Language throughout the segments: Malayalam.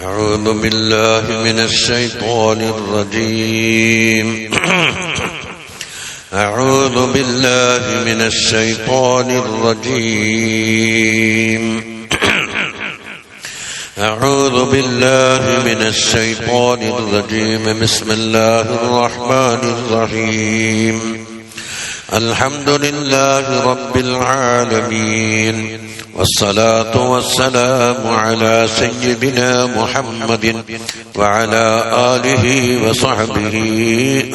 أعوذ بالله من الشيطان الرجيم أعوذ بالله من الشيطان الرجيم أعوذ بالله من الشيطان الرجيم بسم الله الرحمن الرحيم الحمد لله رب العالمين والصلاة والسلام على سيدنا محمد وعلى آله وصحبه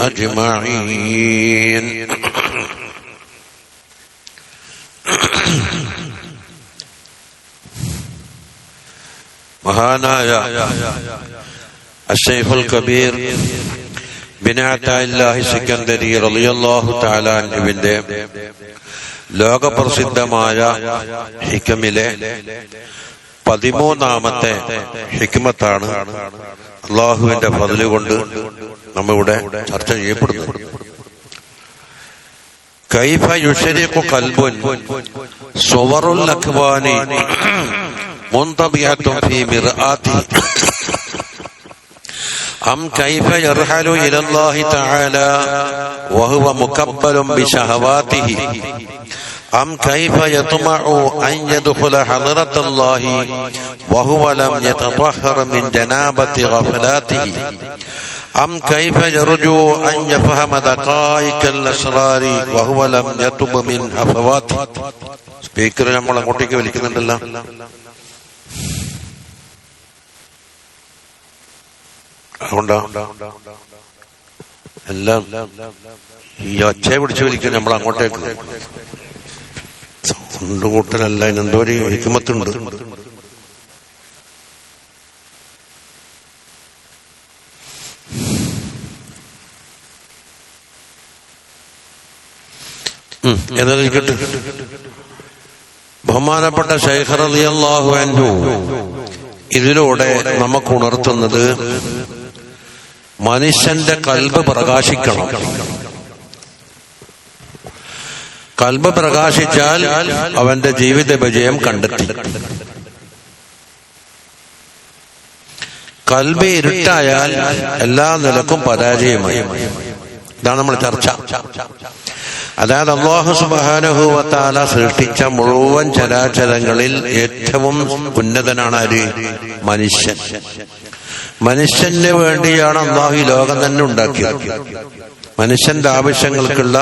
أجمعين മഹാനായ അശ്ശൈഖുൽ കബീർ ബിൻ അതാഇല്ലാഹി സിക്കന്ദരി റളിയല്ലാഹു തആല അൻഹുവിന്റെ ലോകപ്രസിദ്ധമായ ഹിക്മിലെ 13ാമത്തെ ഹിക്മത്താണ് അല്ലാഹുവിന്റെ ഫദ്ല് കൊണ്ട് നമ്മളിവിടെ ചർച്ച ചെയ്യപ്പെടുന്നത്. കൈഫ യുശരിഖു ഖൽബുൻ സുവറുൽ അക്വാനി മുൻതബിഅത്തുൻ ഫീ മിർആതി أم كيف يرحل إلى الله تعالى وهو مكبل بشهواته أم كيف يطمع أن يدخل حضرة الله وهو لم يتطهر من جنابة غفلاته أم كيف يرجو أن يفهم دقائق الأسرار وهو لم يتب من هفواته. സ്പീക്കർ നമ്മൾ അങ്ങോട്ടേക്ക് വലിക്കുന്നുണ്ടല്ലോ. അതുകൊണ്ടാ എല്ലാം ഈ ഒച്ചയെ പിടിച്ചു വലിക്കും നമ്മൾ അങ്ങോട്ടേക്ക്. സൗണ്ട് കൂട്ടലല്ല, ഇതിനെന്തോ ഒരു ഹിക്മത്തുണ്ട്. ഏതായിരിക്കട്ടെ, ബഹുമാനപ്പെട്ട ശൈഖ് റളിയല്ലാഹു അൻഹു ഇതിലൂടെ നമുക്ക് ഉണർത്തുന്നത് മനുഷ്യന്റെ കൽബ് പ്രകാശിക്കണം. കൽബ് പ്രകാശിച്ചാൽ അവന്റെ ജീവിത വിജയം കണ്ടെത്തി. കൽബ് ഇരുട്ടായാൽ എല്ലാ നിലക്കും പരാജയമായി. ഇതാണ് നമ്മൾ ചർച്ച. അതായത് അല്ലാഹു സുബ്ഹാനഹു വ തആല സൃഷ്ടിച്ച മുഴുവൻ ചരാചരങ്ങളിൽ ഏറ്റവും ഉന്നതനാണ് ആര്? മനുഷ്യൻ. മനുഷ്യന് വേണ്ടിയാണ് അല്ലാഹു ഈ ലോകം തന്നെ ഉണ്ടാക്കിയത്. മനുഷ്യന്റെ ആവശ്യങ്ങൾക്കുള്ള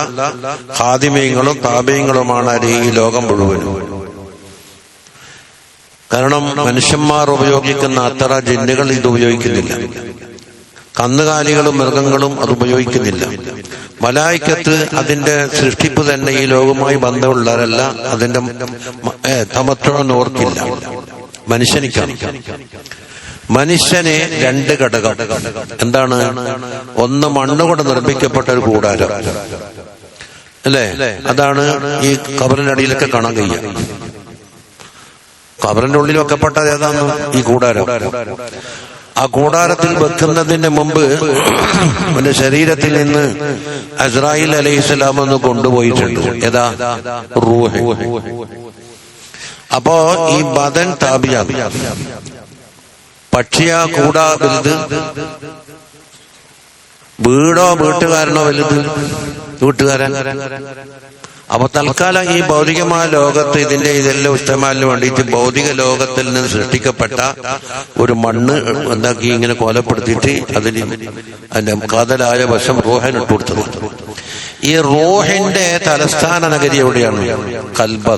ഖാദിമീങ്ങളും താബീങ്ങളുമാണ് ആര്? ഈ ലോകം മുഴുവനും. കാരണം മനുഷ്യന്മാർ ഉപയോഗിക്കുന്ന അത്ര ജിന്നുകൾ ഇത് ഉപയോഗിക്കുന്നില്ല. കന്നുകാലികളും മൃഗങ്ങളും അത് ഉപയോഗിക്കുന്നില്ല. മലായിക്കത്ത് അതിന്റെ സൃഷ്ടിപ്പ് തന്നെ ഈ ലോകവുമായി ബന്ധമുള്ളവരല്ല. അതിന്റെ തമത്വം ഓർക്കില്ല. മനുഷ്യനിക്കാണ്. മനുഷ്യന് 2 ഘടകം. എന്താണ്? ഒന്ന് മണ്ണുകൊണ്ട് നിർമ്മിക്കപ്പെട്ട ഒരു കൂടാരം, അല്ലേ? അതാണ് ഈ ഖബറിന്റെ അടിയിലൊക്കെ കാണാൻ കഴിയുക. ഖബറിന്റെ ഉള്ളിൽ വെക്കപ്പെട്ടത് ഏതാണ്? ഈ കൂടാരം. ആ കൂടാരത്തിൽ വെക്കുന്നതിന് മുമ്പ് അവന്റെ ശരീരത്തിൽ നിന്ന് അസ്രായീൽ അലൈഹിസ്സലാം ഒന്ന് കൊണ്ടുപോയിട്ടുണ്ട്. ഏതാ? റൂഹ്. അപ്പോ ഈ ബദൻ താബിയാണ്. പക്ഷിയാ കൂടാ വലുത്? വീടോ വീട്ടുകാരനോ വലുത്? വീട്ടുകാരൻ. അപ്പൊ തൽക്കാലം ഈ ഭൗതികമായ ലോകത്ത് ഇതെല്ലാം ഇഷ്ടമാലിന് വേണ്ടിയിട്ട് ഭൗതിക ലോകത്തിൽ നിന്ന് സൃഷ്ടിക്കപ്പെട്ട ഒരു മണ്ണ് എന്താക്കി ഇങ്ങനെ കൊലപ്പെടുത്തിയിട്ട് അതിന്റെ കാതലായ വശം റൂഹിന് ഇട്ടുകൊടുത്തത്. ഈ റൂഹിന്റെ തലസ്ഥാന നഗരി എവിടെയാണ്? ഖൽബ്.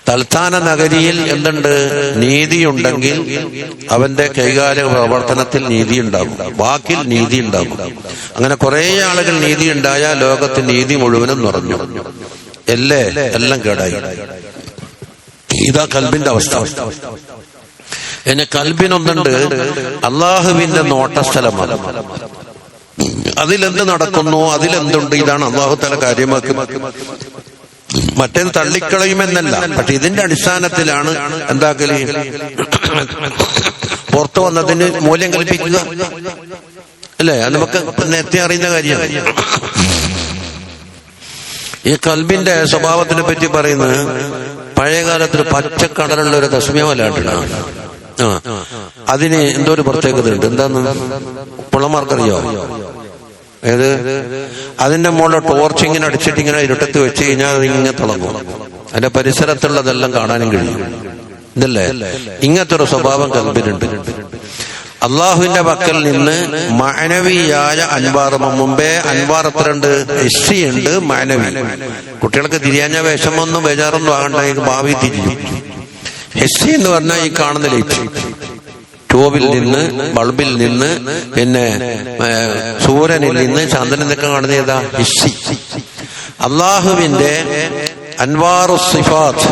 തലസ്ഥാന നഗരിയിൽ എന്തുണ്ട്? നീതിയുണ്ടെങ്കിൽ അവന്റെ കൈകാര്യ പ്രവർത്തനത്തിൽ നീതി ഉണ്ടാകും, വാക്കിൽ നീതി ഉണ്ടാകും. അങ്ങനെ കുറെ ആളുകൾ നീതി ഉണ്ടായാൽ ലോകത്ത് നീതി മുഴുവനും നിറഞ്ഞു. എല്ലാം കേടായി. ഇതാ കൽബിന്റെ അവസ്ഥ. എന്നെ കൽബിനൊന്നുണ്ട്, അള്ളാഹുവിന്റെ നോട്ടസ്ഥലമാണ്. അതിലെന്ത് നടക്കുന്നു, അതിലെന്തുണ്ട്, ഇതാണ് അള്ളാഹു തആല കാര്യമാക്കി. മറ്റേത് തള്ളിക്കളയുമെന്നല്ല, പക്ഷെ ഇതിന്റെ അടിസ്ഥാനത്തിലാണ് എന്താക്കല്? പുറത്തു വന്നതിന് മൂല്യം കൽപ്പിക്കുക, അല്ലേ? അത് നമുക്ക് നേരത്തെ അറിയുന്ന കാര്യമാണ്. ഈ കൽബിന്റെ സ്വഭാവത്തിനെ പറ്റി പറയുന്നത് പഴയ കാലത്തൊരു പച്ചക്കടലുള്ള ഒരു തസ്മിയമല്ലാണ്ടാണ്. അതിന് എന്തോ ഒരു പ്രത്യേകത ഉണ്ട്. എന്താന്ന് പുള്ളമാർക്കറിയോ? ഏത്? അതിന്റെ മുകളിൽ ടോർച്ച് ഇങ്ങനെ അടിച്ചിട്ട് ഇങ്ങനെ ഇരുട്ടത്ത് വെച്ച് കഴിഞ്ഞാൽ അതിങ്ങനെ തിളങ്ങും. അതിന്റെ പരിസരത്തുള്ളതെല്ലാം കാണാനും കഴിയും. ഇതല്ലേ? ഇങ്ങനത്തെ ഒരു സ്വഭാവം കൽബിലുണ്ട്. അള്ളാഹുവിന്റെ പക്കൽ നിന്ന് മാനവിയായ അൻവാർ, മുമ്പേ അൻവാർ എത്രയുണ്ട്? ഹിസ്സിയുണ്ട്, മാനവി. കുട്ടികൾക്ക് തിരിയാഞ്ഞ വിഷമൊന്നും ബേജാറൊന്നും ആകണ്ട, ഭാവി തിരിയും. ഹിസ്സി എന്ന് പറഞ്ഞാൽ ഈ കാണുന്ന ലൈറ്റ്, ട്യൂബിൽ നിന്ന്, ബൾബിൽ നിന്ന്, പിന്നെ സൂര്യനിൽ നിന്ന്, ചന്ദ്രനിൽ നിന്നൊക്കെ കാണുന്ന ഏതാ? ഹിസ്സി. അള്ളാഹുവിന്റെ അൻവാറു സിഫാത്ത്,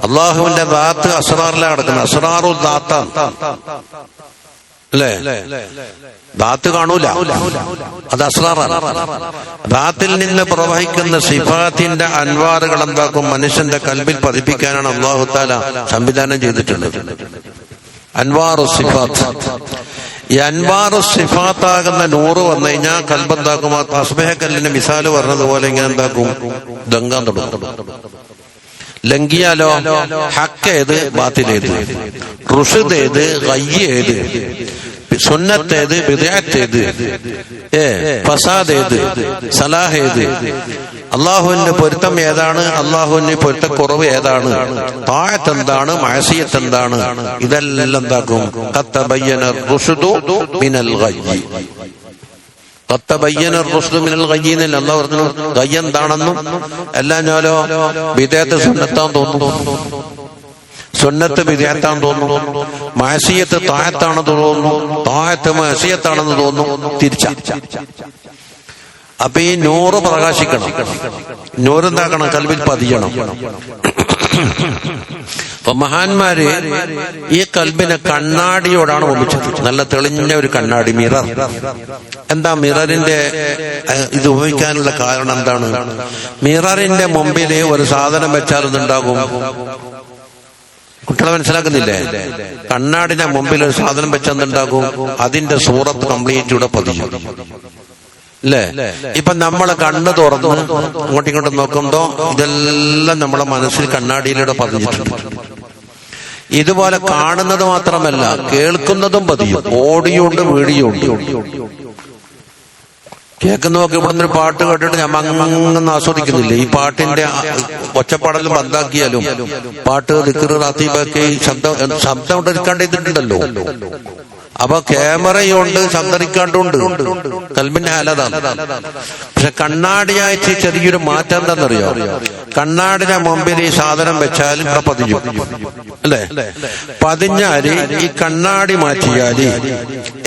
അള്ളാഹുവിന്റെ ദാത്ത് അസ്റാറിലാണ് കിടക്കുന്നത്. അസ്റാറു ദാത്താണ് അല്ലേ? ദാത്ത് കാണൂല, അത് അസ്റാറാണ്. ദാത്തിൽ നിന്ന് പ്രവഹിക്കുന്ന സിഫാത്തിന്റെ അൻവാറുകൾ എന്താക്കും? മനുഷ്യന്റെ കൽബിൽ പതിപ്പിക്കാനാണ് അല്ലാഹു തആല സംവിധാനം ചെയ്തിട്ടുള്ളത്. അൻവാറു സിഫാത്ത്. ഈ അൻവാറു സിഫാത്താകുന്ന നൂറ് വന്നു കഴിഞ്ഞാൽ കൽബെന്താക്കും? ആ തസ്ബീഹ കല്ലിന് മിസാല് പറഞ്ഞതുപോലെ ഇങ്ങനെ എന്താക്കും? ദങ്കാൻ തുടങ്ങും. ലംഘിയാലോ ഹക്കേത് ബാത്തിലേത്, റുഷ്ദേത് ഗയ്യേത്, സുന്നത്തേത് ബിദ്അത്തേത്, ഫസാദേത് സലാഹേത്, അള്ളാഹുവിന്റെ പൊരുത്തം ഏതാണ്, അള്ളാഹുവിന്റെ പൊരുത്തക്കുറവ് ഏതാണ്, താഅത്ത് എന്താണ്, മഅസിയത്ത് എന്താണ്, ഇതെല്ലാം എന്താക്കും? ഖദ് തബയ്യന റുഷ്ദു മിനൽ ഗയ്യ്. അല്ലാഹു പറഞ്ഞു ഗയ്യ് എന്താണെന്നും എല്ലാം ഞാനോ ബിദ്അത്ത് സുന്നത്താന്ന് തോന്നുന്നു, സുന്നത്ത് ബിദ്അത്താന്ന് തോന്നുന്നു, മഅസിയത്ത് താഅത്താണെന്ന് തോന്നുന്നു, താഅത്ത് മഅസിയത്താണെന്ന് തോന്നുന്നു, തിരിച്ച. അപ്പൊ ഈ നൂറ് പ്രകാശിക്കണം. നൂറെന്താക്കണം? കൽബിൽ പതിയണം. അപ്പൊ മഹാന്മാര് ഈ കൽബിനെ കണ്ണാടിയോടാണ് ഉപമിച്ചത്. നല്ല തെളിഞ്ഞ ഒരു കണ്ണാടി, മിറർ. എന്താ മിററിന്റെ ഇത് ഉപയോഗിക്കാനുള്ള കാരണം എന്താണ്? മിററിന്റെ മുമ്പില് ഒരു സാധനം വെച്ചാൽ എന്തുണ്ടാകും? കുട്ടികളെ മനസ്സിലാക്കുന്നില്ലേ? കണ്ണാടിന്റെ മുമ്പിൽ ഒരു സാധനം വെച്ചാൽ എന്തുണ്ടാകും? അതിന്റെ സൂറത്ത് കംപ്ലീറ്റ് ഇവിടെ പതിയും അല്ലേ? ഇപ്പൊ നമ്മളെ കണ്ണ് തുറന്ന് അങ്ങോട്ടും ഇങ്ങോട്ടും നോക്കുമ്പോ ഇതെല്ലാം നമ്മളെ മനസ്സിൽ കണ്ണാടിയിലൂടെ പതിഞ്ഞിട്ടുണ്ട്. ഇതുപോലെ കാണുന്നത് മാത്രമല്ല, കേൾക്കുന്നതും പതിയും. ഓഡിയോ ഉണ്ട്, വീഡിയോ ഉണ്ട്. കേൾക്കുന്നതൊക്കെ ഇവിടുന്ന് ഒരു പാട്ട് കേട്ടിട്ട് ഞാൻ അങ്ങനെ ആസ്വദിക്കുന്നില്ലേ? ഈ പാട്ടിന്റെ ഒച്ചപ്പാടെല്ലാം ബന്ധാക്കിയാലും പാട്ട് ദിക്ർ റാത്തീബൊക്കെ ശബ്ദം എടുക്കാണ്ടിട്ടുണ്ടല്ലോ. അപ്പൊ ക്യാമറയുണ്ട്, ശബ്ദരിക്കാണ്ടുണ്ട്. കൽബിന്റെ ഹാലതാണ്. പക്ഷെ കണ്ണാടിയായിട്ട് ചെറിയൊരു മാറ്റം എന്താണെന്നറിയോ? കണ്ണാടിന്റെ മുമ്പിൽ ഈ സാധനം വെച്ചാൽ ഇവിടെ പതിഞ്ഞു അല്ലേ? പതിഞ്ഞാല് ഈ കണ്ണാടി മാറ്റിയാല്,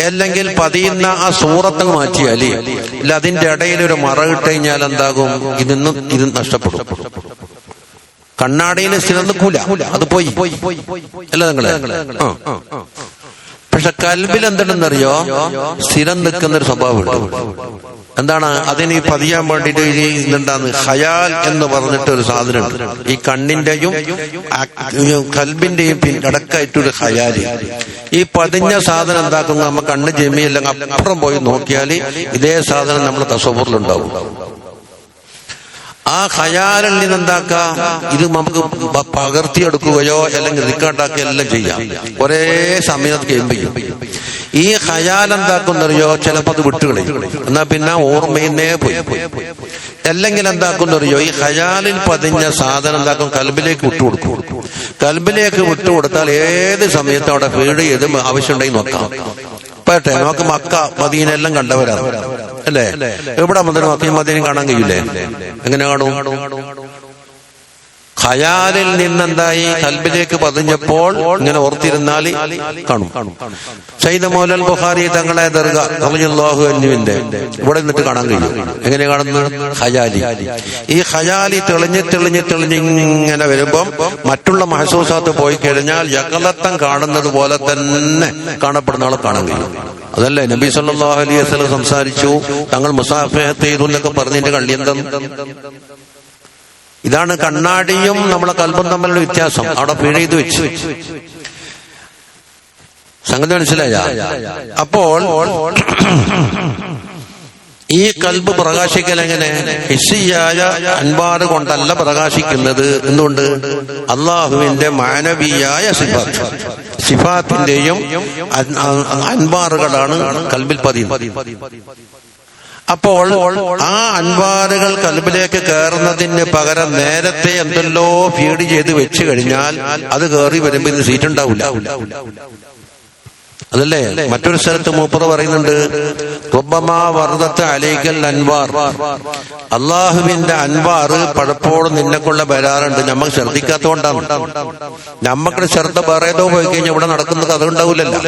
അല്ലെങ്കിൽ പതിയുന്ന ആ സൂറത്ത് മാറ്റിയാല്, ഇല്ല അതിന്റെ ഇടയിൽ ഒരു മറ ഇട്ട് കഴിഞ്ഞാൽ എന്താകും? ഇത് നഷ്ടപ്പെടും. കണ്ണാടിയിൽ സ്ഥിരം നിൽക്കൂല, അത് പോയി അല്ല നിങ്ങളെ. പക്ഷെ കൽബിൽ എന്തുണ്ടെന്നറിയോ? സ്ഥിരം നിൽക്കുന്നൊരു സ്വഭാവമുണ്ട്. എന്താണ്? അതിന് പതിയാൻ വേണ്ടിട്ട് ഇതുണ്ടാന്ന് ഖയാൽ എന്ന് പറഞ്ഞിട്ട് ഒരു സാധനമുണ്ട്. ഈ കണ്ണിന്റെയും കൽബിന്റെയും ഇടക്കായിട്ടൊരു ഖയാല്. ഈ പതിഞ്ഞ സാധനം എന്താക്കും? നമ്മ കണ്ണ് ജമിയെല്ലാം അപ്പുറം പോയി നോക്കിയാല് ഇതേ സാധനം നമ്മുടെ തസവ്വുറിലുണ്ടാവും. ആ ഖയാലിൽ നിന്ന് എന്താക്കാം? ഇത് നമുക്ക് പകർത്തിയെടുക്കുകയോ അല്ലെങ്കിൽ റിക്കാർഡാക്കുകയോ എല്ലാം ചെയ്യാം. ഒരേ സമയത്ത് കേൾപ്പിക്കും. ഈ ഖയാൽ എന്താക്കുന്നറിയോ? ചിലപ്പോൾ അത് വിട്ടുകളയും, എന്നാ പിന്നെ ഓർമ്മയിന്നേ പോയി. അല്ലെങ്കിൽ എന്താക്കുന്നറിയോ? ഈ ഖയാലിൽ പതിഞ്ഞ സാധനം എന്താക്കും? കൽബിലേക്ക് വിട്ടുകൊടുക്കും. കൽബിലേക്ക് വിട്ടുകൊടുത്താൽ ഏത് സമയത്തും അവിടെ ഫീഡ് ചെയ്ത് ആവശ്യമുണ്ടെങ്കിൽ നോക്കാം. പോട്ടെ, നമുക്ക് മക്ക മദീന എല്ലാം കണ്ടവരാണ് അല്ലേ? എവിടെ മുതൽ മക്കയും മദീനയും കാണാൻ കഴിയില്ലേ? എങ്ങനെ കാണും? ഖയാലിൽ നിന്നെന്തായി? കൽബിലേക്ക് പതിഞ്ഞപ്പോൾ ഇങ്ങനെ ഓർത്തിരുന്നാൽ കാണും. സയ്യിദ് മൗലൽ ബുഖാരി തങ്ങളെ ദർഗ റളിയല്ലാഹു അൻഹുവിന്റെ ഇവിടെ നിന്നിട്ട് കാണാൻ കഴിയും. എങ്ങനെ കാണുന്നത്? ഖയാലി. ഈ ഖയാലി തെളിഞ്ഞ് തെളിഞ്ഞ് തെളിഞ്ഞ് ഇങ്ങനെ വരുമ്പം മറ്റുള്ള മഹസൂസാത്ത് പോയി കഴിഞ്ഞാൽ യഖലത്തം കാണുന്നത് പോലെ തന്നെ കാണപ്പെടുന്ന ആളെ കാണാൻ കഴിയും. അതല്ലേ നബി സല്ലല്ലാഹു അലൈഹി വസല്ലം സംസാരിച്ചു, തങ്ങൾ മുസാഫഹത്ത് ചെയ്തു എന്നൊക്കെ പറഞ്ഞതിന്റെ കള്ളിയെന്താ? ഇതാണ് കണ്ണാടിയും നമ്മളെ കൽബും തമ്മിലുള്ള വ്യത്യാസം. അവിടെ പിഴയത് വെച്ച് സംഗതി മനസ്സിലായ? അപ്പോൾ ഈ കൽബ് പ്രകാശിക്കൽ എങ്ങനെ? ഹിസ്സിയായ അൻവാറ് കൊണ്ടല്ല പ്രകാശിക്കുന്നത്. എന്തുകൊണ്ട്? അള്ളാഹുവിന്റെ മാനവീയായ സിഫാത്തിന്റെയും അൻവാറുകളാണ് കൽബിൽ പതിയുന്നത്. അപ്പോൾ ആ അൻവാറുകൾ കൽബിലേക്ക് കയറുന്നതിന് പകരം നേരത്തെ എന്തെല്ലോ ഫീഡ് ചെയ്ത് വെച്ച് കഴിഞ്ഞാൽ അത് കയറി വരുമ്പോൾ ഇത് സീറ്റ് ഉണ്ടാവില്ല. അതല്ലേ മറ്റൊരു സ്ഥലത്ത് മൂപ്പറ് പറയുന്നുണ്ട്, റബ്ബമാ വർദത്ത് അലൈക്കൽ അൻവാർ, അള്ളാഹുവിന്റെ അൻവാർ പലപ്പോഴും നിന്നെക്കുള്ള വരാറുണ്ട്, നമുക്ക് ശ്രദ്ധിക്കാത്തതുകൊണ്ടാണ്. നമ്മക്ക് ശ്രദ്ധ പറയതോ പോയി കഴിഞ്ഞാൽ ഇവിടെ നടക്കുന്നത് അതുണ്ടാവില്ലല്ലോ.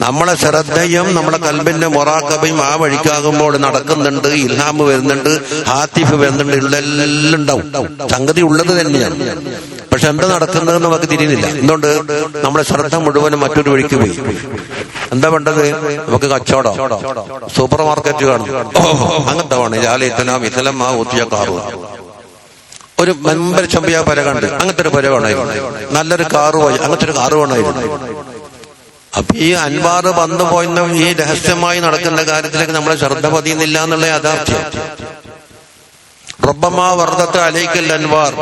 നമ്മളെ ശ്രദ്ധയും നമ്മളെ കൽബിന്റെ മൊറാക്കബയും ആ വഴിക്കാകുമ്പോൾ നടക്കുന്നുണ്ട്, ഇൽഹാം വരുന്നുണ്ട്, ഹാത്തിഫ് വരുന്നുണ്ട്, എല്ലാം ഉണ്ടാവും. സംഗതി ഉള്ളത് തന്നെയാണ്. പക്ഷെ എന്താ നടക്കുന്നത് നമുക്ക് തിരിയുന്നില്ല. എന്തുകൊണ്ട്? നമ്മുടെ ശ്രദ്ധ മുഴുവനും മറ്റൊരു വഴിക്ക് പോയി. എന്താ വേണ്ടത്? നമുക്ക് കച്ചവടം, സൂപ്പർ മാർക്കറ്റ് കാണും, അങ്ങനത്തെ വേണം. ലാലിത്തനം ആ ഊത്തിയ കാറ്, ഒരു മെമ്പർ ചമ്പിയ പര കണ്ട് അങ്ങനത്തെ ഒരു പര വേണമായിരുന്നു. നല്ലൊരു കാറ് പോയി അങ്ങനത്തെ ഒരു കാറ് വേണമായിരുന്നു. അപ്പൊ ഈ അൻവാർ വന്നു പോയിന്ന ഈ രഹസ്യമായി നടക്കുന്ന കാര്യത്തിലേക്ക് നമ്മളെ ശ്രദ്ധ പതിയുന്നില്ല എന്നുള്ള യാഥാർത്ഥ്യം. റബ്ബമാ വർദത്ത് അലൈക്കൽ അൻവാർ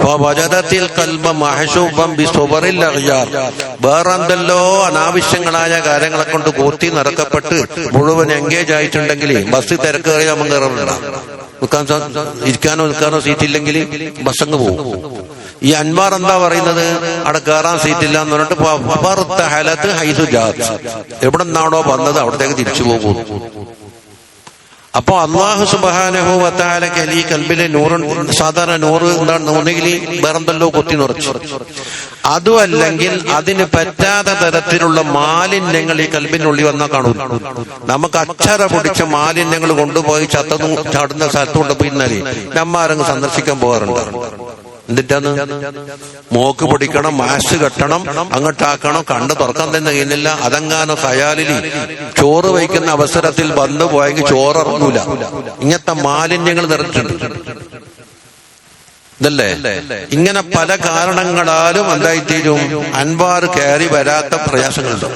വവജദത്തിൽ ഖൽബ മഹ്ശൂബൻ ബിസുബറിൽ അഗ്യാർ. വേറെന്തല്ലോ അനാവശ്യങ്ങളായ കാര്യങ്ങളെ കൊണ്ട് കൂത്തി നിറക്കപ്പെട്ട് മുഴുവൻ എൻഗേജ് ആയിട്ടുണ്ടെങ്കിൽ ബസ് തിരക്ക് കയറി നമ്മൾ കയറുന്നുണ്ട്. ഇരിക്കാനോ നിൽക്കാനോ സീറ്റില്ലെങ്കിൽ ബസ് അങ്ങ് പോകും. ഈ അൻവാർ എന്താ പറയുന്നത്? അവിടെ കയറാൻ സീറ്റില്ല എന്ന് പറഞ്ഞിട്ട് എവിടെ നിന്നാണോ വന്നത് അവിടത്തേക്ക് തിരിച്ചു പോകും. അപ്പൊ അള്ളാഹു സുബ്ഹാനഹു വ തആലക്ക് ഈ കൽബിലെ നൂറ്, സാധാരണ നൂറ് എന്താണ്, ഒന്നുകിൽ വേറെന്തല്ലോ കൊത്തി നിറച്ചു, അതും അല്ലെങ്കിൽ അതിന് പറ്റാത്ത തരത്തിലുള്ള മാലിന്യങ്ങൾ ഈ കൽബിനുള്ളിൽ വന്നാൽ കാണും. നമുക്ക് അക്ഷര പൊടിച്ച മാലിന്യങ്ങൾ കൊണ്ടുപോയി ചാടുന്ന സ്ഥലത്ത് കൊണ്ടുപോയിരുന്നാലേ നമ്മാരങ്ങ് സന്ദർശിക്കാൻ പോകാറുണ്ട്. എന്നിട്ടാണ് മോക്ക് പൊടിക്കണം, മാസ് കെട്ടണം, അങ്ങോട്ടാക്കണം, കണ്ണ് തുറക്കാൻ തന്നെ കഴിയുന്നില്ല. അതെങ്ങാനോ ഖയാലിൽ ചോറ് വയ്ക്കുന്ന അവസരത്തിൽ വന്നു പോയെങ്കിൽ ചോറിറങ്ങൂല. ഇങ്ങനത്തെ മാലിന്യങ്ങൾ നിറച്ചിട്ടുണ്ട്. ഇതല്ലേ? ഇങ്ങനെ പല കാരണങ്ങളാലും എന്തായിത്തീരും അൻവാർ കയറി വരാത്ത പ്രയാസങ്ങളുണ്ട്.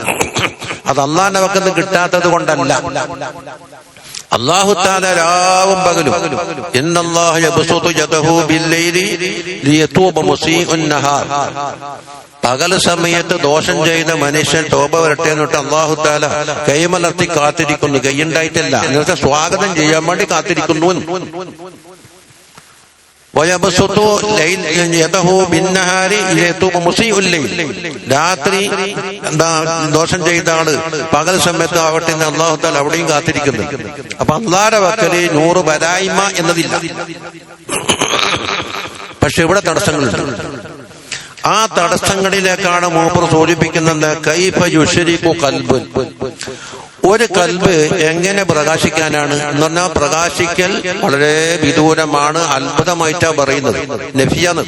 അത് അള്ളാന്റെ വക്കത്ത് കിട്ടാത്തത് കൊണ്ടല്ല. അല്ലാഹു തആല രാവും പകലും ഇന്നല്ലാഹ യബ്സുതു യദഹു ബില്ലൈലി ലിയതൂബ മുസീഉൻ നഹാർ, പകൽ സമയത്ത് ദോഷം ചെയ്ത മനുഷ്യൻ തോബ വരട്ടെ എന്നിട്ട് അല്ലാഹു തആല കൈമലർത്തി കാത്തിരിക്കുന്നു. കൈയുണ്ടായിട്ടില്ല, എന്നുവെച്ചാൽ സ്വാഗതം ചെയ്യാൻ വേണ്ടി കാത്തിരിക്കുന്നു. രാത്രി ദോഷം ചെയ്ത ആള് പകൽ സമയത്ത് ആവട്ടെ അല്ലാഹു തആല അവിടെയും കാത്തിരിക്കുന്നു. അപ്പൊ അല്ലാഹുവിന്റെ വക്കല് നൂറ് വരായ്മ എന്നതില്ല. പക്ഷെ ഇവിടെ തടസ്സങ്ങളുണ്ട്. ആ തടസ്സങ്ങളിലേക്കാണ് മൂപ്പർ സൂചിപ്പിക്കുന്നത്. കൈഫ യുശ്രികു ഖൽബുൻ, ഒരു കൽബ് എങ്ങനെ പ്രകാശിക്കാനാണ് എന്ന് പറഞ്ഞാൽ പ്രകാശിക്കൽ വളരെ വിദൂരമാണ്, അത്ഭുതമായിട്ടാ പറയുന്നത്. നഫിയാണ്,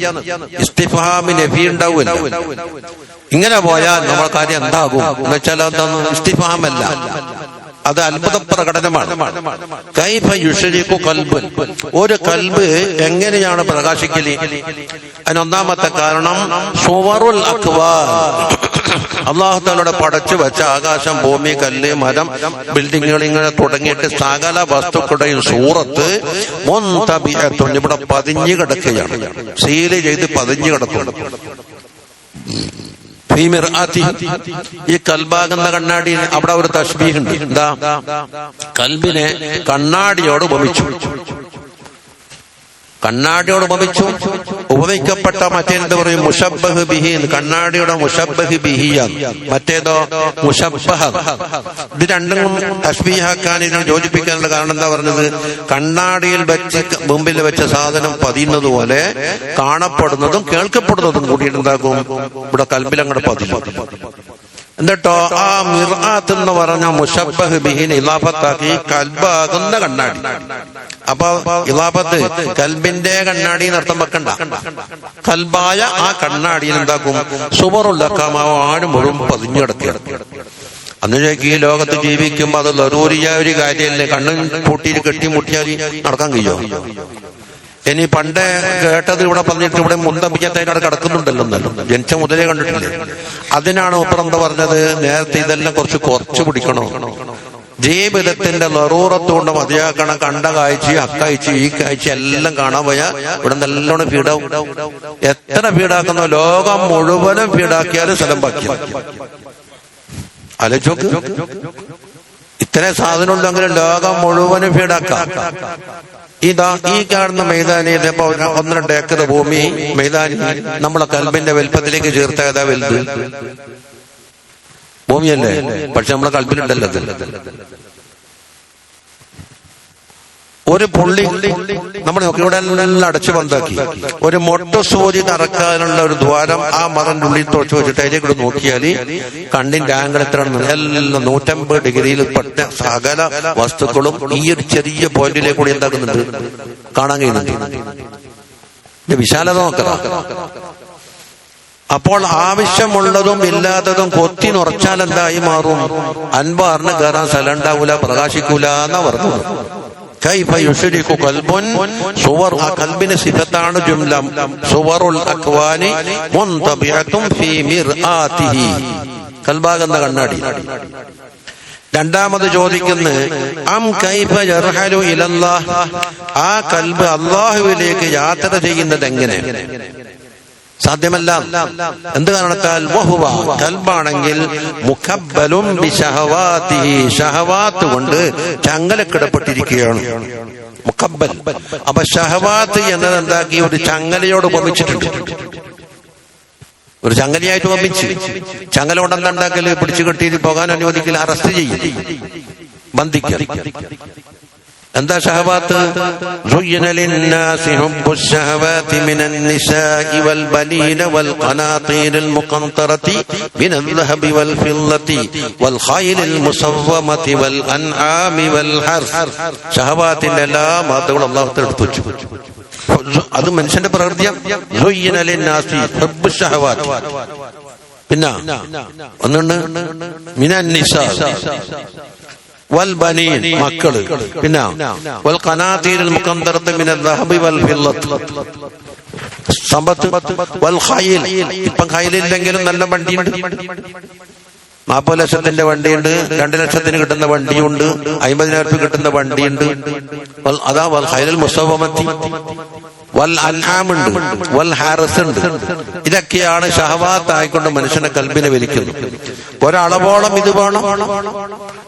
ഇസ്തിഫാമി നഫി ഉണ്ടാവുമല്ലോ. ഇങ്ങനെ പോയാൽ നമ്മുടെ കാര്യം എന്താകും എന്ന് വെച്ചാൽ എന്താണ്? ഇസ്തിഫാമല്ല, അത് അത്ഭുത പ്രകടനമാണ്. കൈഫ യുശ്രികു ഖൽബുൻ, ഒരു കൽബ് എങ്ങനെയാണ് പ്രകാശിക്കല്? അതിനൊന്നാമത്തെ കാരണം സുവറുൽ അക്വാൻ, അല്ലാഹു തആലയുടെ പടച്ചു വെച്ച ആകാശം, ഭൂമി, കല്ല്, മരം, ബിൽഡിങ്ങുകൾ, ഇങ്ങനെ തുടങ്ങിയിട്ട് സകല വസ്തുക്കളുടെയും സൂറത്ത് മുൻതബിഅത്തുൻ, ഇവിടെ പതിഞ്ഞു കിടക്കുകയാണ്. സീല് ചെയ്ത് പതിഞ്ഞു കിടക്കുന്നു. ഈ കൽബാകുന്ന കണ്ണാടി, അവിടെ ഒരു തശ്ബീഹ് ഉണ്ട്. എന്താ? കൽബിനെ കണ്ണാടിയോട് ഉപമിച്ചു. കണ്ണാടിയോട് ഉപമിച്ചു. ഉപമിക്കപ്പെട്ട മറ്റേന്ത് പറയും? മുശബ്ബഹ് ബിഹി. കണ്ണാടിയുടെ മുശബ്ബഹ് ബിഹിയാണ്. മറ്റേതോ മുശബ്ബഹ. ഇത് രണ്ടും തശ്ബീഹാക്കാൻ, ഇതിനെ യോജിപ്പിക്കാനുള്ള കാരണം എന്താ പറഞ്ഞത്? കണ്ണാടിയിൽ വെച്ച് മുമ്പിൽ വെച്ച സാധനം പതിയുന്നത് പോലെ കാണപ്പെടുന്നതും കേൾക്കപ്പെടുന്നതും കൂടിയിട്ട് എന്താക്കും? ഇവിടെ കൽബിൽ അങ്ങോട്ട് പതിയും. എന്നിട്ടോ ആ മിർആത്ത് എന്ന് പറഞ്ഞ മുശബ്ബഹ് ബിഹിനെ ഇലാഫത്താക്കി കൽബാകുന്ന കണ്ണാടി. അപ്പൊ ഇലാഫത്ത് കൽബിന്റെ കണ്ണാടി എന്നർത്ഥം വെക്കണ്ട. കൽബായ ആ കണ്ണാടിയിൽ എന്താക്കും? സുബറുള്ളക്കാമാവോ ആട് മുഴുവൻ പതിഞ്ഞു കിടക്കുക. അന്നേക്ക് ഈ ലോകത്ത് ജീവിക്കുമ്പോ അത് ലറൂരിയായ ഒരു കാര്യമല്ലേ? കണ്ണും പൂട്ടിയിൽ കെട്ടിമുട്ടിയാൽ നടക്കാൻ കഴിയുമോ? ഇനി പണ്ട് കേട്ടത് ഇവിടെ പറഞ്ഞിട്ട് ഇവിടെ മുന്തപ്പിക്കാത്തതിനവിടെ കിടക്കുന്നുണ്ടല്ലോ. എന്നല്ലോ ജനിച്ച മുതലേ കണ്ടിട്ടില്ലേ? അതിനാണ് ഉപ്പറന്ത പറഞ്ഞത് നേരത്തെ ഇതെല്ലാം കുറച്ച് പിടിക്കണോ, ജീവിതത്തിന്റെ ലറൂറത്ത് കൊണ്ട് മതിയാക്കണം. കണ്ട കാഴ്ച, അക്കാഴ്ച, ഈ കാഴ്ച എല്ലാം കാണാൻ പോയാൽ ഇവിടെ നല്ലോണം ഫീഡാവും. എത്ര ഫീഡാക്കുന്നോ, ലോകം മുഴുവനും ഫീഡാക്കിയാലും സ്ഥലം ബാക്കി. ആലോചിച്ചോക്ക്, ഇത്രയും സാധനം ഉണ്ടെങ്കിലും ലോകം മുഴുവനും ഫീഡാക്കാം. ഇതാ ഈ കാണുന്ന മൈതാനിയിൽ ഇപ്പൊ 1-2 ഏക്കർ ഭൂമി മൈതാനി നമ്മളെ കൽബിന്റെ വലുപ്പത്തിലേക്ക് ചേർത്ത ഏതാ വലുത്? ഭൂമിയല്ലേ? പക്ഷെ നമ്മളെ കൽബിലുണ്ടല്ലോ അത്. ഒരു പുള്ളി നമ്മൾ ഇവിടെ എല്ലാം അടച്ചു ബന്ധാക്കി. ഒരു മൊട്ടസൂചി തറക്കാനുള്ള ഒരു ദ്വാരം ആ മറന്റെ ഉള്ളിൽ തുറച്ചു വെച്ചിട്ട് അതിലേക്ക് നോക്കിയാൽ കണ്ണിന്റെ ആംഗിൾ എത്ര? എല്ലാം 150 ഡിഗ്രിയിൽ പെട്ട സകല വസ്തുക്കളും ഈ ഒരു ചെറിയ പോയിന്റിലേക്ക് കൂടി എന്താക്കുന്നുണ്ട്, കാണാൻ കഴിയുന്നുണ്ട്. വിശാലത നോക്കണം. അപ്പോൾ ആവശ്യമുള്ളതും ഇല്ലാത്തതും കൊത്തി നുറച്ചാൽ എന്തായി മാറും? അൻവാറിന് കയറാൻ സ്ഥലം ഉണ്ടാവൂല, പ്രകാശിക്കൂല എന്നാ പറഞ്ഞു. കൈഫ യുശ്രികു ഖൽബുൻ സുവർ, ആ കൽബിന്റെ സിഫത്താണ് ജുംല. സുവറുൽ അക്വാനി മുൻതബിഅത്തുൻ ഫീ മിർആതിഹി, കൽബാകുന്ന കണ്ണാടി. രണ്ടാമത് ചോദിക്കുന്നു, അം കൈഫ യർഹലു ഇലല്ലാഹ്, ആ കൽബ് അല്ലാഹുവിലേക്ക് യാത്ര ചെയ്യുന്നത് എങ്ങനെ? സാധ്യമല്ല. എന്ത് കാരണത്താൽ? വഹുവ, കൽബാണെങ്കിൽ മുഖബ്ബലും ബിശഹവാതിഹി, ഷഹവാത്ത് കൊണ്ട് ചങ്ങലക്കിടപ്പെട്ടിരിക്കുകയാണ്. മുഖബ്ബൽ. അപ്പൊ ഷഹവാത്ത് എന്നത് എന്താക്കി? ഒരു ചങ്ങലയോട് ഉപമിച്ചിട്ടുണ്ട്. ഒരു ചങ്ങലയായിട്ട് ഉപമിച്ച്. ചങ്ങല കൊണ്ടെന്താ ഉണ്ടാക്കല്? പിടിച്ചു കെട്ടിയിട്ട് പോകാൻ അനുവദിക്കില്ല, അറസ്റ്റ് ചെയ്യും, ബന്ധിക്കൽ. എന്താ ഷഹവാത്ത്? زين للناس حب الشهوات من النساء والبنين والقناطير المقنطرة من الذهب والفضة والخيل المسومة والأنعام والحرث. ഷഹവാത്തിന്റെ എല്ലാ മാതകളും അല്ലാഹു എടുത്തു വെച്ചു. അത് മനുഷ്യന്റെ പ്രകൃതിയാണ്. زين للناس حب الشهوات. പിന്നെ ഒന്നുണ്ട് من النساء വൽ ബനീൻ, മക്കള്. പിന്നെ വൽ ഖനാതീരിൽ മുഖന്തറത്ത് മിനൽ ദഹബി വൽ ഫില്ലത്ത്, സമ്പത്ത്. വൽ ഖൈൽ, ഇപ്പം ഖൈലില്ലെങ്കിലും നല്ല വണ്ടിയുണ്ട്. 40 ലക്ഷത്തിന്റെ വണ്ടിയുണ്ട്, 2 ലക്ഷത്തിന് കിട്ടുന്ന വണ്ടിയുണ്ട്, 50,000 കിട്ടുന്ന വണ്ടിയുണ്ട്. അതാ വൽ ഖൈലുൽ മുസവ്വമത്തി വൽ അൻആമുണ്ട്, വൽ ഹാറസ് ഉണ്ട്. ഇതൊക്കെയാണ് ഷഹവാത്ത് ആയിക്കൊണ്ട് മനുഷ്യനെ കൽബിനെ വലിക്കുന്നത്. ഒരളവോളം ഇത് വേണം.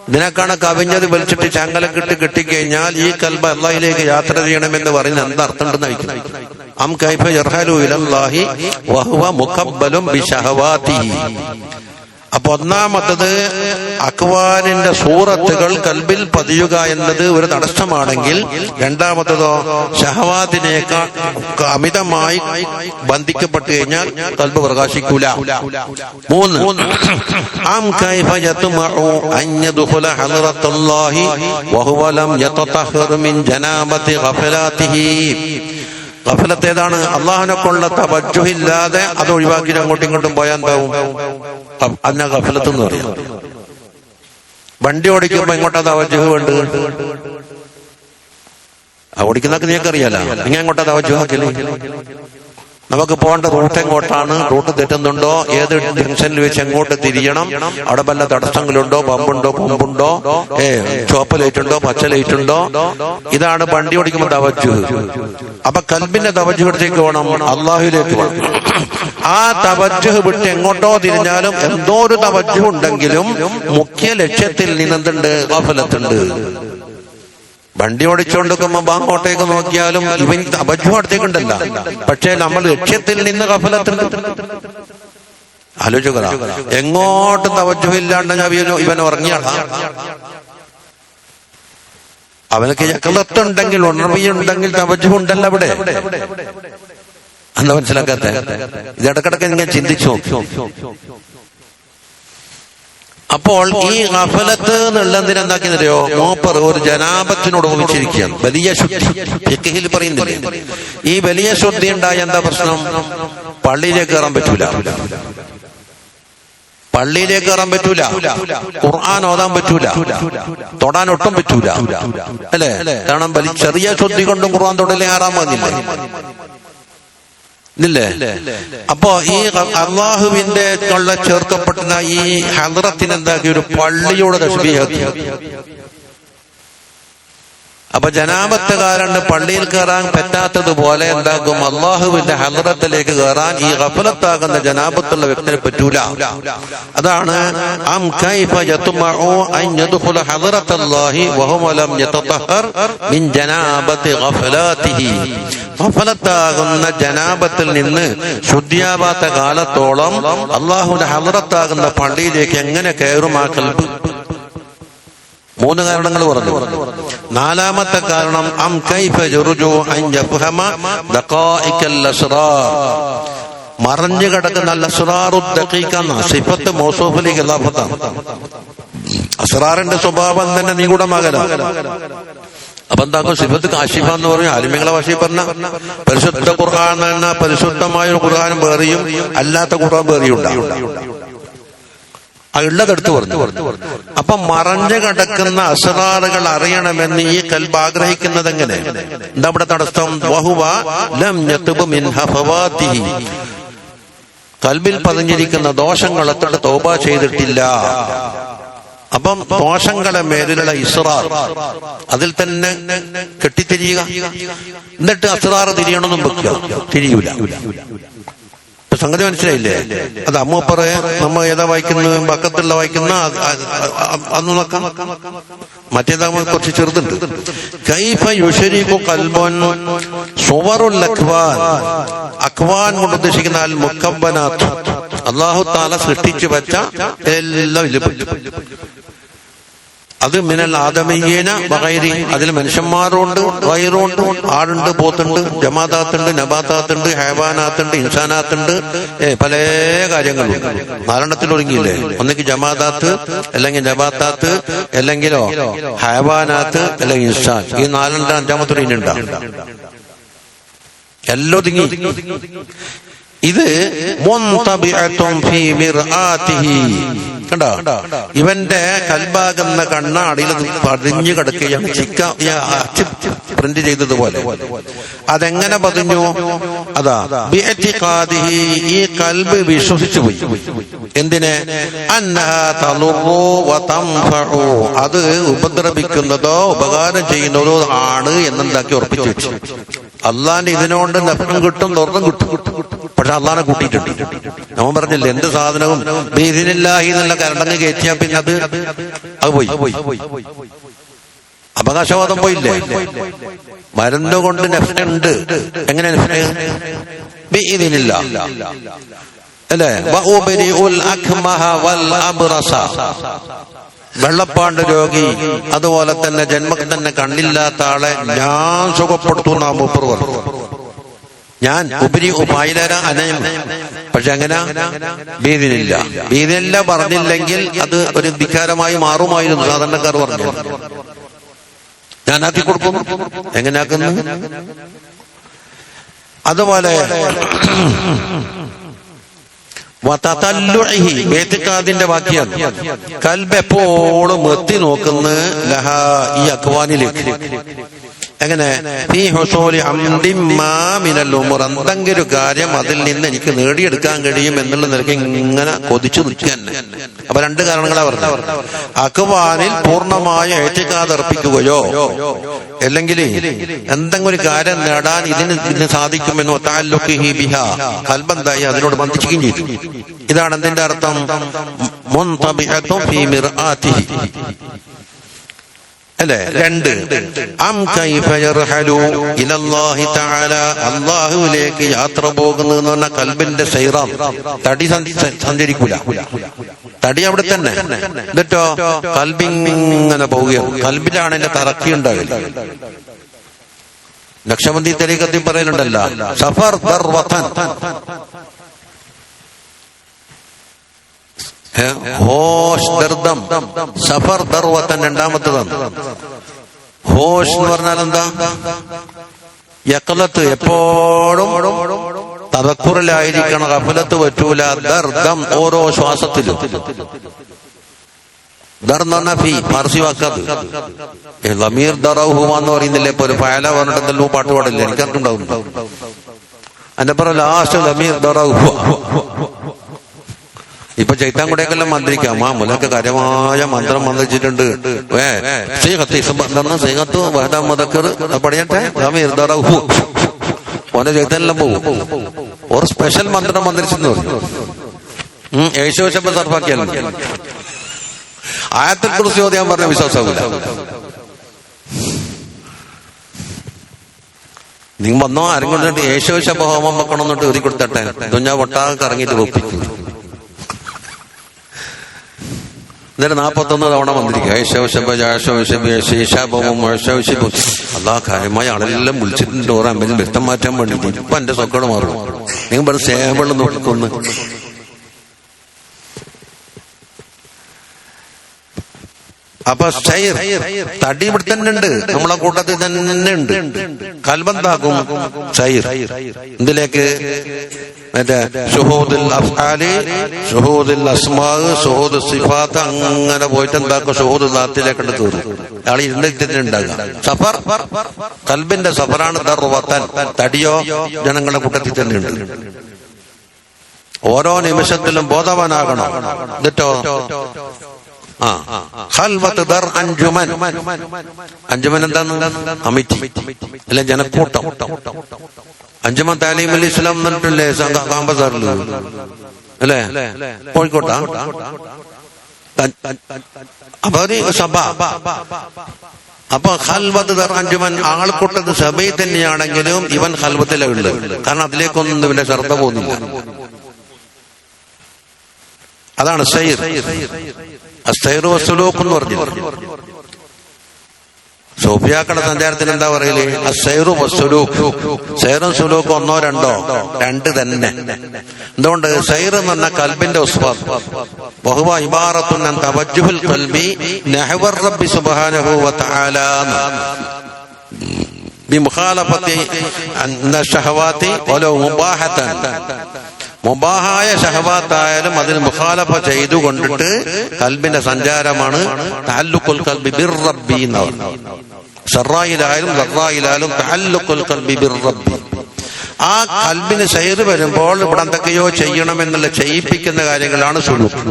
ഇതിനേക്കാണ് കവിഞ്ഞത് വലിച്ചിട്ട് ചങ്ങലക്കിട്ട് കെട്ടിക്കഴിഞ്ഞാൽ ഈ കൽബ് അല്ലാഹിലേക്ക് യാത്ര ചെയ്യണമെന്ന് പറയുന്നത് എന്തർത്ഥം ഉണ്ടെന്ന് അയക്കുന്നു. അം കൈഫ യർഹലു ഇലല്ലാഹി വഹുവ മുഖബ്ബലും ബിശഹവാതിഹി. അപ്പൊ ഒന്നാമത്തത് അക്വാനിന്റെ സൂറത്തുകൾ കൽബിൽ പതിയുക എന്നത് ഒരു തടസ്സമാണെങ്കിൽ, രണ്ടാമത്തതോ ഷഹവാത്തിനേക്കാൾ അമിതമായി ബന്ധിക്കപ്പെട്ടു കഴിഞ്ഞാൽ കൽബ് പ്രകാശിക്കൂല. 3 അം കൈഫ യത്മഉ അൻ യദ്ഖുല ഹളറത്തല്ലാഹി വഹുവ ലം യതതഹർ മിൻ ജനാബതി ഗഫലാതിഹി. ഗഫലത്ത് ഏതാണ്? അള്ളാഹുനെ കൊള്ള തവജ്ജുഹില്ലാതെ അത് ഒഴിവാക്കി അങ്ങോട്ടും ഇങ്ങോട്ടും പോയാൻ എന്താവും? അതിനാ ഗഫലത്ത് എന്ന് പറയാം. വണ്ടി ഓടിക്കുമ്പോ എങ്ങോട്ടാ തവജ്ജുഹ് വേണ്ടത്? ഓടിക്കുന്നതൊക്കെ നിങ്ങൾക്കറിയാലോ. നിങ്ങൾ എങ്ങോട്ടാ തവജ്ജുഹാക്കല്? നമുക്ക് പോകേണ്ട റൂട്ട് എങ്ങോട്ടാണ്? റൂട്ട് തെറ്റുന്നുണ്ടോ? ഏത് ജംഗ്ഷനിൽ വെച്ച് എങ്ങോട്ട് തിരിയണം? അവിടെ വല്ല തടസ്സങ്ങളുണ്ടോ? പമ്പുണ്ടോ? ചുവപ്പ് ലൈറ്റ് ഉണ്ടോ? പച്ച ലൈറ്റ് ഉണ്ടോ? ഇതാണ് വണ്ടി ഓടിക്കുമ്പോൾ തവജ്ജുഹ്. അപ്പൊ കൽബിന്റെ തവജ്ജുഹിലേക്ക് പോകണം, അല്ലാഹുവിലേക്ക് പോകണം. ആ തവജ്ജുഹ് വിട്ട് എങ്ങോട്ടോ തിരിഞ്ഞാലും എന്തോ ഒരു തവജ്ജുഹ് ഉണ്ടെങ്കിലും മുഖ്യ ലക്ഷ്യത്തിൽ നിന്നെന്തുണ്ട്? ഗഫലത്തുണ്ട്. വണ്ടി ഓടിച്ചുകൊണ്ടിരിക്കുമ്പോ അങ്ങോട്ടേക്ക് നോക്കിയാലും ഇവൻ തവജ്ജുഹ് അടുത്തേക്കുണ്ടല്ല, പക്ഷെ നമ്മൾ ലക്ഷ്യത്തിൽ നിന്ന് ഗഫലത്തുണ്ട്. ആലോചിക്കുക, എങ്ങോട്ടും തവജ്ജുഹ് ഇല്ലാണ്ട് ഇവൻ ഉറങ്ങിയാടാ. അവനക്ക് യഖ്ലത്തുണ്ടെങ്കിൽ, ഉണർവിയുണ്ടെങ്കിൽ തവജ്ജുഹ് ഉണ്ടല്ലോ അവിടെ. എന്താ മനസ്സിലാക്കാത്ത? ഇതിടക്കിടക്ക് നിങ്ങൾ ചിന്തിച്ചു. അപ്പോൾ ഈ ഗഫലത്ത് എന്നുള്ളതിനെന്താക്കിയോ? മൂപ്പർ ഒരു ജനാബത്തിനോട് ഉപമിച്ചിരിക്കുകയാണ്. വലിയ ശുദ്ധി ഫിഖ്ഹിൽ പറയുന്നില്ലേ? ഈ വലിയ ശുദ്ധി ഉണ്ടായ എന്താ പ്രശ്നം? പള്ളിയിലേക്ക് കയറാൻ പറ്റൂല, പള്ളിയിലേക്ക് കയറാൻ പറ്റൂല, ഖുർആൻ ഓതാൻ പറ്റൂല, തൊടാൻ ഒട്ടും പറ്റൂല, അല്ലേ? കാരണം ചെറിയ ശുദ്ധി കൊണ്ടും ഖുർആൻ തൊടലേ ആറാൻ വന്നില്ല. ഇല്ലേ? അപ്പോ ഈ അള്ളാഹുവിന്റെ ഉള്ള ചേർക്കപ്പെടുന്ന ഈ ഹദ്റത്തിന് എന്താക്കി ഒരു പള്ളിയോട് തശ്ബീഹാക്കി. അപ്പൊ ജനാബത്തുകാരന് പള്ളിയിൽ കയറാൻ പറ്റാത്തതുപോലെ എന്താക്കും, അള്ളാഹുവിന്റെ ഹദ്റത്തിലേക്ക് കയറാൻ ഈ ഗഫലത്താകുന്ന ജനാബത്തുള്ള വ്യക്തിനെ പറ്റൂല. അതാണ് അം കൈഫ യത്മഉ അൻ യദ്ഖുല ഹദ്റത്തല്ലാഹി വഹുവ ലം യതതഹർ മിൻ ജനാബത്തി ഗഫലാതിഹി. ഗഫലത്താകുന്ന ജനാബത്തിൽ നിന്ന് ശുദ്ധിയാവാത്ത കാലത്തോളം അള്ളാഹുവിന്റെ ഹദ്റത്താകുന്ന പള്ളിയിലേക്ക് എങ്ങനെ കയറും ആ ഖൽബ്? 3 കാരണങ്ങൾ പറഞ്ഞു. 4ാമത്തെ കാരണം അം കൈഫ യർജു അൻ യഫഹമ ദഖായികൽ അസ്റാർ. മറഞ്ഞു കിടക്കുന്ന അസ്റാറുദ് ദഖീഖ എന്ന സിഫത്ത് മൗസൂഫിലേക്ക് ഇളാഫത്താണ്. അസ്റാറിന്റെ സ്വഭാവം തന്നെ നിഗൂഢമാകലാണ്. അപ്പൊ എന്താക്കും, സിഫത്ത് കാശിഫ എന്ന് പറയും. ആലിമീങ്ങളെ ഭാഷയിൽ പറഞ്ഞ പരിശുദ്ധ ഖുർആൻ എന്ന പരിശുദ്ധമായ ഖുർആൻ വേറെയും അല്ലാത്ത ഖുർആൻ വേറെയും ഉണ്ടാവും. ഉള്ളതെടുത്ത് പറഞ്ഞു. അപ്പൊ മറഞ്ഞു കിടക്കുന്ന അസ്റാറുകൾ അറിയണമെന്ന് ഈ ഖൽബ് ആഗ്രഹിക്കുന്നത് എങ്ങനെ? എന്താ ഇവിടെ തടസ്സം? വഹുവ ലം യതുബ് മിൻ ഹഫവാതിഹി. ഖൽബിൽ പതിഞ്ഞിരിക്കുന്ന ദോഷങ്ങളെ തൗബ ചെയ്തിട്ടില്ല. അപ്പം ദോഷങ്ങളെ മേലുള്ള ഇസ്റാർ അതിൽ തന്നെ കെട്ടിത്തിരിയുക. എന്നിട്ട് അസ്റാർ തിരിയണമെന്നും വെക്കുക, തിരിയൂല. സംഗതി മനസ്സിലായില്ലേ? അത് അമ്മപ്പറ നമ്മ ഏതാ വായിക്കുന്നത്, പക്കത്തുള്ള വായിക്കുന്ന അന്ന് നോക്കാം. മറ്റേതാകുമ്പോൾ കുറച്ച് ചെറുതുണ്ട്. കൈഫ യുശരിഖു ഖൽബൻ സുവറുൽ അക്വാൻ. അക്വാൻ കൊണ്ട് ഉദ്ദേശിക്കുന്ന അൽ മുക്കബ്ബനാത്ത്, അല്ലാഹു തആല സൃഷ്ടിച്ചു വെച്ച എല്ലാം ഇതിൽ അത് മിനൽ ആദമീയന വഗൈരി. അതിൽ മനുഷ്യന്മാരുണ്ട്, ഗൈറുണ്ട്, ആടുണ്ട്, പോത്തുണ്ട്, ജമാദാത്തുണ്ട്, നബാത്താത്തുണ്ട്, ഹൈവാനാത്തുണ്ട്, ഇൻസാനാത്തുണ്ട്, പല കാര്യങ്ങളും 4 ഒടുങ്ങിയില്ലേ? ഒന്നെങ്കിൽ ജമാദാത്ത്, അല്ലെങ്കിൽ നബാത്താത്ത്, അല്ലെങ്കിലോ ഹൈവാനാത്ത്, അല്ലെങ്കിൽ ഇൻസാൻ. ഈ 4 5ാമത്തെ ഇനുണ്ടാവും. എല്ലാം ഒതുങ്ങി. ഇത് കണ്ടോ? ഇവന്റെ കൽബാകുന്ന കണ്ണാടിയിൽ പതിഞ്ഞു കിടക്കുകയാണ്. പ്രിന്റ് ചെയ്തതുപോലെ. അതെങ്ങനെ പതിഞ്ഞു? അതാ ബിഅ്തിഖാദിഹി. ഈ കൽബ് വിശ്വസിച്ചു പോയി. എന്തിനെ? അന്നഹാ തളുറു വതൻഫഉ. അത് ഉപദ്രവിക്കുന്നതോ ഉപകാരം ചെയ്യുന്നതോ ആണ് എന്നെന്താക്കി ഉറപ്പിച്ചു വെച്ചു. അള്ളാന്റെ ഇതിനോണ്ട് നഫ്റും കിട്ടും, ദുർറും കിട്ടും. പക്ഷെ അള്ളാനെ കൂട്ടിയിട്ടുണ്ട്. നമ്മൾ പറഞ്ഞില്ലേ, എന്ത് സാധനവും ബിഇദ്നില്ലാഹി എന്നുള്ള കരണ്ടങ്ങ് കയറ്റിയാ പിന്നെ അത് പോയി. അവകാശവാദം പോയില്ലേ? മരുന്ന് കൊണ്ട് നഫ്റുണ്ട്. എങ്ങനെ നഫ്റ്? ബിഇദ്നില്ലാഹ് അല്ലേ? വഉബരിഉൽ അക്മഹ വൽ അബ്റസ. വെള്ളപ്പാണ്ട് രോഗി, അതുപോലെ തന്നെ ജന്മത്തിൽ തന്നെ കണ്ണില്ലാത്ത ആളെ ഞാൻ സുഖപ്പെടുത്തുന്ന മൂപ്പർ പറഞ്ഞു. ഞാൻ ഉപരി ഉപായിലര അനയം. പക്ഷെ അങ്ങനെ ബീദിനില്ല. ബീദിനില്ല പറഞ്ഞില്ലെങ്കിൽ അത് ഒരു ധിക്കാരമായി മാറുമായിരുന്നു. സാധാരണക്കാർ പറഞ്ഞു. ഞാനാക്കി കൊടുക്കും. എങ്ങനെയാക്കുന്നു? അതുപോലെ ന്റെ വാക്യാണ്. കൽബ് എപ്പോഴും എത്തി നോക്കുന്ന ലഹ ഈ അക്വാനിലേക്ക്. എങ്ങനെ? എന്തെങ്കിലും ഒരു കാര്യം അതിൽ നിന്ന് എനിക്ക് നേടിയെടുക്കാൻ കഴിയും എന്നുള്ള നിലയ്ക്ക് ഇങ്ങനെ കൊതിച്ചു നിൽക്കാൻ. അപ്പൊ 2 കാരണങ്ങളാ പറഞ്ഞത്. അക്വാനിൽ പൂർണ്ണമായ ഏറ്റിക്കാതെ അർപ്പിക്കുകയോ അല്ലെങ്കിൽ എന്തെങ്കിലും ഒരു കാര്യം നേടാൻ ഇതിന് സാധിക്കുമെന്നോ തഅല്ലുഖിഹി ബിഹാ. കൽബന്തായി അതിനോട് ബന്ധിക്കുകയും ചെയ്തു. ഇതാണ് എന്തിന്റെ അർത്ഥം? മുൻതബിഅതു ഫീ മിർആതിഹി അല്ലേ? 2 അം കൈഫ യർഹലു ഇലല്ലാഹി തആല. അല്ലാഹുവിലേക്ക് യാത്ര പോകുന്നു എന്ന് പറഞ്ഞാൽ കൽബിന്റെ സൈറാം. തടി സഞ്ചരിക്കൂല. തടി അവിടെ തന്നെ. എന്നിട്ടോ കൽബിങ്ങനെ പോവുകയാണ്. കൽബിലാണ് എന്റെ തറക്കി ഉണ്ടാവില്ല. നക്ഷബന്ദി തരീഖത്തിൽ പറയലുണ്ടല്ലോ, സഫർ ദർവതൻ. ഹോഷ് ദർദം, സഫർ ദർവതൻ 2ാമത്തതാണ്. ഹോഷ് എന്ന് പറഞ്ഞാൽ എന്താ? യഖലത്ത്, എപ്പോഴും തദക്കുറിലായിരിക്കണം. ഗഫലത്ത് പറ്റൂല. ദർദം, ഓരോ ശ്വാസത്തിലും. ദർ എന്ന് പറഞ്ഞാൽ ഫീ, ഫാർസി വാക്കത്. ലമീർ ദറൗഹുമ എന്ന് പറയുന്നില്ലേ? ഇപ്പൊ ഒരു ഫയല പറഞ്ഞിട്ടുണ്ടല്ലോ, പാട്ട് പാടില്ല. എനിക്കറിഞ്ഞുണ്ടാവും. അതിന്റെ പുറം ലാസ്റ്റ് ലമീർ ദറഹു. ഇപ്പൊ ചൈത്താൻകുടിയൊക്കെല്ലാം മന്ത്രിക്കാം. ആ മുലക്ക് കാര്യമായ മന്ത്രം മന്ത്രിച്ചിട്ടുണ്ട്. പഠിയട്ടെ ലമീർ ദറഹു ഓനെ ചൈത്താനെല്ലാം പോകും. ഒരു സ്പെഷ്യൽ മന്ത്രം മന്ത്രിച്ചെന്ന് പറഞ്ഞു. യേശുശബ്ദം സർഫാക്കിയാലും ആയത്തിൽ കുറിച്ച് ചോദ്യം പറഞ്ഞ വിശ്വാസമില്ല. നിങ്ങൾ വന്നോ ആരും കൊണ്ടിട്ട് യേശുശബ്ദ ഹോമം വെക്കണം എന്നിട്ട് എഴുതി കൊടുത്തട്ടെ. ദുഞ്ഞാ പൊട്ടാകെ കറങ്ങിയിട്ട് വെപ്പിക്കും. എന്നിട്ട് 41 തവണ വന്നിരിക്കുക. അല്ലാ കാര്യമായ ആളെല്ലാം വിളിച്ചിട്ടുണ്ട് ഓരോ അമ്പലം വ്യക്തം മാറ്റാൻ വേണ്ടിട്ട്. ഇപ്പൊ എന്റെ സൊക്കട് മാറും. നിങ്ങൾ പറഞ്ഞ സേവളം നോക്കിക്കൊന്ന്. അപ്പൊ തടി ഇവിടെ തന്നെ ഉണ്ട്, നമ്മളെ കൂട്ടത്തിൽ തന്നെ ഉണ്ട്. കൽബന്താക്കും സൈർ ഇതിലേക്ക് മറ്റേ ഷുഹൂദുൽ അഫ്ആലി, ഷുഹൂദുൽ അസ്മാ, ഷുഹൂദ് സിഫാത്ത് അങ്ങനെ പോയിട്ട് എന്താക്കും ഷുഹൂദുൽ ദാത്തിലേക്ക് കയറും. ആൾ ഇരുന്നിട്ട് ഉണ്ടാകുക. സഫർ കൽബിന്റെ സഫറാണ്. ദർവത്തൻ തടിയോ ജനങ്ങളുടെ കൂട്ടത്തിൽ തന്നെ ഉണ്ട്. ഓരോ നിമിഷത്തിലും ബോധവാനാകണം. എന്നിട്ടോ ഖൽവത്ത് ദർ അഞ്ജുമൻ. അഞ്ജുമൻ എന്താണ്? കമ്മിറ്റി അല്ലെ ജനക്കൂട്ടം. അഞ്ജുമൻ താലീം അൽ ഇസ്ലാം എന്നിട്ടില്ലേ കാമ്പസാറിൽ അല്ലേ കോഴിക്കോട്ടാ? അപ്പൊ ഒരു സഭ. അപ്പൊ ഖൽവത്ത് ദർ അഞ്ജുമൻ ആൾക്കൂട്ടത്ത് സഭയിൽ തന്നെയാണെങ്കിലും ഇവൻ ഖൽവത്തിലുണ്ട്. കാരണം അതിലേക്കൊന്നും ഇവന്റെ ശ്രദ്ധ പോകുന്നില്ല. അതാണ് സൈർ. അസ്സൈറു വസ്സുലൂക്ക് എന്ന് പറഞ്ഞു. സൂഫിയാക്കളുടെ സഞ്ചാരത്തിന് എന്താ പറയല്? അസ്സൈറു വസ്സുലൂക്ക്. സൈറും സുലൂക്ക് ഒന്നോ രണ്ടോ? രണ്ട് തന്നെ. എന്തുകൊണ്ട്? സൈർ എന്ന് പറഞ്ഞ കൽബിന്റെ ഉസ്വാദ്. വഹുവ ഇബാറത്തുൻ അൻ തവജ്ജുഹുൽ ഖൽബി നഹ്വർ റബ്ബി സുബ്ഹാനഹു വ തആല ബിമുഖാലഫത്തി അന്നശഹവാതി വലൗ മുബാഹതൻ. മുബാഹായ ഷഹവാത്തായാലും അതിന് മുഖാലഫ ചെയ്തു കൊണ്ടിട്ട് കൽബിന്റെ സഞ്ചാരമാണ് തഅല്ലുഖുൽ ഖൽബി ബിർറബ്ബി എന്ന്. സറായിലായാലും ദറായിലായാലും തഅല്ലുഖുൽ ഖൽബി ബിർറബ്ബി. ആ കൽബിന് സൈർ വരുമ്പോൾ ഇവിടെ എന്തൊക്കെയോ ചെയ്യണമെന്നുള്ള ചെയ്യിപ്പിക്കുന്ന കാര്യങ്ങളാണ് സുലൂക്ക്.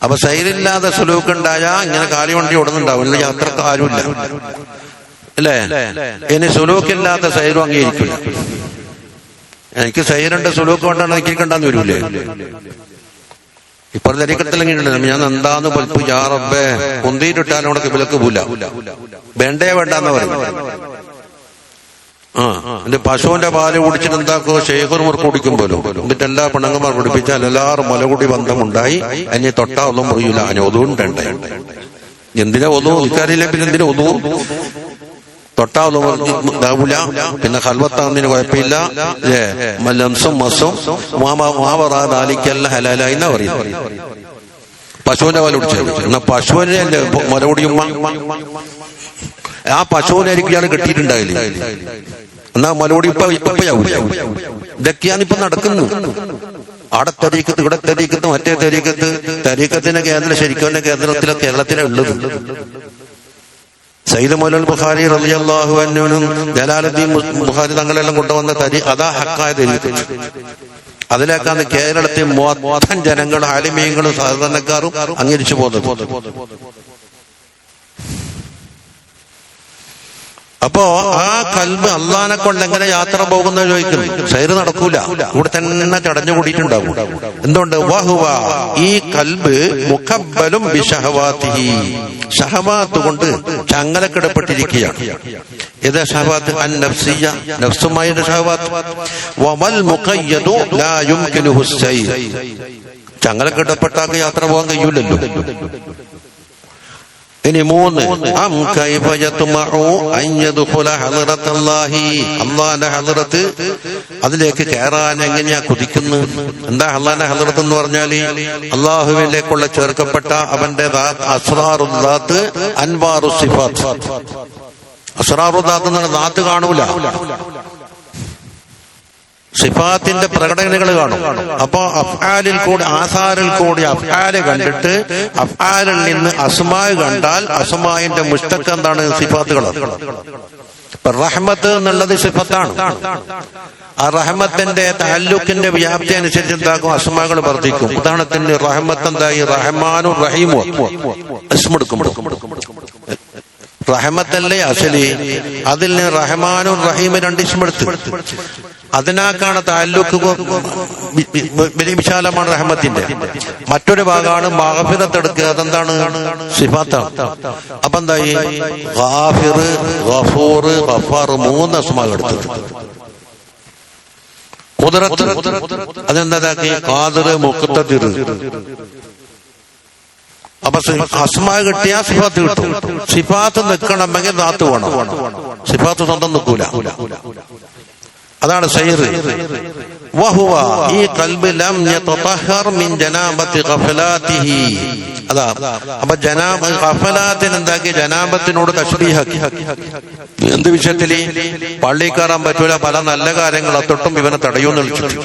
അപ്പൊ സൈറില്ലാതെ സുലൂക്ക് ഉണ്ടായാ ഇങ്ങനെ കാലിവണ്ടി ഓടുന്നുണ്ടാവും. യാത്രക്ക് ആരുമില്ല അല്ലേ? ഇനി സുലൂക്കില്ലാത്ത സൈറും അംഗീകരിക്കില്ല. എനിക്ക് സൈറുണ്ട് സുലൂക്ക് കൊണ്ടാണ് എനിക്കുണ്ടാന്ന് വരൂലേ? ഇപ്പോൾ തരീക്കത്തിലെങ്കിലും ഞാൻ എന്താന്ന് പൽപ്പ് യാ റബ്ബേ കുന്തിയിട്ടിട്ടാലും അവിടെ വിലക്ക് പോല വേണ്ടേ വേണ്ടെന്ന് പറയും. എന്റെ പശുവിന്റെ പാല് കുടിച്ചിട്ട് എന്താക്കോ ശേഖർമാർ കുടിക്കുമ്പോലോ. എന്നിട്ട് എല്ലാ പെണ്ണുങ്ങന്മാർ കുടിപ്പിച്ചാൽ എല്ലാവരും മുലകുടി ബന്ധമുണ്ടായി. അതിനെ തൊട്ടാ ഒന്നും മുറിയില്ല. അതിന് ഒതുവുണ്ടേ. എന്തിനാ ഒതു ഇക്കാരില്ല? പിന്നെ എന്തിനാ ഒതു? തൊട്ടാ ഒന്നുമില്ല. പിന്നെ ഖൽവത്താകുന്നതിന് കുഴപ്പമില്ല. ലംസും മസും മാവറാലിക്കല്ല ഹലാലായി എന്നാ പറയുന്നത്. പശുവിന്റെ പാല് കുടിച്ചത് എന്നാ പശുവിനെ മുലകുടിയും ആ പശുവിനായിരിക്കും കിട്ടിയിട്ടുണ്ടായില്ല. എന്നാ മുലകുടി ഇപ്പയാവൂല. ഇതൊക്കെയാണ് ഇപ്പൊ നടക്കുന്നത്. അവിടെ തരീക്കത്ത്, ഇവിടെ തരീക്കത്ത്, മറ്റേ തരീക്കത്ത്. തരീക്കത്തിന്റെ കേന്ദ്രം ശരിക്കും കേന്ദ്രത്തിലെ കേരളത്തിലെ ഉള്ളത്. സയ്യിദ് മൗലൽ ബുഖാരി റളിയല്ലാഹു അൻഹുനും ജലാലുദ്ദീൻ ബുഖാരി തങ്ങളെല്ലാം കൊണ്ടുവന്ന അതാ ഹക്കായ തരീഖത്ത്. അതിലേക്കാണ് കേരളത്തിൽ മൊത്തം ജനങ്ങളും ആലിമീങ്ങളും സാധാരണക്കാരും അംഗീകരിച്ചു പോകുന്നത്. അപ്പോ ആ കൽബ് അള്ളാനെ കൊണ്ട് എങ്ങനെ യാത്ര പോകുന്ന ചോദിക്കുന്നു. സൈറ് നടക്കൂല. ഇവിടെ തന്നെ ചടഞ്ഞുകൂടിയിട്ടുണ്ടാവും. എന്തുകൊണ്ട്? വഹുവ ഈ കൽബ് മുഖബ്ബലും ബിശഹവാതിഹി. ഷഹവാത്ത് കൊണ്ട് ചങ്ങലക്കിടപ്പെട്ടിരിക്കുകയാണ്. ഏതാ ഷഹവാത്ത്? അൻ നഫ്സിയ്യ, നഫ്സുമായുടെ ഷഹവാത്ത്. വമൽ മുഖയ്യദു ലാ യുംകിനുഹു സൈർ. ചങ്ങലക്കിടപ്പെട്ടാക്ക് യാത്ര പോകാൻ കഴിയൂലല്ലോ. ഇനി 3 അം കൈഫ യത്മഉ അൻ യദ്ഖുല ഹളറത്തല്ലാഹി. അല്ലാഹുവിന്റെ ഹളറത്ത് അതിലേക്ക് കയറാൻ എങ്ങനെയാ കുതിക്കുന്നു? എന്താ അല്ലാഹുവിന്റെ ഹളറത്ത് എന്ന് പറഞ്ഞാല്? അല്ലാഹുവിലേക്കുള്ള ചേർക്കപ്പെട്ട അവന്റെ അസ്റാറുൽ ദാത്ത്, അൻവാറുസ് സിഫാത്ത്. അസ്റാറുൽ ദാത്ത് എന്ന് പറഞ്ഞാൽ ദാത്ത് കാണൂല, സിഫാത്തിന്റെ പ്രകടനങ്ങൾ കാണും. അപ്പൊ അഫ്ആലിൽ കൂടി ആസാറിൽ കൂടി അഫ്ആല് കണ്ടിട്ട് അഫ്ആലിൽ നിന്ന് അസ്മാ കണ്ടാൽ അസ്മാന്റെ മുസ്തഖ് എന്താണ്? സിഫാത്തുകളാണ്. റഹ്മത്ത് എന്നുള്ളത് സിഫത്താണ്. ആ റഹ്മത്തിന്റെ തഅല്ലുഖിന്റെ വ്യാപ്തി അനുസരിച്ച് എന്താക്കും? അസ്മാകൾ വർദ്ധിക്കും. ഉദാഹരണത്തിന് റഹ്മത്ത് എന്തായി? റഹ്മാനും റഹീമും ഇസ്മെടുക്കുമ്പോൾ റഹ്മത്തല്ലേ അസലി, അതിൽ നിന്ന് റഹ്മാനും റഹീമും രണ്ട് ഇസ്മെടുത്ത്. അതിനാക്കാണ് തഅല്ലുഖ് വലിയ വിശാലമാണ് റഹ്മത്തിന്റെ. മറ്റൊരു ഭാഗമാണ് മഗ്ഫിറത്ത് എടുക്കുക. അതെന്താണ്? സിഫാത്താണ്. അപ്പൊ എന്തായി? ഗാഫിർ, ഗഫൂർ, ഗഫാർ മൂന്ന് അസ്മാ എടുത്തു. ഖുദ്റത്ത് അതെന്താക്കി? ഖാദിർ, മുഖ്തദിർ. അപ്പൊ അസ്മാ കിട്ടിയാ സിഫാത്ത് കിട്ടും. സിഫാത്ത് നിൽക്കണമെങ്കിൽ ദാത്ത് വേണം. സിഫാത്ത് സ്വന്തം നിൽക്കൂല. അതാണ് സൈർ. വഹുവ ഈ ഖൽബ് ലം യതതഹർ മിൻ ജനാബത്തി ഖഫലാതിഹി. അതാ അപ്പൊ ഖഫലാത്തിന് എന്താക്കി? ജനാബത്തിനോട് തശ്ബീഹാക്കി. എന്ത് വിഷയത്തില്? പള്ളി കയറാൻ പറ്റൂല, പല നല്ല കാര്യങ്ങൾ തൊട്ടും ഇവനെ തടയൂന്ന് വിളിച്ചിട്ട്.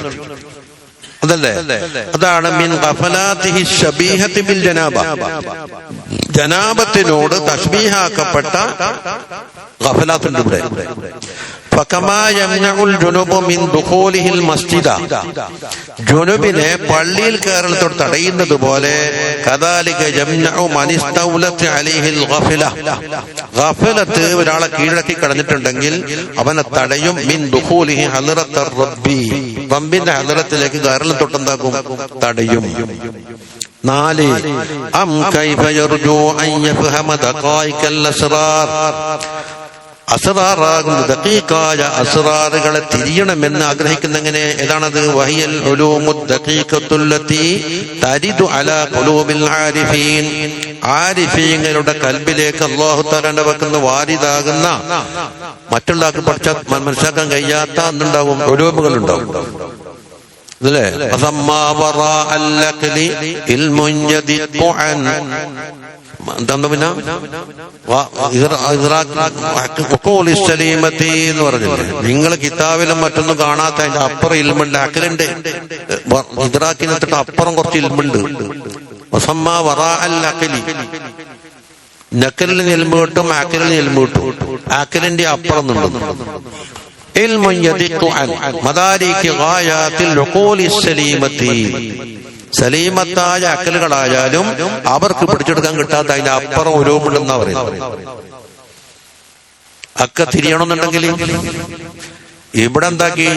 അതല്ലേ? അതാണ് മിൻ ഖഫലാതിഹി ശബീഹത്തി ബിൽ ജനാബ. ജനാബത്തിനോട് തശ്ബീഹാക്കപ്പെട്ട ഖഫലാത്തുണ്ട് ഇവിടെ. ജുനുബിനെ പള്ളിയിൽ കയറലത്തോട് തടയുന്നത് പോലെ ഗഫലത്ത് ഒരാളെ കീഴടക്കി കളഞ്ഞിട്ടുണ്ടെങ്കിൽ അവനെ തടയും. മിൻ ദുഖൂലിഹി ഹദ്റത്ത റബ്ബി, റബ്ബിന്റെ ഹദ്റത്തിലേക്ക് കയറലത്തോട്ടെന്താക്കും? തടയും. 4 അം കൈഫ യർജു അൻ യഫഹമ ദഖായികൽ അസ്റാർ. അസ്റാറാകുന്ന ദഖീഖായ അസ്റാറുകളെ തിരിയണമെന്ന് ആഗ്രഹിക്കുന്ന എങ്ങനെ? ഏതാണത്? വഹിയൽ ഉലൂമു ദഖീഖത്തുല്ലതി തരിദു അലാ ഖുലൂബിൽ ആരിഫീൻ. ആരിഫീങ്ങളുടെ കൽബിലേക്ക് അല്ലാഹു തആല വെക്കുന്ന വാരിദാകുന്ന, മറ്റുള്ളവർക്ക് മനസ്സിലാക്കാൻ കഴിയാത്ത എന്തുണ്ടാവും? ഉലൂമുകൾ ഉണ്ടാവും. ഇല്ലേ? എന്താ പിന്നെ എന്ന് പറഞ്ഞില്ലേ? നിങ്ങൾ കിതാബിലും മറ്റൊന്നും കാണാത്ത അതിന്റെ അപ്പുറം ഇൽമുണ്ട്, അക്കലുണ്ട്. ഇദ്റാക്കിനത്തിട്ട് അപ്പുറം കുറച്ച് ഇൽമുണ്ട്. നക്കലിന് എൽമ് കിട്ടും, ആക്കലിന് എൽമ് കിട്ടും. ആക്കലിന്റെ അപ്പുറം നിന്നു സലീമത്തായ അക്കലുകളായാലും അവർക്ക് പിടിച്ചെടുക്കാൻ കിട്ടാത്ത അതിന്റെ അപ്പുറം ഉലൂമുണ്ടെന്നാ പറയുന്നത്. അക്ക തിരിയണമെന്നുണ്ടെങ്കിൽ ഇവിടെ എന്താക്കി?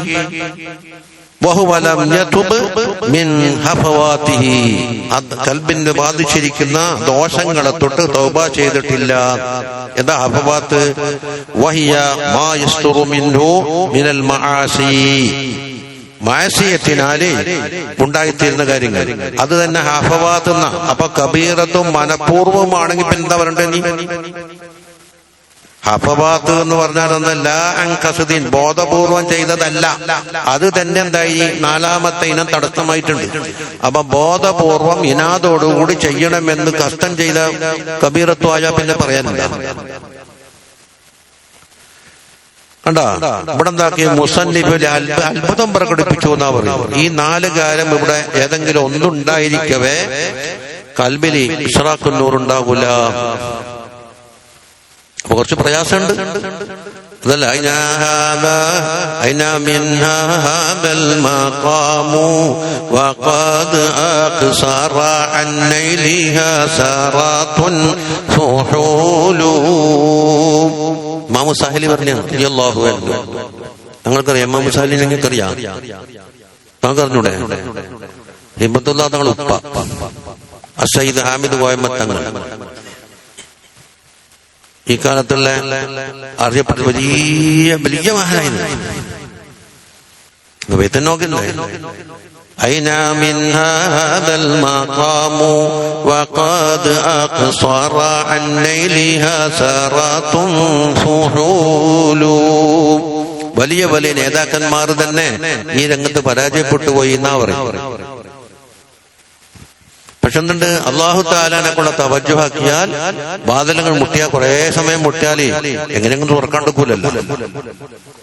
കൽബിന് ബാധിച്ചിരിക്കുന്ന ദോഷങ്ങളെ തൊട്ട് തൗബ ചെയ്തിട്ടില്ല. എന്താ ഹഫവാത്ത്? വഹിയ മാ യസ്തുറു മിൻഹു മിനൽ മആസി. മാസിയത്തിനാല് ഉണ്ടായിത്തീരുന്ന കാര്യങ്ങൾ അത് തന്നെ ഹഫവാത്ത് എന്ന. അപ്പൊ കബീറത്തും മനഃപൂർവ്വമാണെങ്കിൽ പിന്നെ എന്താ പറയണ്ടേ? നീ ഹഫവാത്ത് എന്ന് പറഞ്ഞാൽ ഒന്നല്ല, അൻകസുദീൻ ബോധപൂർവം ചെയ്തതല്ല. അത് തന്നെ എന്തായി? 4ാമത്തെ ഇനം തടസ്സമായിട്ടുണ്ട്. അപ്പൊ ബോധപൂർവം ഇനാദോടുകൂടി ചെയ്യണമെന്ന് കഷ്ടം ചെയ്ത കബീറത്വമായ പിന്നെ പറയാനില്ല. കണ്ടാ ഇവിടെ എന്താക്കി? മുസന്നിഫിൽ അത്ഭുതം പ്രകടിപ്പിച്ചു എന്നാ പറയുന്നത്. ഈ 4 കാര്യം ഇവിടെ ഏതെങ്കിലും ഒന്നുണ്ടായിരിക്കവേ കൽബിലി ഇശ്റാഖുൻ നൂർ ഉണ്ടാകൂല. അപ്പൊ കുറച്ച് പ്രയാസമുണ്ട്. അതല്ല ഇമാം സാഹിലി പറഞ്ഞു ഞങ്ങൾക്കറിയാം. ഇമാം സാഹിലി ഞങ്ങൾക്കറിയാം. താങ്കൾ അറിഞ്ഞൂടെ? ഹിമ്മത്തുല്ലാ തങ്ങൾ ഉപ്പ അസയ്യിദ് ഹാമിദ് കോയമ്മദ് തങ്ങൾ ഈ കാലത്തുള്ള അറിയപ്പെട്ട വലിയ വലിയ മഹാനായിരുന്നു. വേതൻ നോക്കില്ലേ? أين من هذا المقام وقد أقصر عن نيلها سارات فحول. വലിയ വലിയ നേതാക്കന്മാർ തന്നെ ഈ രംഗത്ത് പരാജയപ്പെട്ടു പോയി എന്നാ പറയും. പക്ഷെ എന്തുണ്ട്? അല്ലാഹു തആലാനെ കൊണ്ട് തവജ്ജുഹാക്കിയാൽ വാതിലുകൾ മുട്ടിയാൽ കുറെ സമയം മുട്ടിയാലേ എങ്ങനെയെങ്കിലും തുറക്കാണ്ടിരിക്കൂലല്ലോ.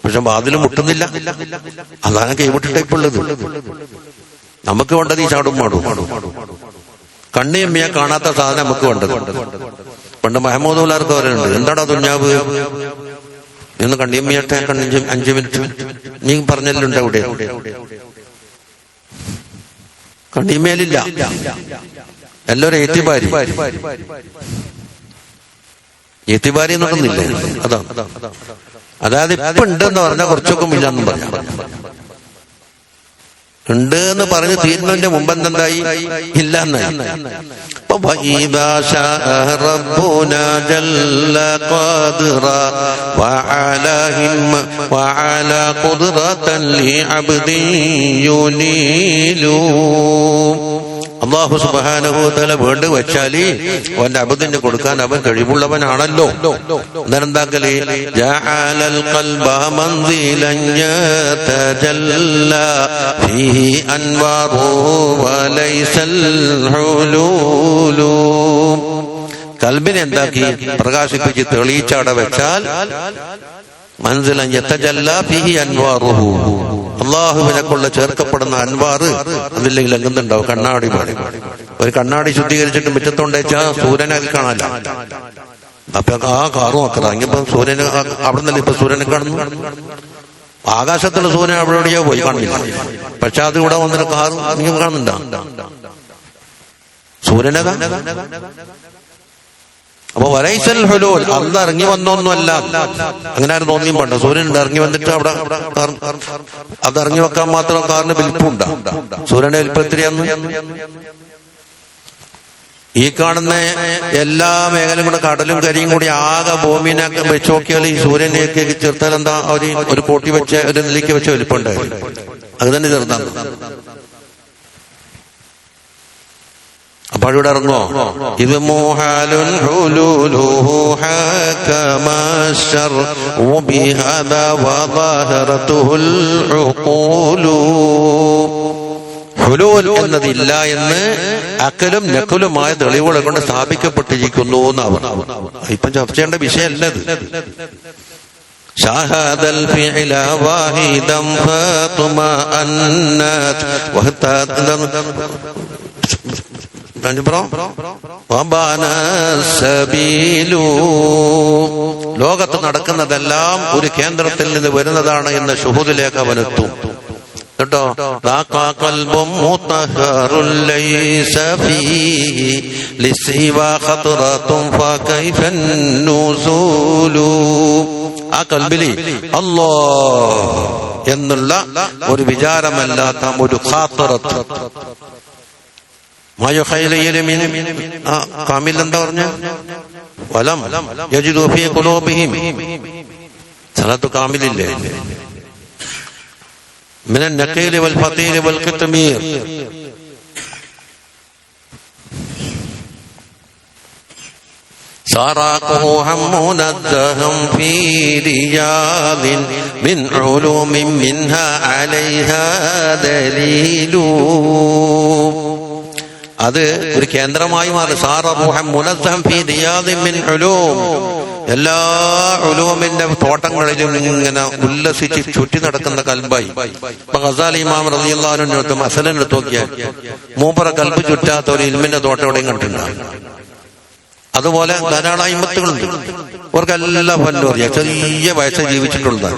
പക്ഷെ വാതിൽ മുട്ടുന്നില്ല. അതാണ് കൈവിട്ടിട്ടുള്ളത്. നമുക്ക് വേണ്ടത് ഈ ചാടും മാടും. കണ്ണിയമ്മിയെ കാണാത്ത സാധനം നമുക്ക് വേണ്ടത്. പണ്ട് മഹമ്മൂദ് ഉലാർക്ക് പറയുന്നുണ്ട്, എന്താടാ ദുഞ്ഞാവ്? ഇന്ന് കണ്ണിയമ്മയട്ടെ 5 മിനിറ്റ് നീ പറഞ്ഞല്ലുണ്ട് അവിടെ കണ്ണിയമ്മയിലില്ല, എല്ലാവരും ഏത്തിബാരി നോക്കുന്നില്ലേ? അതാ അതായത് ഇപ്പൊ ഉണ്ടെന്ന് പറഞ്ഞാൽ കുറച്ചൊക്കെ ഇല്ലാന്നും പറഞ്ഞു. ഉണ്ട് എന്ന് പറഞ്ഞ് തീരുന്നതിന്റെ മുമ്പ് എന്തെന്തായി? ഇല്ല എന്നായി. അല്ലാഹു സുബ്ഹാനഹു വ തആല വേണ്ടി വെച്ചാല് അവന്റെ അബ്ദിന് കൊടുക്കാൻ അവൻ കഴിവുള്ളവനാണല്ലോ. എന്താക്കല്? ജഅലൽ ഖൽബ മൻസിലൻ യതജല്ല ഫീഹി അൻവാറു വലൈസൽ ഹുലൂലു. കൽബിനെ എന്താക്കി? പ്രകാശിപ്പിച്ച് തെളിയിച്ചവിടെ വെച്ചാൽ മൻസിലൻ യതജല്ല ഫീഹി അൻവാറുഹു, അള്ളാഹുവിനെക്കുള്ള ചേർക്കപ്പെടുന്ന അൻവാറ് അതില്ലെങ്കിൽ എങ്ങുന്നുണ്ടാവും. കണ്ണാടി പോലെ ഒരു കണ്ണാടി ശുദ്ധീകരിച്ചിട്ട് മുറ്റത്തുണ്ടേച്ചാൽ സൂര്യനെ അതിൽ കാണാല്ല. അപ്പൊ ആ കാറും ഒക്കെ ഇറങ്ങിയപ്പോ സൂര്യന് അവിടെ നിന്നല്ല ഇപ്പൊ സൂര്യനെ കാണുന്നു. ആകാശത്തുള്ള സൂര്യൻ അവിടെ എവിടെയോ പോയി കാണില്ല. പക്ഷെ അത് ഇവിടെ വന്നൊരു കാറ് നിങ്ങൾ കാണുന്നുണ്ടോ? സൂര്യനതാ. അപ്പൊ വലൈസൽ ഹുലൂൽ, അന്ന് ഇറങ്ങി വന്നൊന്നുമല്ല. അങ്ങനെ ആരും തോന്നിയും വേണ്ട. സൂര്യൻ ഇറങ്ങി വന്നിട്ട് അവിടെ അത് ഇറങ്ങി വെക്കാൻ മാത്രം കാറിന് വലിപ്പമുണ്ടാ? സൂര്യന്റെ വലിപ്പം എത്രയാന്ന്? ഈ കാണുന്ന എല്ലാ മേഖലയും കൂടെ കടലും കരിയും കൂടി ആകെ ഭൂമിനെ വെച്ച് നോക്കിയാൽ ഈ സൂര്യനെയൊക്കെ ചേർത്താൽ എന്താ ഒരു കോട്ടി വെച്ച ഒരു നെല്ലിക്ക് വെച്ച വലിപ്പമുണ്ടായിരുന്നു. അത് തന്നെ ചേർത്താണ്. അപ്പൊ ഇവിടെ ഇറങ്ങോ? ഇത് മോഹാലുൻ ഹുലൂലുഹു ഹകമശർ വബിഹദാ വദഹറതുൽ ഉഖൂലു. ഹുലൂൽ എന്നതില്ല എന്ന് അക്കലും നക്കലുമായ തെളിവുകളെ കൊണ്ട് സ്ഥാപിക്കപ്പെട്ടിരിക്കുന്നു എന്നാണ്. ഇപ്പം ചർച്ച ചെയ്യേണ്ട വിഷയമല്ല ഇത്. ഷാഹദൽ ഫിഅല വാഹിദൻ ഫതുമഅന്നത് ലോകത്ത് നടക്കുന്നതെല്ലാം ഒരു കേന്ദ്രത്തിൽ നിന്ന് വരുന്നതാണ് എന്ന ശുഹൂദിലേക്ക് അവനെത്തും കേട്ടോ. ആ കൽബിലി അല്ലാഹ് എന്നുള്ള ഒരു വിചാരമല്ലാത്ത ഒരു ഖാത്തറത്ത് കാമിൽ എന്താ പറഞ്ഞ വലം യജിദു ഫീ ഖുലൂബിഹിം സലത്തു കാമിലില്ലേ മിനൻ നഖീൽ വൽ ഫതീൽ വൽ ഖിത്മീർ. سراقه هم نزهم في رياض من علوم منها عليها دليل. അത് ഒരു കേന്ദ്രമായി മാറി. സാറൂഹം മുനസ്സഹം ഫീ റിയാദിൻ മിൻ ഉലൂം, എല്ലാ ഉലൂമിന്റെ തോട്ടങ്ങളിലും ഇങ്ങനെ ഉല്ലസിച്ച് ചുറ്റി നടക്കുന്ന കൽബായി. ഇപ്പൊ ഗസാലി ഇമാം റളിയല്ലാഹു അൻഹു മസലൻ എടുത്ത് നോക്കിയാൽ മൂപ്പറ കൽബ് ചുറ്റാത്ത ഒരു ഇൽമിന്റെ തോട്ടം എവിടെയും കണ്ടിട്ടുണ്ടാകും. അതുപോലെ ധാരാളം അയിമത്തുകളുണ്ട്. അവർക്കെല്ലാം ഫന്നും അറിയാം. ചെറിയ വയസ്സ് ജീവിച്ചിട്ടുണ്ട്.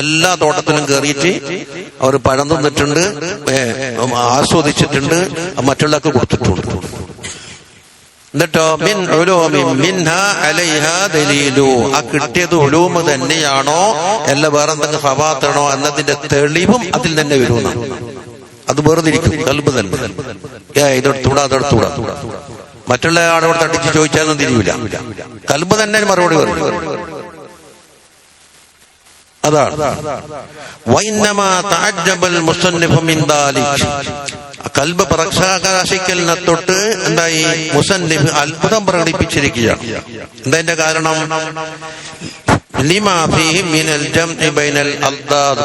എല്ലാ തോട്ടത്തിലും കയറിയിട്ട് അവർ പഴം തിന്നിട്ടുണ്ട്, ആസ്വദിച്ചിട്ടുണ്ട്, മറ്റുള്ളവർക്ക് കൊടുത്തിട്ടുണ്ട്. എന്നിട്ടോ മിൻ ഉലൂമിൻ മിൻഹാ അലൈഹാ ദലീലു, ആ കിട്ടിയത് ഉലൂമ് തന്നെയാണോ അല്ല വേറെ എന്തെങ്കിലും ഖവാത്താണോ എന്നതിന്റെ തെളിവും അതിൽ തന്നെ വരുമെന്നാണ്. അത് വേർതിരിക്കും കൽബ് തന്നെ. ഇതെടുത്തൂടാ അതെടുത്തൂടാ, മറ്റുള്ള ആളോട് തട്ടിച്ച് ചോദിച്ചാലും തിരിയൂല. കൽബ് തന്നെ മറുപടി പറയും. അതാണ് വഇന്നമാ തഅജ്ജബൽ മുസന്നിഫു മിൻ ദാലിക്. കൽബ് പ്രകാശിക്കലിനെ തൊട്ട് എന്തായി മുസന്നിഫ് അത്ഭുതം പ്രകടിപ്പിച്ചിരിക്കുകയാണ്. എന്താ കാരണം?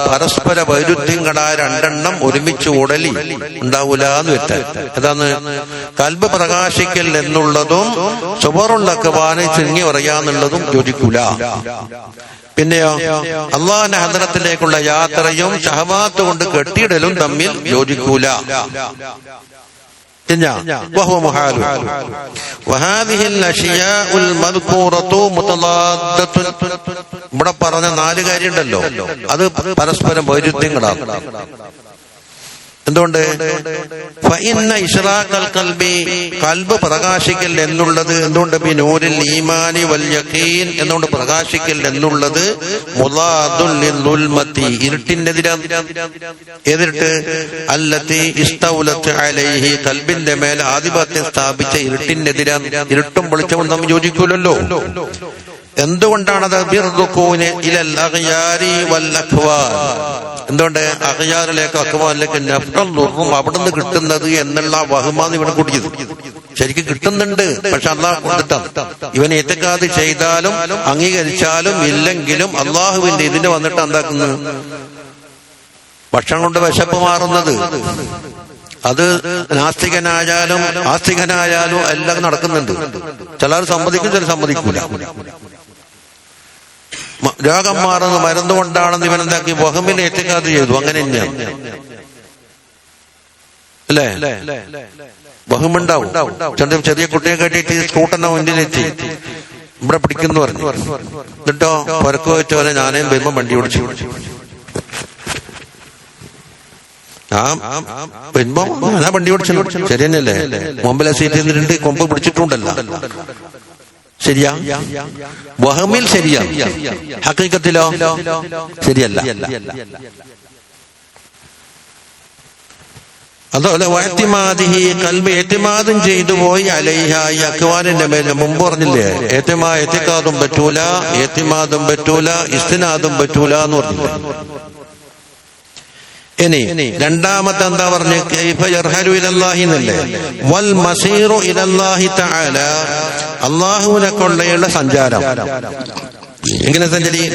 പരസ്പര വൈരുദ്ധ്യങ്ങളായ രണ്ടെണ്ണം ഒരുമിച്ച് ഉടലി ഉണ്ടാവൂല എന്ന് വെച്ചാൽ അതാണ് കൽബ് പ്രകാശിക്കൽ എന്നുള്ളതും സുബറുള്ള കവാനെ ചുരുങ്ങി പറയാന്നുള്ളതും യോജിക്കൂല. പിന്നെയോ അള്ളാഹുവിന്റെ ഹദ്റത്തിലേക്കുള്ള യാത്രയും ശഹവാത്ത് കൊണ്ട് കെട്ടിയിടലും തമ്മിൽ യോജിക്കൂല. وهو محال وهذه الاشياء المذكوره متضادة. ഇവിടെ പറഞ്ഞ 4 കാര്യമുണ്ടല്ലോ, അത് പരസ്പരം വൈരുദ്ധ്യങ്ങളാണ്. എന്തുകൊണ്ട്? ഫഇന്ന ഇശ്റാഖൽ ഖൽബി, ഖൽബ് പ്രകാശിക്കൽ എന്നുള്ളത് എന്തുകൊണ്ട്? ബിനൂരിൽ ഈമാനി വൽ യഖീൻ എന്നുകൊണ്ട് പ്രകാശിക്കൽ എന്നുള്ളത് മുളാദുൽ ലിൽഉൽമത്തി, ഇരുട്ടിനെതിരാണ്. ഏതിരുട്ട്? അല്ലത്തി ഇസ്തൗലത്ത് അലൈഹി, ഖൽബിന്റെ മേൽ ആധിപത്യം സ്ഥാപിച്ച ഇരുട്ടിനെതിരാണ്. ഇരുട്ടും വെളിച്ചവും തമ്മിൽ യോജിക്കൂലല്ലോ. എന്തുകൊണ്ടാണത്? ബിർറുകൂനി ഇലൽ അഗ്യാരി വൽ അഖ്വാൽ, എന്തുകൊണ്ട്? അഖ്യാറിലേക്ക് അഖ്വാലിലേക്ക് നഫ്റും ളുറും അവിടുന്ന് കിട്ടുന്നത് എന്നുള്ള വഹ്മാന്ന് ഇവനെ കൂട്ടിയത്. ശരിക്കും കിട്ടുന്നുണ്ട്, പക്ഷെ അള്ളാഹു കൊടുത്താണ്. ഇവൻ ഇഅ്തിഖാദ് ചെയ്താലും അംഗീകരിച്ചാലും ഇല്ലെങ്കിലും അള്ളാഹുവിന്റെ ഇതിന് വന്നിട്ട് എന്താക്കുന്നത്? ഭക്ഷണം കൊണ്ട് വിശപ്പ് മാറുന്നത്. അത് നാസ്തികനായാലും ആസ്തികനായാലും എല്ലാം നടക്കുന്നുണ്ട്. ചിലർ സമ്മതിക്കും, ചിലർ സമ്മതിക്കൂല. രോഗം മാറുന്ന മരുന്നുകൊണ്ടാണെന്ന് ഇവനെന്താക്കി? വഹമിനെ ഇഅ്തിഖാദ് ചെയ്തു. അങ്ങനെ തന്നെയാണ് അല്ലേ? വഹമുണ്ടാവും. ചെറിയ കുട്ടിയെ കെട്ടിയിട്ട് സ്കൂട്ടറിന്റെ മുന്നിലെത്തി ഇവിടെ പിടിക്കുന്നു പറഞ്ഞു. എന്നിട്ടോ പുരക്ക് വെച്ച പോലെ ഞാനേം വരുമ്പോ വണ്ടി ഓടിച്ചു. വരുമ്പോ ഞാൻ വണ്ടി ഓടിച്ചു. ശരി തന്നെയല്ലേ? മുമ്പിലെ സീറ്റിൽ നിന്നിട്ട് കൊമ്പ് പിടിച്ചിട്ടുണ്ടല്ലോ. ശരിയാ? വഹമിൽ ശരിയാ, ഹഖീഖത്തിലോ ശരിയല്ല. അതുപോലെ വഅ്തിമാദിഹി, ഖൽബ് ഇഅ്തിമാദും ചെയ്തു പോയി അലൈഹ, ഈ അഖ്വാലിന്റെ മേലെ. മുമ്പ് പറഞ്ഞില്ലേ, ഇഅ്തിഖാദും പറ്റൂല, ഇഅ്തിമാദും പറ്റൂല, ഇസ്തിനാദും പറ്റൂല എന്ന് പറഞ്ഞില്ലേ. ഇനി രണ്ടാമത്തെ എന്താ പറഞ്ഞു? കൈഫ യർഹലു ഇലല്ലാഹി എന്നല്ലേ? വൽ മസീറു ഇലല്ലാഹി തആല, അല്ലാഹുവിനെ കൊണ്ടുള്ള സഞ്ചാരം. എങ്ങനെ സഞ്ചരിക്കും?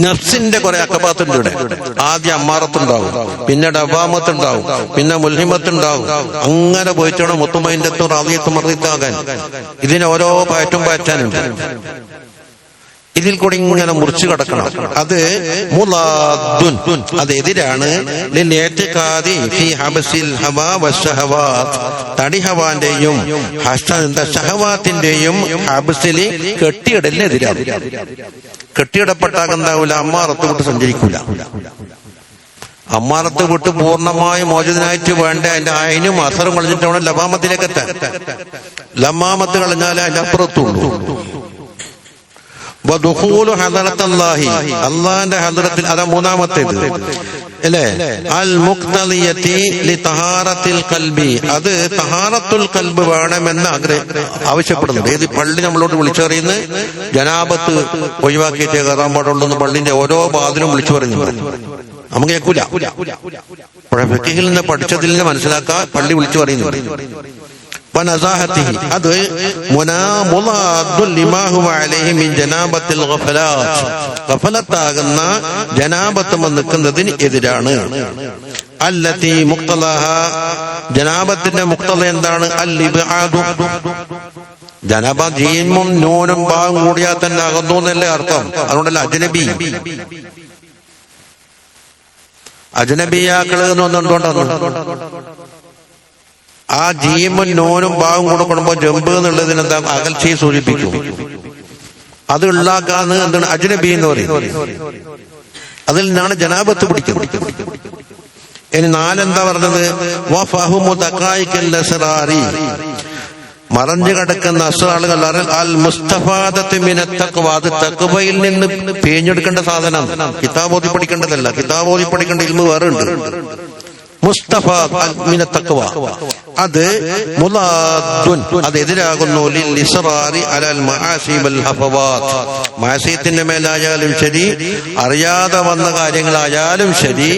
നഫ്സിന്റെ കുറെ അക്കബാത്തുണ്ട് ഇവിടെ. ആദ്യം അമ്മാറത്തുണ്ടാവും, പിന്നെ ഡവാമത്തുണ്ടാവും, പിന്നെ മുൽഹിമത്തുണ്ടാവും. അങ്ങനെ പോയിട്ടാണ് മുത്തുമൈൻഡത്തും റാദിയത്തും മർദിത്താകാൻ. ഇതിന് ഓരോ പാറ്റും പാറ്റാനുണ്ട്. ഇതിൽ കൂടി ഇങ്ങനെ മുറിച്ചു കിടക്കണം. അത് മുളാദുൻ, അത് എതിരാണ് തടിഹവാന്റെയും ഷഹവാത്തിന്റെയും ഹബസില് കെട്ടിയിടലിനെതിരാണ്. കെട്ടിയിടപ്പെട്ടാകുന്നാവൂല, അമ്മാറത്ത് വിട്ട് സഞ്ചരിക്കൂല. അമ്മാറത്ത് വിട്ട് പൂർണ്ണമായി മോചിതനായിട്ട് വേണ്ട അതിന്റെ അയിനും അസറും കളഞ്ഞിട്ട് വേണം ലമാമത്തിലേക്ക് എത്താൻ. ലമാമത്ത് കളഞ്ഞാലേ അതിന്റെ അപ്പുറത്തുള്ളൂ. അള്ളാന്റെ ഹദ്റത്തിൽ, അതാ മൂന്നാമത്തേത് അല്ലേ? അൽ മുഖ്തദിയത്തി ലിതഹാറത്തിൽ ഖൽബി, അത് തഹാറത്തുൽ ഖൽബ് വേണമെന്ന് ആവശ്യപ്പെടുന്നുണ്ട്. ഏത് പള്ളി നമ്മളോട് വിളിച്ചറിയുന്ന ജനാബത്ത് ഒഴിവാക്കിയിട്ടേ കയറാൻ പാടുള്ളൂ എന്ന് പള്ളിന്റെ ഓരോ വാതിലും വിളിച്ചു പറയുന്നുണ്ട്. നമുക്ക് കേൾക്കൂല. ഫിഖ്ഹിൽ നിന്ന് പഠിച്ചതിൽ നിന്ന് മനസ്സിലാക്കാൻ പള്ളി വിളിച്ചു പറയുന്നുണ്ട്. അത് ഗഫലത്താകുന്ന ജനാബത്ത് നിൽക്കുന്നതിന് എതിരാണ്. അല്ലത്തി മുഖ്തലഹ, ജനാബത്തിന്റെ മുഖ്തല എന്താണ്? അൽ-ഇബ്ആദു, ജനാബ ജീമും നൂനും ബാവും കൂടിയാൽ തന്നെ അകന്നു എന്നല്ലേ അർത്ഥം. അതുകൊണ്ടല്ല അജ്നബി. അജ്നബിയാക്കള് എന്നൊന്നുണ്ടോ? ആ ജീമും നൂനും ബാവും കൂടെ കൊടുക്കുമ്പോൾ ജമ്പ് എന്നുള്ളതിന് എന്താ? അകൽച്ചയെ സൂചിപ്പിക്കും. അത് ഉള്ളാക്കാന്ന് എന്താണ്? അജ്നബി എന്ന് പറയും. അതിൽ നിന്നാണ് ജനാബത്ത് പിടിക്കുന്നത്. ഇനി 4 എന്താ പറഞ്ഞത്? വഫഹുമു ദഖായിഖിൽ അസ്റാരി, മറഞ്ഞു കിടക്കുന്ന അസ്റാറുകൾ. അൽ മുസ്തഫാദത്തു മിനത് തഖ്വ, അത് തഖ്വയിൽ നിന്ന് പേഞ്ഞെടുക്കേണ്ട സാധനം. കിതാബോധി പഠിക്കേണ്ടതല്ല. കിതാബോധി പഠിക്കേണ്ട ഇൽമു വേറെ ഉണ്ട്. മുസ്തഫ മിന തഖ്വ, അത് മുളാദുൻ, അത് എതിരാകുന്നു ലിൽ ഇസ്റാറി അലൽ മആസി വൽ ഹഫവാത്ത്, മാസിയത്തിന്റെ മേലായാലും ശരി, അറിയാതെ വന്ന കാര്യങ്ങളായാലും ശരി,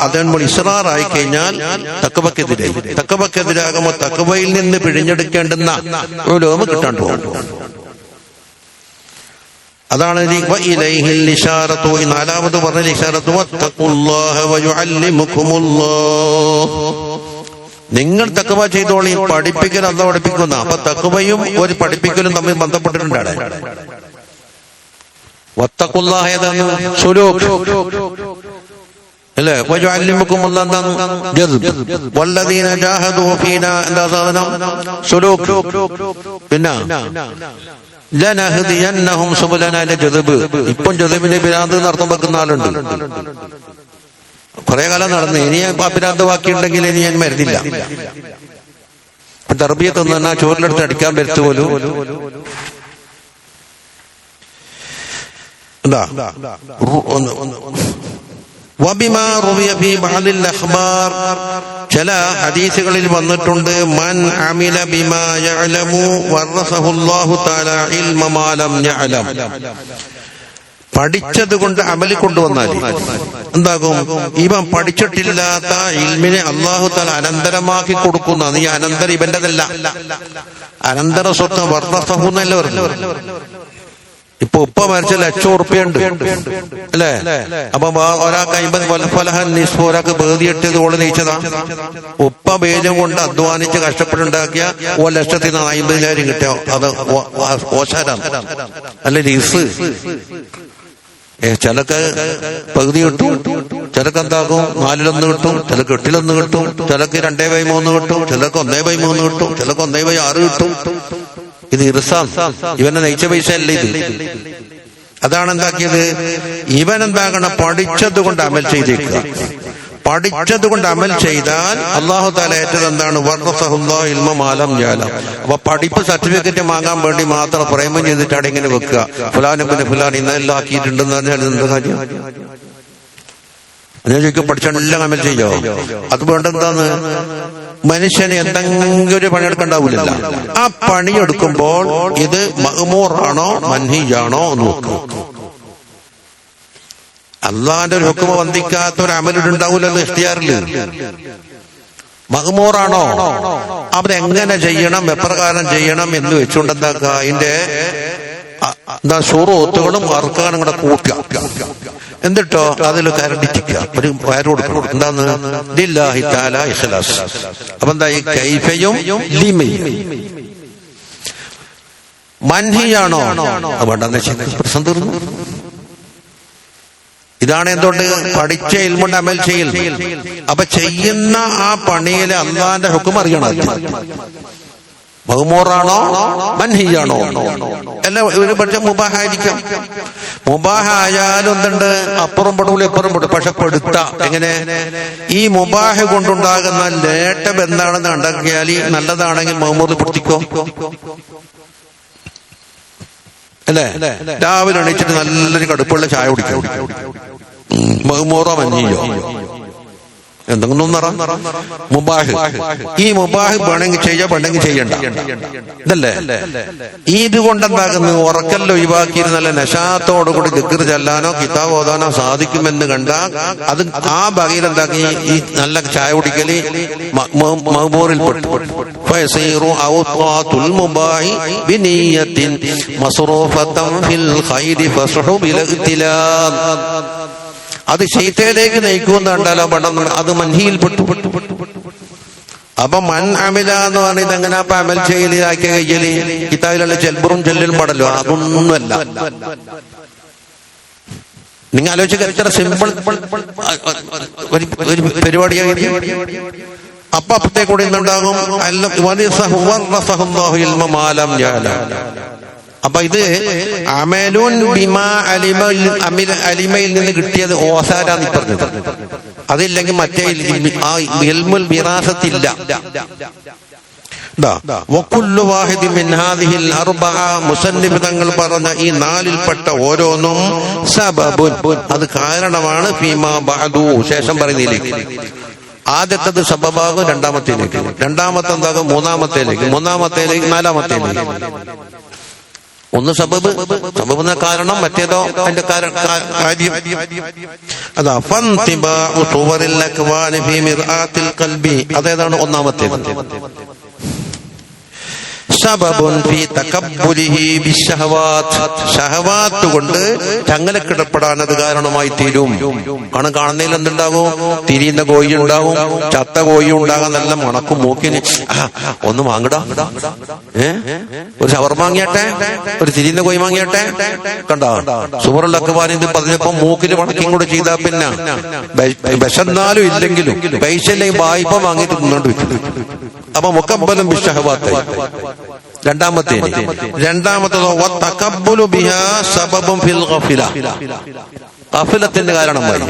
അതിന് ഇസ്റാറായി കഴിഞ്ഞാൽ തഖ്വക്കെതിരെ. തഖ്വക്കെതിരാകുമ്പോൾ തഖ്വയിൽ നിന്ന് പിഴിഞ്ഞെടുക്കേണ്ടുന്ന ഉലൂമ് കിട്ടാണ്ട് പോകും. അതാണ് നാലാമത് പറഞ്ഞ ഇശാറത്ത്, നിങ്ങൾ തഖ്വ ചെയ്തോളി, പഠിപ്പിക്കൽ അല്ലാഹു പഠിപ്പിക്കുന്ന. അപ്പൊ തഖ്വയും ഒരു പഠിപ്പിക്കലും തമ്മിൽ ബന്ധപ്പെട്ടിട്ടുണ്ടാണ്. വത്തഖുല്ലാഹ ഏതാണ്? സുലൂക്ക്. അല്ലേ? വയുഅല്ലിമുകുമുല്ലാഹ് എന്താണ്? ജസ്ബ്. വല്ലദീന ജാഹദൂ ഫീനാ എന്താ സാധനം? സുലൂക്ക്. പിന്നെ ലനഹ്ദിയന്നഹും സുബുലനാ ജസ്ബ്. ഇപ്പം ജസ്ബിന്റെ പിരാന്ത് നടത്തം വെക്കുന്ന ആളുണ്ട്. കുറെ കാലം നടന്നു. ഇനി പിരാന്ത് ബാക്കിയുണ്ടെങ്കിൽ ഇനി ഞാൻ മരുന്നില്ല. തർബിയത്ത് എന്ന് പറഞ്ഞാൽ ചോറിലെടുത്ത് അടിക്കാൻ പറ്റു പോലും. ചില ഹദീസുകളിൽ വന്നിട്ടുണ്ട്, മൻ അമില ബിമാ യഅലമു വറസഹുല്ലാഹു തആല ഇൽമ മാ ലം യഅലം. പഠിച്ചത് കൊണ്ട് അമലി കൊണ്ടുവന്നാൽ എന്താകും? ഇവൻ പഠിച്ചിട്ടില്ലാത്ത ഇൽമിനെ അല്ലാഹു തആല അനന്തരമാക്കി കൊടുക്കുന്ന. നീ അനന്തരം ഇവന്റെതല്ല, അനന്തര സ്വത്ത് വർദ്ധസഹു എന്നല്ലേ പറഞ്ഞു. ഇപ്പൊ ഉപ്പ മരിച്ച ₹1,00,000 അല്ലേ? അപ്പൊ ഒരാൾക്ക് 50 ഫലഹൻ നിസ്ഫ്, ഒരാൾക്ക് ബേദിയിട്ടത് ഓള് നയിച്ചതാ. ഉപ്പ ബേജം കൊണ്ട് അധ്വാനിച്ച് കഷ്ടപ്പെട്ടുണ്ടാക്കിയ 1,50,000 കിട്ടിയോ? അത് ഓശാരാണ് അല്ലെ? നിസ് ചിലക്ക് പകുതി കിട്ടും, ചിലക്ക് എന്താകും 4-1 കിട്ടും, ചിലക്ക് 8-1 കിട്ടും, ചിലക്ക് 2/3 കിട്ടും, ചിലക്ക് 1/3 കിട്ടും, ചിലക്ക് 1/6 കിട്ടും. ഇത് ഇർസാം. ഇവനെ നയിച്ച പൈസ അല്ല ഇത്. അതാണ് എന്താക്കിയത്? ഇവൻ എന്താകണം? പഠിച്ചത് കൊണ്ട് അമൽ ചെയ്തേക്കുക. പഠിച്ചത് കൊണ്ട് അമൽ ചെയ്താൽ അല്ലാഹു തആല ഏറ്റത് എന്താണ്? വറസഹുല്ലാഹു ഇൽമ മാ ലം യഅലം. അപ്പൊ പഠിപ്പ് സർട്ടിഫിക്കറ്റ് വാങ്ങാൻ വേണ്ടി മാത്രം പ്രേമം ചെയ്തിട്ടാണ് ഇങ്ങനെ വെക്കുക. ഫുലാനിബിന് ഫുലാൻ ഇന്നെല്ലാം ആക്കിയിട്ടുണ്ടെന്ന് പറഞ്ഞാൽ എന്ത് കാര്യം? ഞാൻ ചോദിക്കും, പഠിച്ചെല്ലാം അമൽ ചെയ്യോ? അത് വേണ്ടെന്താന്ന്? മനുഷ്യന് എന്തെങ്കിലും ഒരു പണിയെടുക്കണ്ടാവില്ല. ആ പണിയെടുക്കുമ്പോൾ ഇത് മഅ്മൂറാണോ മൻഹിയാണോ എന്ന് നോക്കും. അള്ളാന്റെ ഒരു ഹുക്മ വന്ദിക്കാത്ത ഒരു അമലുണ്ടാവൂലല്ലോ ഇഖ്തിയാറില്. മഅ്മൂറാണോ? അതെങ്ങനെ ചെയ്യണം, എപ്രകാരം ചെയ്യണം എന്ന് വെച്ചുകൊണ്ട് എന്താക്കുക? അതിന്റെ ശുറൂത്തുകളും അർക്കാനും കൂടെ കൂട്ടുക. എന്നിട്ടോ അതിൽ കരണ്ടിച്ചിക്കുക, ഒരു വയറ് കൊടുക്കണം. എന്താന്ന്? ലില്ലാഹി തആല ഇഖ്ലാസ്. അപ്പൊ എന്താ? ഈ കൈഫയും ലിമയും മൻഹിയാണോ? വേണ്ടെന്ന് വെച്ചാൽ പ്രശ്നം തീർന്നു. ഇതാണ് എന്തുകൊണ്ട് പഠിച്ച ഇൽമുണ്ട് അമൽ ചെയ്യൽ. അപ്പൊ ചെയ്യുന്ന ആ പണിയിലെ അള്ളാന്റെ ഹുക്കം അറിയണം. മഅ്മൂറാണോ മൻഹിയാണോ? അല്ല, ഒരു പക്ഷെ മുബാഹായിരിക്കാം. മുബാഹായാലും എന്തുണ്ട്? അപ്പുറം പെടൂല ഇപ്പുറം പെടും. പക്ഷെ പെടുത്ത എങ്ങനെ? ഈ മുബാഹ് കൊണ്ടുണ്ടാകുന്ന നേട്ടം എന്താണെന്ന് കണ്ടെത്തിയാൽ നല്ലതാണെങ്കിൽ മഅ്മൂറിൽ പെടുത്തിക്കോ. അല്ലേ? രാവിലെ എണീച്ചിട്ട് നല്ലൊരു കടുപ്പുള്ള ചായ കുടിക്കും. മഅ്മൂറോ മൻഹിയോ? എന്തെങ്കിലും മുബാഹ്. ഈ മുബാഹ് വേണമെങ്കിൽ ചെയ്യാം, വേണമെങ്കിൽ ചെയ്യണ്ട. ഇതല്ലേ? ഇതുകൊണ്ടെന്താകുന്നു? ഉറക്കല്ലോ ഒഴിവാക്കിയിരുന്ന നല്ല നശാത്തോടുകൂടി ദിക്ർ ചെല്ലാനോ കിതാബ് ഓതാനോ സാധിക്കുമെന്ന് കണ്ടാൽ അത് ആ ബകയിൽ എന്താക്കി ഈ നല്ല ചായ കുടിക്കല് മഅ്മൂറിൽ പെട്ടു. ഫയസീറു ഔഖാതുൽ മുബാഹി ബിനിയത്തിൻ മസ്റൂഫതൻ ഫിൽ ഖൈരി ഫസ്ഹുബിൽ ഇഖ്തിലാം. അത് ശൈത്താനിലേക്ക് നയിക്കുമെന്ന് കണ്ടാലോ പടം അത് മൻഹിയിൽ പെട്ടു. അപ്പൊ മൻ അമില എന്ന് പറഞ്ഞത് എങ്ങനെ അമൽ ചെയ്യലാക്കിയ കയ്യല്? കിതാബിലുള്ള ചെൽബറും ചെല്ലും പാടല്ലോ, അതൊന്നുമല്ല. നിങ്ങൾ ആലോചിക്കുക, എത്ര സിമ്പിൾ ഒരു പരിപാടിയായി. അപ്പൊ അപ്പത്തേക്ക് കൂടെ ഇന്നുണ്ടാകും അപ്പൊ ഇത് അമലുൻ ബിമാ അലിമയിൽ നിന്ന് കിട്ടിയത് ഓസാരാന്ന് പറഞ്ഞത്. അതില്ലെങ്കിൽ മറ്റേ ഇൽമുൽ വിറാസത്തില്ല. മുസന്നിഫ് തങ്ങൾ പറഞ്ഞ ഈ 4ൽപ്പെട്ട ഓരോന്നും സബബുൻ, അത് കാരണമാണ്. ഫീമാ ബഅദു, ശേഷം പറയുന്നതിലേക്ക്. ആദ്യത്തത് സബബാകും രണ്ടാമത്തേലേക്ക്, രണ്ടാമത്തെ എന്താകും മൂന്നാമത്തേലേക്ക്, മൂന്നാമത്തേലേക്ക് നാലാമത്തേലേക്ക്. ഒന്ന് സബബ്, സബബ് എന്ന കാരണം, മറ്റേതോ അതിന്റെ കാര്യം. അതാ ഫൻതിബാഉ സുവറിൽ അക്വാനി ഫീ മിർആത്തിൽ ഖൽബി, അതേതാണ് ഒന്നാമത്തേത്. സബബുൻ ഫീ തകബ്ബുലിഹി ബിശ്ശഹവാത്ത്, ശഹവാത്ത് കൊണ്ട് ചങ്ങലക്കിടപ്പെടാൻ അത് കാരണമായി തീരും. ആണ് കാണുന്നതിൽ എന്തുണ്ടാകും? തിരിയുന്ന കോഴി ഉണ്ടാകും, ചത്ത കോഴി ഉണ്ടാകാൻ നല്ല മണക്കും മൂക്കിന്. ഒന്ന് വാങ്ങിടാ, ഒരു ഷവർ വാങ്ങിയട്ടെ, ഒരു തിരിയുന്ന കോഴി വാങ്ങിയട്ടെ. കണ്ടോ സുമറുൽ അക്ബാർ ഇത് പറഞ്ഞപ്പോ മൂക്കിന് മണക്കും കൂടെ ചെയ്താ പിന്നെ വിശന്നാലും ഇല്ലെങ്കിലും പൈസ ഇല്ലെങ്കിൽ വായ്പ വാങ്ങിയിട്ട് തിന്നോണ്ട് വെക്കും. അപ്പൊ മുക്കബ്ബലും ബിശ്ശഹവാത്ത്. രണ്ടാമത്തേതോ വതകബ്ബുലു ബിഹാ സബബുൻ ഫിൽ ഗഫില, ഗഫലത്തിന്റെ കാരണമായി.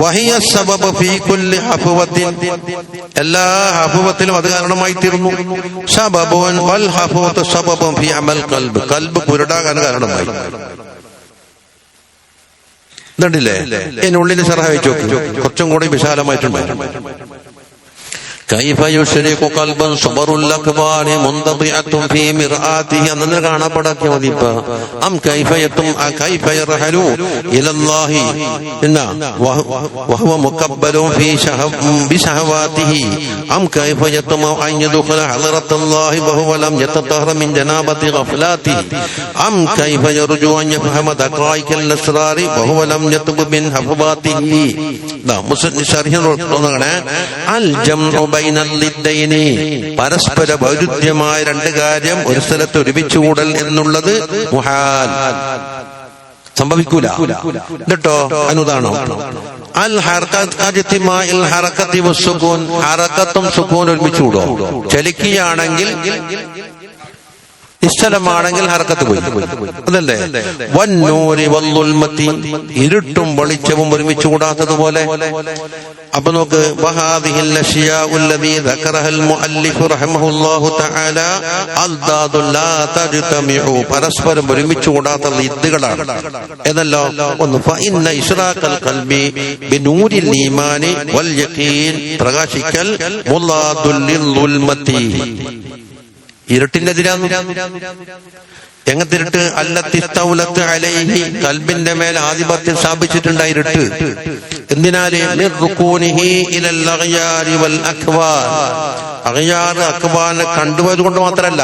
വഹിയ സബബു ഫീ കുല്ലി ഹഫവത്തിൻ, എല്ലാ ഹഫവത്തിലും അത് കാരണമായി തീർന്നു. സബബുൻ വൽ ഹഫവത്തു സബബുൻ ഫീ അമൽ ഖൽബ്, ഖൽബ് കുരുടാകാൻ കാരണമായി. ഇതുണ്ടല്ലേ? ഇതിനുള്ളിൽ ശറഹ് വെച്ച് നോക്കി, കുറച്ചും കൂടി വിശാലമായിട്ടുണ്ട്. كيف يشرق قلبا صبر الأكبار منضبعة في مرآته أننا كان بدك وديبا أم كيف يرحل إلى الله وهو مكبل في بشهواته أم كيف يطمع أن يدخل حضرة الله وهو لم يتطهر من جنابة غفلاته أم كيف يرجو أن يفهم دقائق الأسرار وهو لم يتب من حفظاته. مسلم شرح الجمع പരസ്പര വൈരുദ്ധ്യമായ രണ്ട് കാര്യം ഒരു സ്ഥലത്ത് ഒരുമിച്ചുകൂടൽ എന്നുള്ളത് മുഹാൽ, സംഭവിക്കൂല. എന്നിട്ടോ അനുദാനം ഹറക്കത്തും സുക്കൂൻ ഒരുമിച്ചുകൂടോ? ചലിക്കുകയാണെങ്കിൽ നിശ്ചലമാണെങ്കിൽ ഹറക്കത്ത് പോയി, അതല്ലേ? വന്നൂരി വല്ലുൽമത്തി, ഇരുട്ടും വെളിച്ചവും ഒരുമിച്ച് കൂടാത്തതുപോലെ. അപ്പൊ നോക്ക്, വഹാദിഹിൽ അശ്യാഉ അല്ലദീ ദക്കറഹൽ മുഅല്ലിഫ് റഹിമഹുല്ലാഹു തആല അൽദാദു ലാ തജ്തമിഉ, പരസ്പരം ഒരുമിച്ച് കൂടാത്ത ഇദ്ദുകളാണ്. എന്നല്ലോ ഒന്ന് ഫഇന്ന ഇശ്റാഖൽ ഖൽബി ബിനൂരിൽ ഈമാനി വൽ യഖീൻ, പ്രകാശിക്കൽ മുലാദുൽ ലിൽഉൽമത്തി, ഇരുട്ടിന്റെ എതിരാണ്. എങ്ങനത്തെ ഇരുട്ട്? അല്ലത്തിസ്തൗലത്ത് അലൈഹി, കൽബിന്റെ മേൽ ആധിപത്യം സ്ഥാപിച്ചിട്ടുണ്ട് ഇരുട്ട്. എന്തിനാല്? മിർറുകൂനിഹി ഇലൽ അഗ്യാരി വൽ അക്വാൻ, അഗ്യാർ അക്വാനെ കണ്ടുപോയത് കൊണ്ട് മാത്രമല്ല,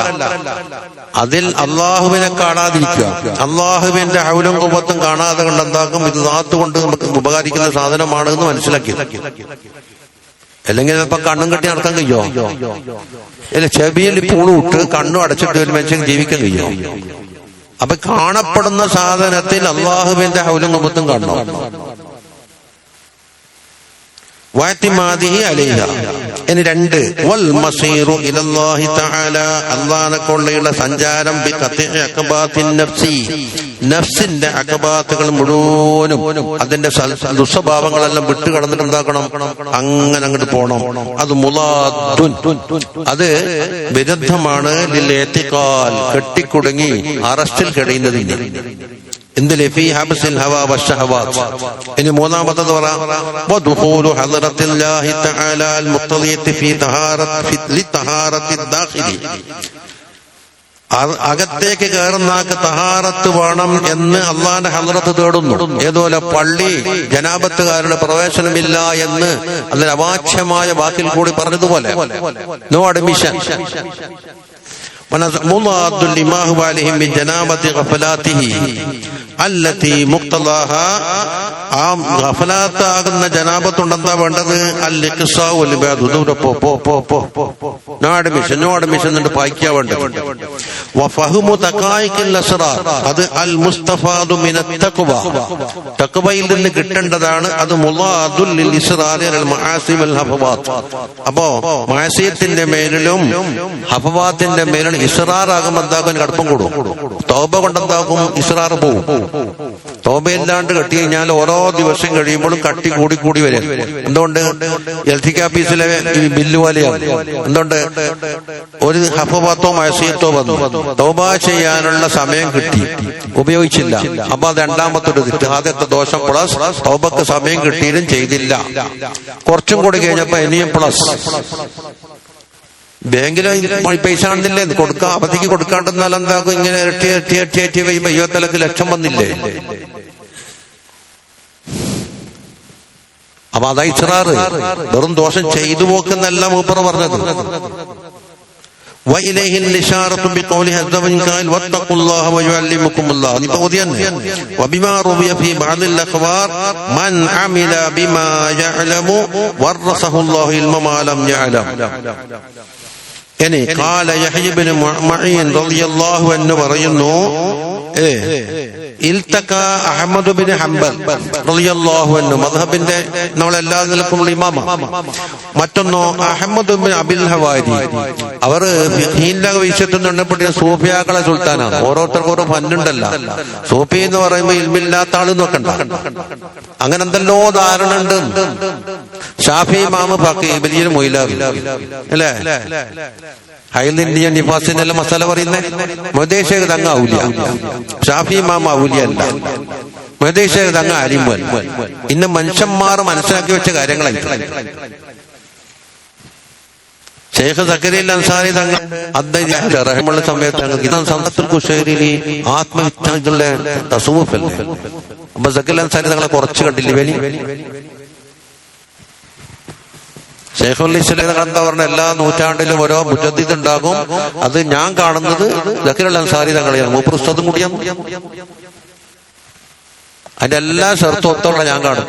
അതിൽ അള്ളാഹുവിനെ കാണാതിരിക്കുക, അള്ളാഹുവിന്റെ ഹൗലും ഖുവ്വത്തും കാണാതെ കൊണ്ട് എന്താക്കും? ഇത് ദാത്ത് കൊണ്ട് നമുക്ക് ഉപകരിക്കുന്ന സാധനമാണ് എന്ന് മനസ്സിലാക്കി. അല്ലെങ്കിൽ ഇപ്പൊ കണ്ണും കെട്ടി നടക്കാൻ കഴിയോ? അല്ല, ചെവിയിൽ പൂളുവിട്ട് കണ്ണും അടച്ചിട്ട് ഒരു മനുഷ്യൻ ജീവിക്കാൻ കഴിയോ? അപ്പൊ കാണപ്പെടുന്ന സാധനത്തിൽ അള്ളാഹുവിന്റെ ഹൗലും ഖുവ്വത്തും കാണണം. ഇനി രണ്ട്, വൽ മസീറു ഇലല്ലാഹി തആല, അല്ലാഹുവിനെ കൊണ്ടുള്ള സഞ്ചാരം, ബി ഖത്ഇ അഖബാത്തിൻ നഫ്സി, നഫ്സിന്റെ അഖബാത്തുകൾ മുഴുവനും അതിന്റെ ദുസ്വഭാവങ്ങളെല്ലാം വിട്ട് കടന്നിട്ട് എന്താക്കണം? അങ്ങനെ അങ്ങോട്ട് പോണം. അത് മുലാദുൻ, അത് വിരുദ്ധമാണ് ലിൽ ഇഅ്തിഖാൽ, കെട്ടിക്കുടുങ്ങി അറസ്റ്റിൽ കഴിയുന്നതിന്. എന്തിലെ? ഫീ ഹബ്സിൽ ഹവാ വശഹവാത്ത്. ഇനി മൂന്നാമത്തേത് പറയാം, വദുഖൂലു ഹളറത്തില്ലാഹി തആല അൽ മുഖ്തദിയത്തി ഫീ തഹാറത്തി ദാഖിലി, അകത്തേക്ക് കയറുന്നാക്ക് തഹാറത്ത് വേണം എന്ന് അള്ളാന്റെ ഹളറത്ത് തേടുന്നു. ഏതുപോലെ പള്ളി ജനാബത്തുകാരുടെ പ്രവേശനമില്ല എന്ന് അതിൽ അവാച്യമായ വാക്കിൽ കൂടി പറഞ്ഞതുപോലെ നോ അഡ്മിഷൻ. മുലാദുൽ ലിമാ ഹുവ അലൈഹി മിൻ ജനാബത്തി ഗഫലാത്തിഹി അല്ലതി മുഖ്തദാഹാ, ആ ഗഫലാത്താകുന്ന ജനാബത്തുണ്ടെന്താ വേണ്ടത്? അൽ-ഇഖ്സാഉ വൽ ഇബാദു, നോ അഡ്മിഷൻ, നോ അഡ്മിഷൻ എന്നിട്ട് പായിക്കാ വേണ്ടത്. വഫഹ്മു തഖായിഖിൽ അസ്റാർ, അത് അൽ മുസ്തഫാദു മിനത് തഖ്വ, തഖ്വയിൽ നിന്ന് കിട്ടേണ്ടതാണ്. അത് മുലാദുൽ ലിൽ ഇസ്റാരി അൽ മആസി വൽ ഹഫവാത്ത്. അപ്പോ മഅസിയത്തിന്റെ മേലിലും ഹഫവാത്തിന്റെ മേലിലും ഇസ്റാറാകുമ്പോൾ എന്താക്കും? കടുപ്പം കൂടും. തൗബ കൊണ്ടെന്താക്കും? ഇസ്റാർ പോവും. തൗബയില്ലാണ്ട് കെട്ടി കഴിഞ്ഞാൽ ഓരോ ദിവസം കഴിയുമ്പോഴും കട്ടി കൂടി വരും. എന്തുകൊണ്ട്? എൽറ്റിക് ഓഫീസിലെ ബില്ല് പോലെയാണ്. എന്തുകൊണ്ട്? ഒരു ഹഫവാത്തോ മഅസിയത്തോ വന്നു, തൗബ ചെയ്യാനുള്ള സമയം കിട്ടി, ഉപയോഗിച്ചില്ല. അപ്പൊ അത് രണ്ടാമത്തെ ഒരു തെറ്റ്. ആദ്യത്തെ ദോഷം പ്ലസ് തൗബക്ക് സമയം കിട്ടിയിട്ടും ചെയ്തില്ല. കുറച്ചും കൂടി കഴിഞ്ഞപ്പോ ഇനിയും പ്ലസ്. ബാങ്കില് പൈസ കാണുന്നില്ലേ? കൊടുക്കാം, അവധിക്ക് കൊടുക്കാണ്ടെന്നാൽ എന്താക്കും? ഇങ്ങനെ ഇരട്ടി 20 ലക്ഷം വന്നില്ലേ? അപ്പൊ അതാ ഇസ്റാറ്. വെറും ദോഷം ചെയ്തു പോക്കെന്നല്ല മൂപ്പർ പറഞ്ഞത്. وإليه الإشارة بقوله عز وجل واتقوا الله ويعلمكم الله. وبما روي في بعض الأخبار من عمل بما يعلم ورثه الله علم ما لم يعلم. قال يحيى بن معين رضي الله عنه പറയുന്നു ഇൽതക അഹ്മദ് ബിൻ ഹംബൽ റളിയല്ലാഹു അൻഹു മദ്ഹബിന്റെ നമ്മളെല്ലാ നിലക്കുമുള്ള ഇമാമ. മറ്റൊന്നോ അഹ്മദ് ബിൻ അബിൽ ഹവാരി, അവർ ഫിഖിന്റെ വിഷയത്തിൽ എണ്ണപ്പെട്ടിയ സൂഫിയാക്കളെ സുൽത്താനാണ്. ഓരോരുത്തർക്കും ഓരോ ഫന്നുണ്ടല്ലോ. സൂഫി എന്ന് പറയുമ്പോ ഇൽമില്ലാത്ത ആളെന്ന് വെക്കണ്ട, അങ്ങനെ എന്തെല്ലോ ധാരണ ഉണ്ട്. ഷാഫി ഇമാമ് ഫഖീഹ് വലിയ മൊയ്ലാവി അല്ലേ, ഹൈലിന്റെയും നിഫാസിന്റെ മസാല പറയുന്നേ മുഹദ്ദിസ് തങ്ങ ഔലിയ, ഷാഫി ഇമാം ഔലിയ അല്ല, മുഹദ്ദിസ് തങ്ങ അലിമൽ. ഇന്ന് മനുഷ്യന്മാർ മനസ്സിലാക്കി വെച്ച കാര്യങ്ങളായി. ഷെയ്ഖ് സക്കരിയ അൻസാരി തങ്ങൾ അദ്ദേഹമുള്ള സമയത്ത് കുശേരിയിലെ ആത്മവിജ്ഞാനികളുടെ തസൂഫല്ലേ. അപ്പൊ സക്കരിയ അൻസാരി തങ്ങളെ കുറച്ച് കണ്ടില്ലേ വേലി. ഷെയ്ഖുൽ ഇസ്ലാം എന്താ പറഞ്ഞ എല്ലാ നൂറ്റാണ്ടിലും ഓരോ മുജദ്ദിദ് ഉണ്ടാകും. അത് ഞാൻ കാണുന്നത് സക്കരിയ അൻസാരി തങ്ങളെയാണ്. മൂപ്പർ ഉസ്താദും കൂടിയാണ്. അതിന്റെ എല്ലാ ഷർത്തും ഒത്തോളം ഞാൻ കാണും.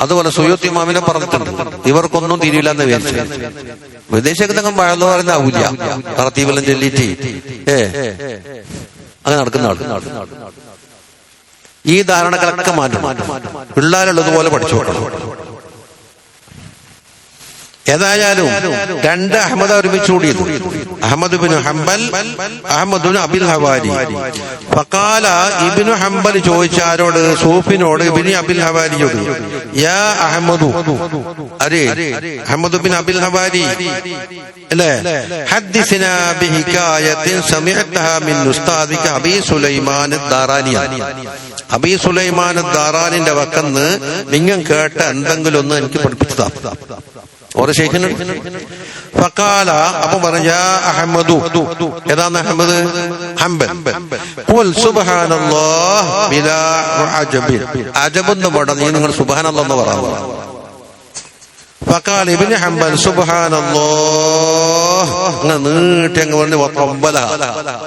അതുപോലെ സുയൂത്തി ഇമാമിനെ പറഞ്ഞിട്ടുണ്ട്, ഇവർക്കൊന്നും തിരിയില്ല എന്ന് വിചാരിച്ചു. വിദേശത്ത് തങ്ങൾ വഴന്നു പറയുന്ന ഔലിയ റത്തീബെല്ലാം ചൊല്ലിയിട്ട് അങ്ങനെ നടക്കുന്ന ആൾ. ഈ ധാരണകളൊക്കെ മാറ്റണം. പിള്ളേരുള്ളതുപോലെ പഠിച്ചു കൊടുക്കണം. ഏതായാലും രണ്ട് അഹമ്മദ് ഒരുമിച്ച് കൂടിയത്, Ahmad bin Hanbal, Ahmad bin Abil Hawari. ഫഖാല ഇബ്നു ഹംബൽ ചോദിച്ച ആരോട്? സൂഫിനോട്, ഇബ്നു അബിൽ ഹവാരിയോട്. യാ അഹമ്മദു, അരേ അഹമ്മദ് ബിൻ അബിൽ ഹവാരി അല്ലേ, ഹദ്ദിസ്നാ ബിഹികായത്തിൻ സമിഅതഹാ മിൻ ഉസ്താദിക അബീ സുലൈമാൻ അദ്ദാറാനി. അബീ സുലൈമാൻ അദ്ദാറാനിന്റെ വക്കന്ന് നിങ്ങൾ കേട്ട എന്തെങ്കിലും ഒന്ന് എനിക്ക് പഠിപ്പിച്ചതാ ഓരോ ശൈഖിന്. ഫഖാല, അപ്പൊ പറഞ്ഞ അഹമ്മദു, ഏതാണ് അഹമ്മദ്? ഹംബൽ. ഖുൽ സുബ്ഹാനല്ലാഹ് ബിലാ അജബ്, അജബെന്ന് പാടാ നീ, നിങ്ങൾ സുബ്ഹാനല്ലാഹ് എന്ന് പറയാം. ഫഖാല ഇബ്നു ഹംബൽ സുബ്ഹാനല്ലാഹ് നീട്ടി അങ്ങ് പറഞ്ഞു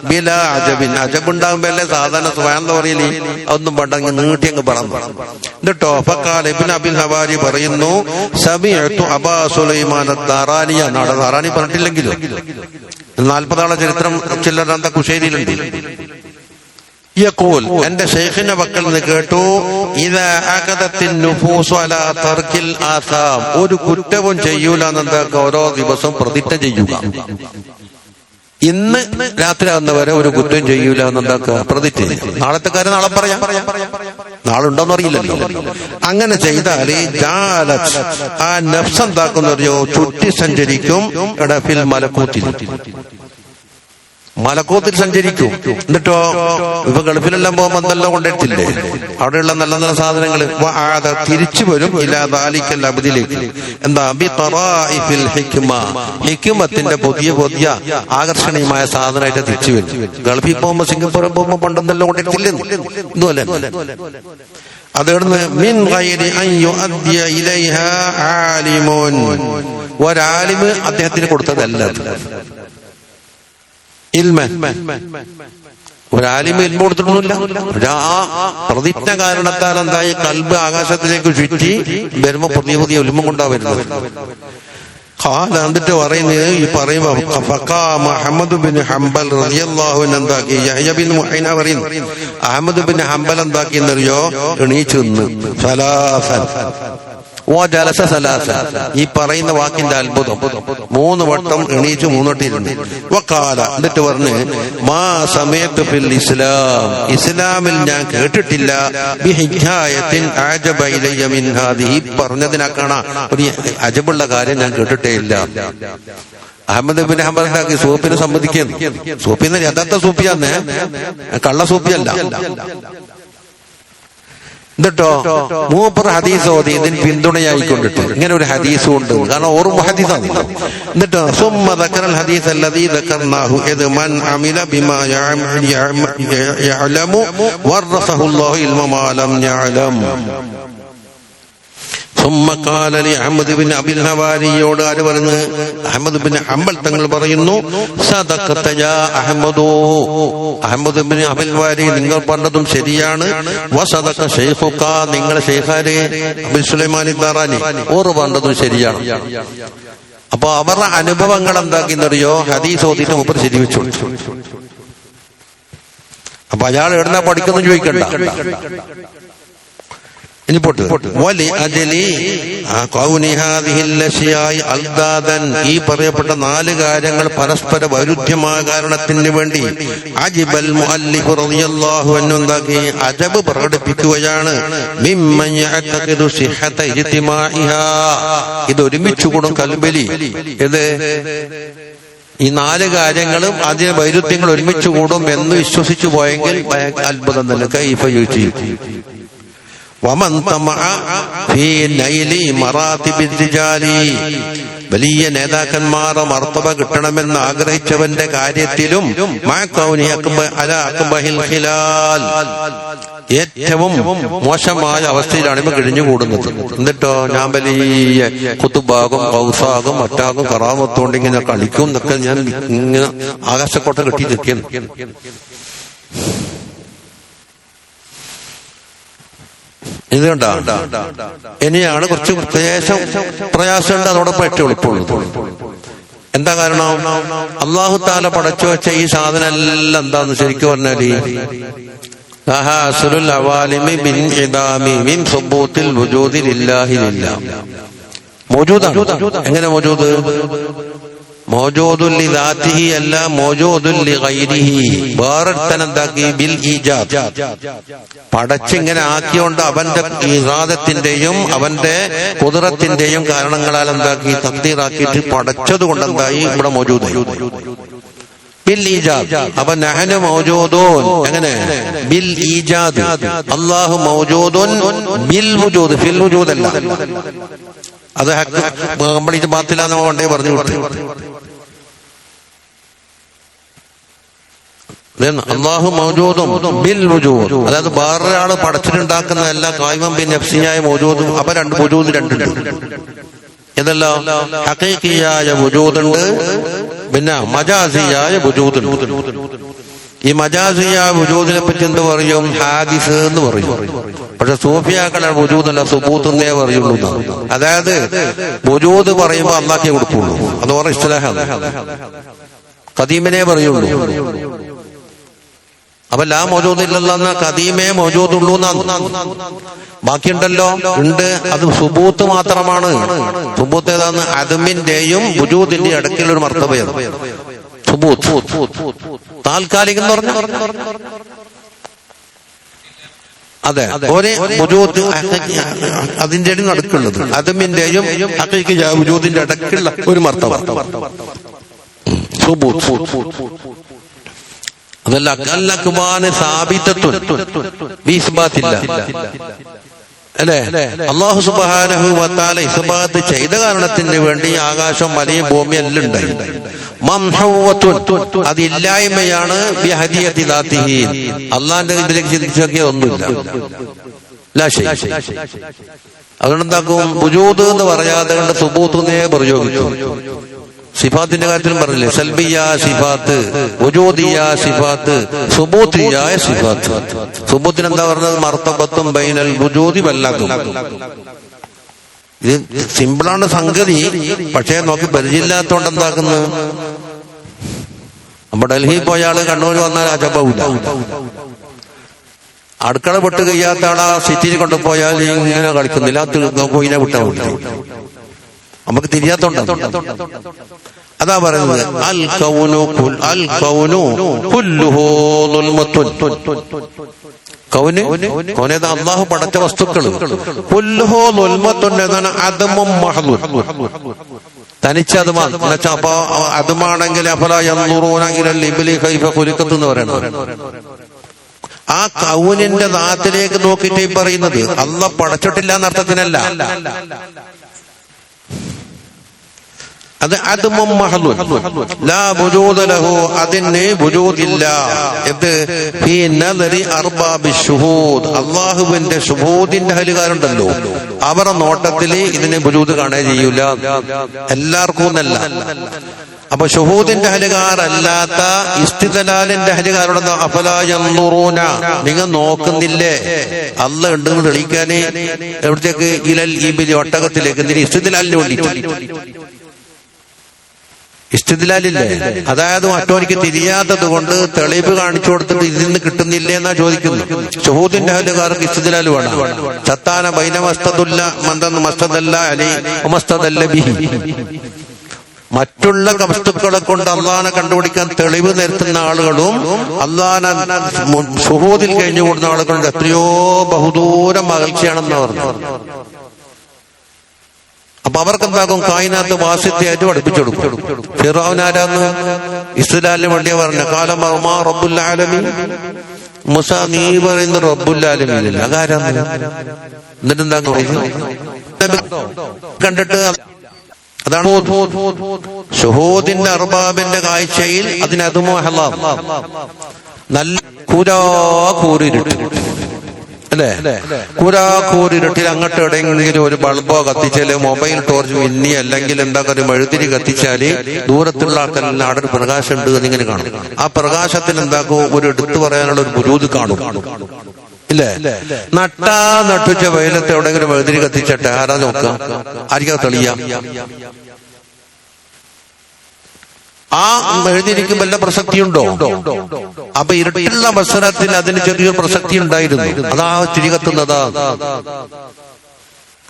ബിലാ അജബിൻ. അജബുണ്ടാകുമ്പോ അല്ലേ സാധാരണ സുബ്ഹാനല്ലാഹ് പറയലേ, അതൊന്നും പാടാ നീട്ടി അങ്ങ് പറഞ്ഞു എന്നിട്ടോ. ഫഖാല ഇബ്നു അബിൽ ഹവാരി പറയുന്നു സമിഅതു അബാ സുലൈമാൻ അദ്ദാറാനി. ധാറാനി പറഞ്ഞിട്ടില്ലെങ്കിലും 40 ആളെ ചരിത്രം ചില്ലറ കുശേരിയിലുണ്ട്. യഖൂൽ, എന്റെ ഷെയ്ഖിന്റെ പക്കൽ നിന്ന് കേട്ടു, ഇദാ അഖദത്തിൻ നുഫൂസു അലാ തർക്കിൽ ആസാം, ഒരു കുറ്റവും ചെയ്യൂല എന്നെന്താക്കുക, ഓരോ ദിവസവും പ്രതിജ്ഞ ചെയ്യുക. ഇന്ന് രാത്രി ആകുന്നവരെ ഒരു കുറ്റം ചെയ്യൂല എന്നെന്താക്കുക, പ്രതിജ്ഞ. നാളത്തെ കാര്യം നാളെ പറയാം, നാളുണ്ടോന്ന് അറിയില്ലല്ലോ. അങ്ങനെ ചെയ്താൽ ആ നഫ്സ് എന്താക്കുന്നവരെയോ ചുറ്റി സഞ്ചരിക്കും. ഫിൽ മലക്കൂത്തിൽ, മലക്കൂത്തിൽ സഞ്ചരിക്കും. എന്നിട്ടോ ഇപ്പൊ ഗൾഫിലെല്ലാം പോകുമ്പോ എന്തെല്ലാം കൊണ്ടെടുത്തില്ലേ, അവിടെയുള്ള നല്ല നല്ല സാധനങ്ങൾ തിരിച്ചു വരും. ഇലാദാലിക്കൽ അബ്ദിലേക്ക് എന്താ ബിതറാഇഫിൽ ഹിക്മ, ഹിക്മത്തിന്റെ പുതിയ പുതിയ ആകർഷണീയമായ സാധനമായിട്ട് തിരിച്ചു വരും. ഗൾഫിൽ പോകുമ്പോ സിംഗപ്പൂരിൽ പോകുമ്പോ പണ്ടെന്തെല്ലാം കൊണ്ടെടുത്തില്ലേ, ഇതുപോലെ അതെവിടുന്ന് മിൻ ഗൈരി അൻ യുഅദ്ദിയ ഇലൈഹാ ആലിമുൻ, ഒരാലിമ് അദ്ദേഹത്തിന് കൊടുത്തതല്ല. ഒരാലിമ ഇൽമ കൊടുത്തിട്ടൊന്നുമില്ല. പ്രതിജ്ഞ കാരണത്താൽ എന്തായി, കൽബ് ആകാശത്തിലേക്ക് ചുറ്റി വരുമ്പോ പുതിയ പുതിയ ഇൽമ കൊണ്ടാ വരുന്നത്. എന്നിട്ട് പറയുന്നത്, ഈ പറയുമ്പോ അഹമ്മദ് ബിൻ ഹംബൽ റളിയല്ലാഹു അൻഹു എന്താക്കി, യഹ്യ ബിൻ മുഅൈന പറയുന്നു, അഹമ്മദ് ബിൻ ഹംബൽ എന്താക്കി എന്നറിയോ, എണീച്ചു നിന്ന് ഈ പറയുന്ന വാക്കിന്റെ അത്ഭുതം 3 വട്ടം എണീച്ചു 3 വട്ടം ഇരുന്നു. വഖാല, എന്നിട്ട് പറഞ്ഞ് മാ സമയത്തു ഫിൽ ഇസ്ലാം, ഇസ്ലാമിൽ ഞാൻ കേട്ടിട്ടില്ല ബിഹികായത്തിൻ അജബ ഇലയ്യ മിൻ ഹാദിഹി, പറഞ്ഞതിനാക്കണ ഒരു അജബുള്ള കാര്യം ഞാൻ കേട്ടിട്ടേ ഇല്ല. അഹമ്മദ് ബിൻ ഹംബൽ സൂഫിനെ സമ്മതിക്കുന്നു. സൂഫിന്ന് യഥാർത്ഥ സൂഫിയാന്ന്, കള്ള സൂഫിയല്ല. എന്നിട്ടോ മൂപ്പർ ഹദീസ് ഓതി ഇതിന് പിന്തുണയായിക്കൊണ്ടിട്ട് ഇങ്ങനെ ഒരു ഹദീസും ഉണ്ട്, കാരണം ഓർമ്മ ഹദീസാണ്. എന്നിട്ട് സുമ്മ ദക്കറൽ ഹദീസ് അല്ലദീ ദക്കർനാഹു ഇദ് മൻ അമില ബിമാ യഅലമു വറസഹു അല്ലാഹു ഇൽമ മാ ലം യഅലം. ثم قال لأحمد بن أبي الهواريയോട് ആര് പറഞ്ഞു? അഹ്മദ് ബിൻ ഹംബൽ തങ്ങൾ പറയുന്നു, സദഖത യാ അഹ്മദു, അഹ്മദ് ബിൻ അബിൽ ഹവാരി നിങ്ങൾ പറഞ്ഞതും ശരിയാണ്. വസദഖ ശൈഖുക, നിങ്ങളുടെ ശൈഖാരെ അബുൽ സുലൈമാൻ ദാറാനി ഓർ പറഞ്ഞതും ശരിയാണ്. അപ്പൊ അവരുടെ അനുഭവങ്ങൾ എന്താക്കിയെന്നറിയോ? ഹദീസ് ഓതിട്ട് മുമ്പ് ശരിവെച്ചു. അപ്പൊ അയാൾ എവിടുന്നാ പഠിക്കുന്നു ചോദിക്കണ്ട. ഇനി പോട്ട് വലി അജലി ഈ പറയപ്പെട്ട 4 കാര്യങ്ങൾ പരസ്പര വൈരുദ്ധ്യമായ കാരണത്തിന് വേണ്ടി അജിബൽ മുഅല്ലിഫ് റളിയല്ലാഹു അൻഹു എന്താക്കി? അജബ് പ്രകടിപ്പിക്കുകയാണ്. മിമ്മൻ യഅതഖിദു സിഹത ഇജ്തിമാഇഹാ, ഇത് ഒരുമിച്ച് കൂടും കൽബലി. ഇത് ഈ 4 കാര്യങ്ങളും അതിന് വൈരുദ്ധ്യങ്ങൾ ഒരുമിച്ച് കൂടും എന്ന് വിശ്വസിച്ചു പോയെങ്കിൽ അത്ഭുതം തന്നെ. കൈഫ യുജി വമൻ തമഅ ഫീ നൈലി മറാതിബിർ റിജാലി, വലിയ നേതാക്കന്മാരുടെ മർത്തബ കിട്ടണമെന്ന് ആഗ്രഹിച്ചവന്റെ കാര്യത്തിലും ഏറ്റവും മോശമായ അവസ്ഥയിലാണ് ഇവ കഴിഞ്ഞുകൂടുന്നത്. എന്നിട്ടോ ഞാൻ വലിയ കുത്തുബാകും കൗസാകും മറ്റാകും കറാമത്തോണ്ട് ഇങ്ങനെ കളിക്കും എന്നൊക്കെ ഞാൻ ഇങ്ങനെ ആകാശക്കോട്ട കെട്ടി നിൽക്കുന്നു. ഇത് കണ്ട ഇനിയാണ് കുറച്ച് പ്രയാസമുണ്ട്, അതോടൊപ്പം ഏറ്റവും എളുപ്പമുള്ളത്. എന്താ കാരണം? അല്ലാഹു തആല പടച്ചു വെച്ച ഈ സാധനം എല്ലാം എന്താന്ന് ശരിക്കും പറഞ്ഞാല് തഹാസുലുൽ അവാലിമി ബിൻ ഇദാമി മിൻ സുബൂത്തിൽ വുജൂദി ലില്ലാഹി ലില്ലാഹ്. മൗജൂദാണ്. എങ്ങനെ മൗജൂദ്? മൗജൂദുൽ ലിദാതിഹി അല്ല, മൗജൂദുൽ ലിഗൈരിഹി. വേറൊരുത്തനെന്താക്കി? ബിൽ ഈജാദ്, പടച്ചിങ്ങനെ ആക്കിയോണ്ട് അവന്റെ ഇറാദത്തിന്റെയും അവന്റെ ഖുദ്റത്തിന്റെയും കാരണങ്ങളാൽ എന്താക്കി? തഖ്ദീറാക്കിയിട്ട് പടച്ചത് കൊണ്ടെന്തായി? ഇവിടെ മൗജൂദ് ബിൽ ഈജാദ്. അപ്പൊ നഹ്നു മൗജൂദൂൻ. എങ്ങനെ? ബിൽ ഈജാദ്. അല്ലാഹു മൗജൂദുൻ ബിൽ വുജൂദ്, ഫിൽ വുജൂദ് അല്ല. അത് കംപ്ലീറ്റ് ബാത്തിലാന്ന് പണ്ടേ പറഞ്ഞു കൊടുത്തു. അല്ലാഹു മൗജൂദും ബിൽ വുജൂദ്, അതായത് വേറൊരാള് പടച്ചിട്ടുണ്ടാക്കുന്ന എല്ലാ ഖായിമൻ ബിൻ നഫ്സിയായ മൗജൂദും. അപ്പൊ വുജൂദ് രണ്ടുണ്ട്. ഇതല്ലോ ഹഖീഖിയായ വുജൂദുണ്ട്, പിന്നെ മജാസിയായ വുജൂദുണ്ട്. ഈ മജാസിയായ വുജൂദിനെ പറ്റി എന്ത് പറയും? ഹാദിസ് എന്ന് പറയും. പക്ഷെ സൂഫിയാക്കളെ വുജൂദല്ല സുബൂത്ത് എന്നേ പറയുള്ളൂ. അതായത് വുജൂദ് പറയുമ്പോ അല്ലാഹ്ക്കേ കൊടുക്കുള്ളൂ. അത് വേറെ ഇസ്തിലാഹാണ്. ഖദീമിനെ പറയുള്ളൂ. അപ്പൊ ലാ മൗജൂദ് ഇല്ലല്ലാഹ്, ഖദീമേ മൗജൂദുള്ളൂ എന്നാണ്. ബാക്കിയുണ്ടല്ലോ, ഉണ്ട്. അത് സുബൂത്ത് മാത്രമാണ്. സുബൂത്ത് ഏതാന്ന്? അദമിന്റെയും വുജൂദിന്റെയും ഇടയ്ക്കുള്ള ഒരു മർത്തബയാണ് സുബൂത്ത്. താൽക്കാലികം എന്ന് പറഞ്ഞു. അതെ, ഒരേ വുജൂദ് അതിന്റെ നടുക്കുള്ളത്, അദമിന്റെയും ഹഖീഖിയായ വുജൂദിന്റെ ഇടയ്ക്കുള്ള ഒരു മർത്തബ സുബൂത്ത്. അതല്ല അല്ലക്ബാന് സാബിതത്തുൻ ബിസ്ബാത്തില്ല അല്ലേ? അല്ലാഹു സുബ്ഹാനഹു വ തആല ഇസ്ബാത്ത് ചെയ്ത കാരണത്തിന് വേണ്ടി ആകാശം മലയും ഭൂമിയും എല്ലാം ഉണ്ടായി. മംഹൂവത്തുൻ, അത് ഇല്ലായ്മയാണ് ബിഹദിയതി ദാതിഹി. അല്ലാഹുവിന്റെ ഇതിലേക്ക് ചിന്തിച്ചൊക്കെ ഒന്നുമില്ല. ലാ ശൈ. അതുകൊണ്ട് എന്താക്കും? വുജൂദ് എന്ന് പറയാതെ കൊണ്ട് സുബൂത്തിനെ പ്രയോഗിച്ചു. സിഫാത്തിന്റെ കാര്യത്തിലും പറഞ്ഞില്ലേ? സൽബിയ സിഫാത്ത്, വുജൂദിയ സിഫാത്ത്, സുബൂത്തിയായ സിഫാത്ത്. സുബൂത്തിന് എന്താ പറഞ്ഞത്? മർത്തബത്തും ബൈനൽ വുജൂദി വല്ലാക്കും. ഇത് സിമ്പിളാണ് സംഗതി, പക്ഷേ നോക്കി പരിചയമില്ലാത്തോണ്ട് എന്താക്കുന്നു? നമ്മ ഡൽഹി പോയ ആള് കണ്ണൂർ വന്നാൽ അജബൂല. അടുക്കള പൊട്ട് കഴിയാത്ത ആളാ സിറ്റിയിൽ കൊണ്ടുപോയാൽ ഇങ്ങനെ കളിക്കുന്നില്ല, കോയിനെ വിട്ടാ വിട്ടു. നമുക്ക് തിരിയാത്തോണ്ട. അതാ പറയുന്നത് അൽ കൗനു കുല്ലുഹു ദുൽമത്തുൻ. കൗനേതാ? അല്ലാഹു പടച്ച വസ്തുക്കൾ. കുല്ലുഹു ദുൽമത്തുൻ എന്നാണ് അദമും മഹ്ദൂർ. തനിച്ചതുമാണ്. അപ്പൊ അതുമാണെങ്കിൽ അഫലാ യൻദുറൂന ഇലൽ ഇബ്ലി കൈഫ ഖുലിഖത് എന്ന് പറയണം. ആ കൗനിന്റെ ദാത്തിലേക്ക് നോക്കിയിട്ട് ഈ പറയുന്നത് അല്ലാഹ് പടച്ചിട്ടില്ല എന്നർത്ഥത്തിനല്ല. അത് അദ്മും മഹ്ദൂൻ ലാ വുജൂദ ലഹു, അതിന് വുജൂദില്ല. ഇത് ഫീ നദരി അർബാബി ശുഹൂദ്, അല്ലാഹുവിന്റെ ശുഹൂദിന്റെ അഹലുകാരുണ്ടല്ലോ അവരുടെ നോട്ടത്തില് ഇതിന് വുജൂദ് കാണേ ചെയ്യൂല. എല്ലാവർക്കും ഒന്നല്ല. അപ്പൊ ശുഹൂദിന്റെ അഹലുകാർ അല്ലാത്ത ഇസ്തിദലാലിന്റെ അഹലുകാരോട് അഫലാ യൻദുറൂന, നിങ്ങൾ നോക്കുന്നില്ലേ അല്ലാഹ് ഉണ്ടെന്ന് തെളിയിക്കാന് എവിടത്തേക്ക്? ഇലൽ ഇബിലി, ഒട്ടകത്തിലേക്ക്. എന്തിന്? ഇസ്തിദലാലിന് വേണ്ടി. ഇസ്തിദ്ലാലില്ലേ, അതായത് മറ്റോനിക്ക് തിരിയാത്തത് കൊണ്ട് തെളിവ് കാണിച്ചു കൊടുത്തിട്ട് ഇതിന്ന് കിട്ടുന്നില്ലേ എന്നാ ചോദിക്കുന്നു. ശുഹൂദിന്റെ അഹലുകാർക്ക് ഇസ്തിദ്ലാൽ വേണം. സത്താന ബൈന മസ്തദുല്ല മന്ദൻ മസ്തദല്ല അലി മസ്തദല്ല ബിഹി. മറ്റുള്ള വസ്തുക്കളെ കൊണ്ട് അള്ളാഹനെ കണ്ടുപിടിക്കാൻ തെളിവ് നിരത്തുന്ന ആളുകളും അള്ളാഹനെ ശുഹൂദിൽ കഴിഞ്ഞു കൂടുന്ന ആളുകളുടെ എത്രയോ ബഹുദൂരം അകൽച്ചയാണെന്ന് പറഞ്ഞു. അപ്പൊ അവർക്കെന്താകും? കായിനകത്ത് വാസിത്യായിട്ട് പഠിപ്പിച്ചു കൊടുക്കും. ഫിറഔൻ ആരാന്ന് ഇസ്തിദ്ലാലിന് വേണ്ടിയാ പറഞ്ഞ കാലം റബ്ബുൽ ആലമീൻ. മുസ, നീ പറയുന്ന റബ്ബുൽ ആലമീൻ അതാരാന്ന്? എന്നിട്ട് എന്താ കണ്ടിട്ട് അതാണ് ശുഹൂദിന്റെ അർബാബിന്റെ കാഴ്ചയിൽ അതിനതുമോ ഹലാം നല്ല കൂരിരുട്ട് അല്ലേ? കൂരിരുട്ടിൽ അങ്ങോട്ട് എവിടെയെങ്കിലും ഒരു ബൾബോ കത്തിച്ചാല്, മൊബൈൽ ടോർച്ച് മിന്നി, അല്ലെങ്കിൽ എന്താ ഒരു മെഴുതിരി കത്തിച്ചാല് ദൂരത്തുള്ള ആൾക്കെല്ലാം അവിടെ ഒരു പ്രകാശം ഉണ്ട് എന്നിങ്ങനെ കാണും. ആ പ്രകാശത്തിന് എന്താക്കും? ഒരു എടുത്തു പറയാനുള്ള ഒരു വുജൂദ് കാണും ഇല്ലേ? നട്ടുച്ച വെയിലത്ത് എവിടെയെങ്കിലും മെഴുതിരി കത്തിച്ചട്ടെ, ആരാ നോക്കുക? ആയിരിക്കും തെളിയാം? ആ മെഴുതിരിക്കും വല്ല പ്രസക്തിയുണ്ടോ? അപ്പൊ ഇരുട്ടുള്ള അവസരത്തിൽ അതിന് ചെറിയൊരു പ്രസക്തി ഉണ്ടായിരുന്നു. അതാ തിരി കത്തുന്നതാ.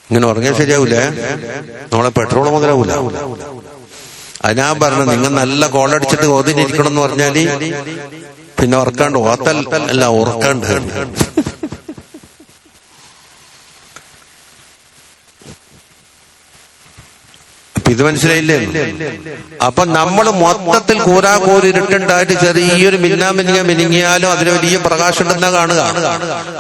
ഇങ്ങനെ പറഞ്ഞാൽ ശരിയാവൂലേ? നമ്മളെ പെട്രോൾ മുതലാവൂല. അത് ഞാൻ പറഞ്ഞു, നിങ്ങൾ നല്ല കോളടിച്ചിട്ട് ഓതിനിരിക്കണം എന്ന് പറഞ്ഞാല് പിന്നെ ഉറക്കാണ്ട് ഓത്തൽ അല്ല, ഉറക്കാണ്ട്. ഇത് മനസ്സിലായില്ലേ? അപ്പൊ നമ്മൾ മൊത്തത്തിൽ കൂരിട്ടുണ്ടായിട്ട് ചെറിയൊരു മിനിങ്ങിയാലും അതിന് വലിയ പ്രകാശം ഉണ്ടെന്നാ കാണുക.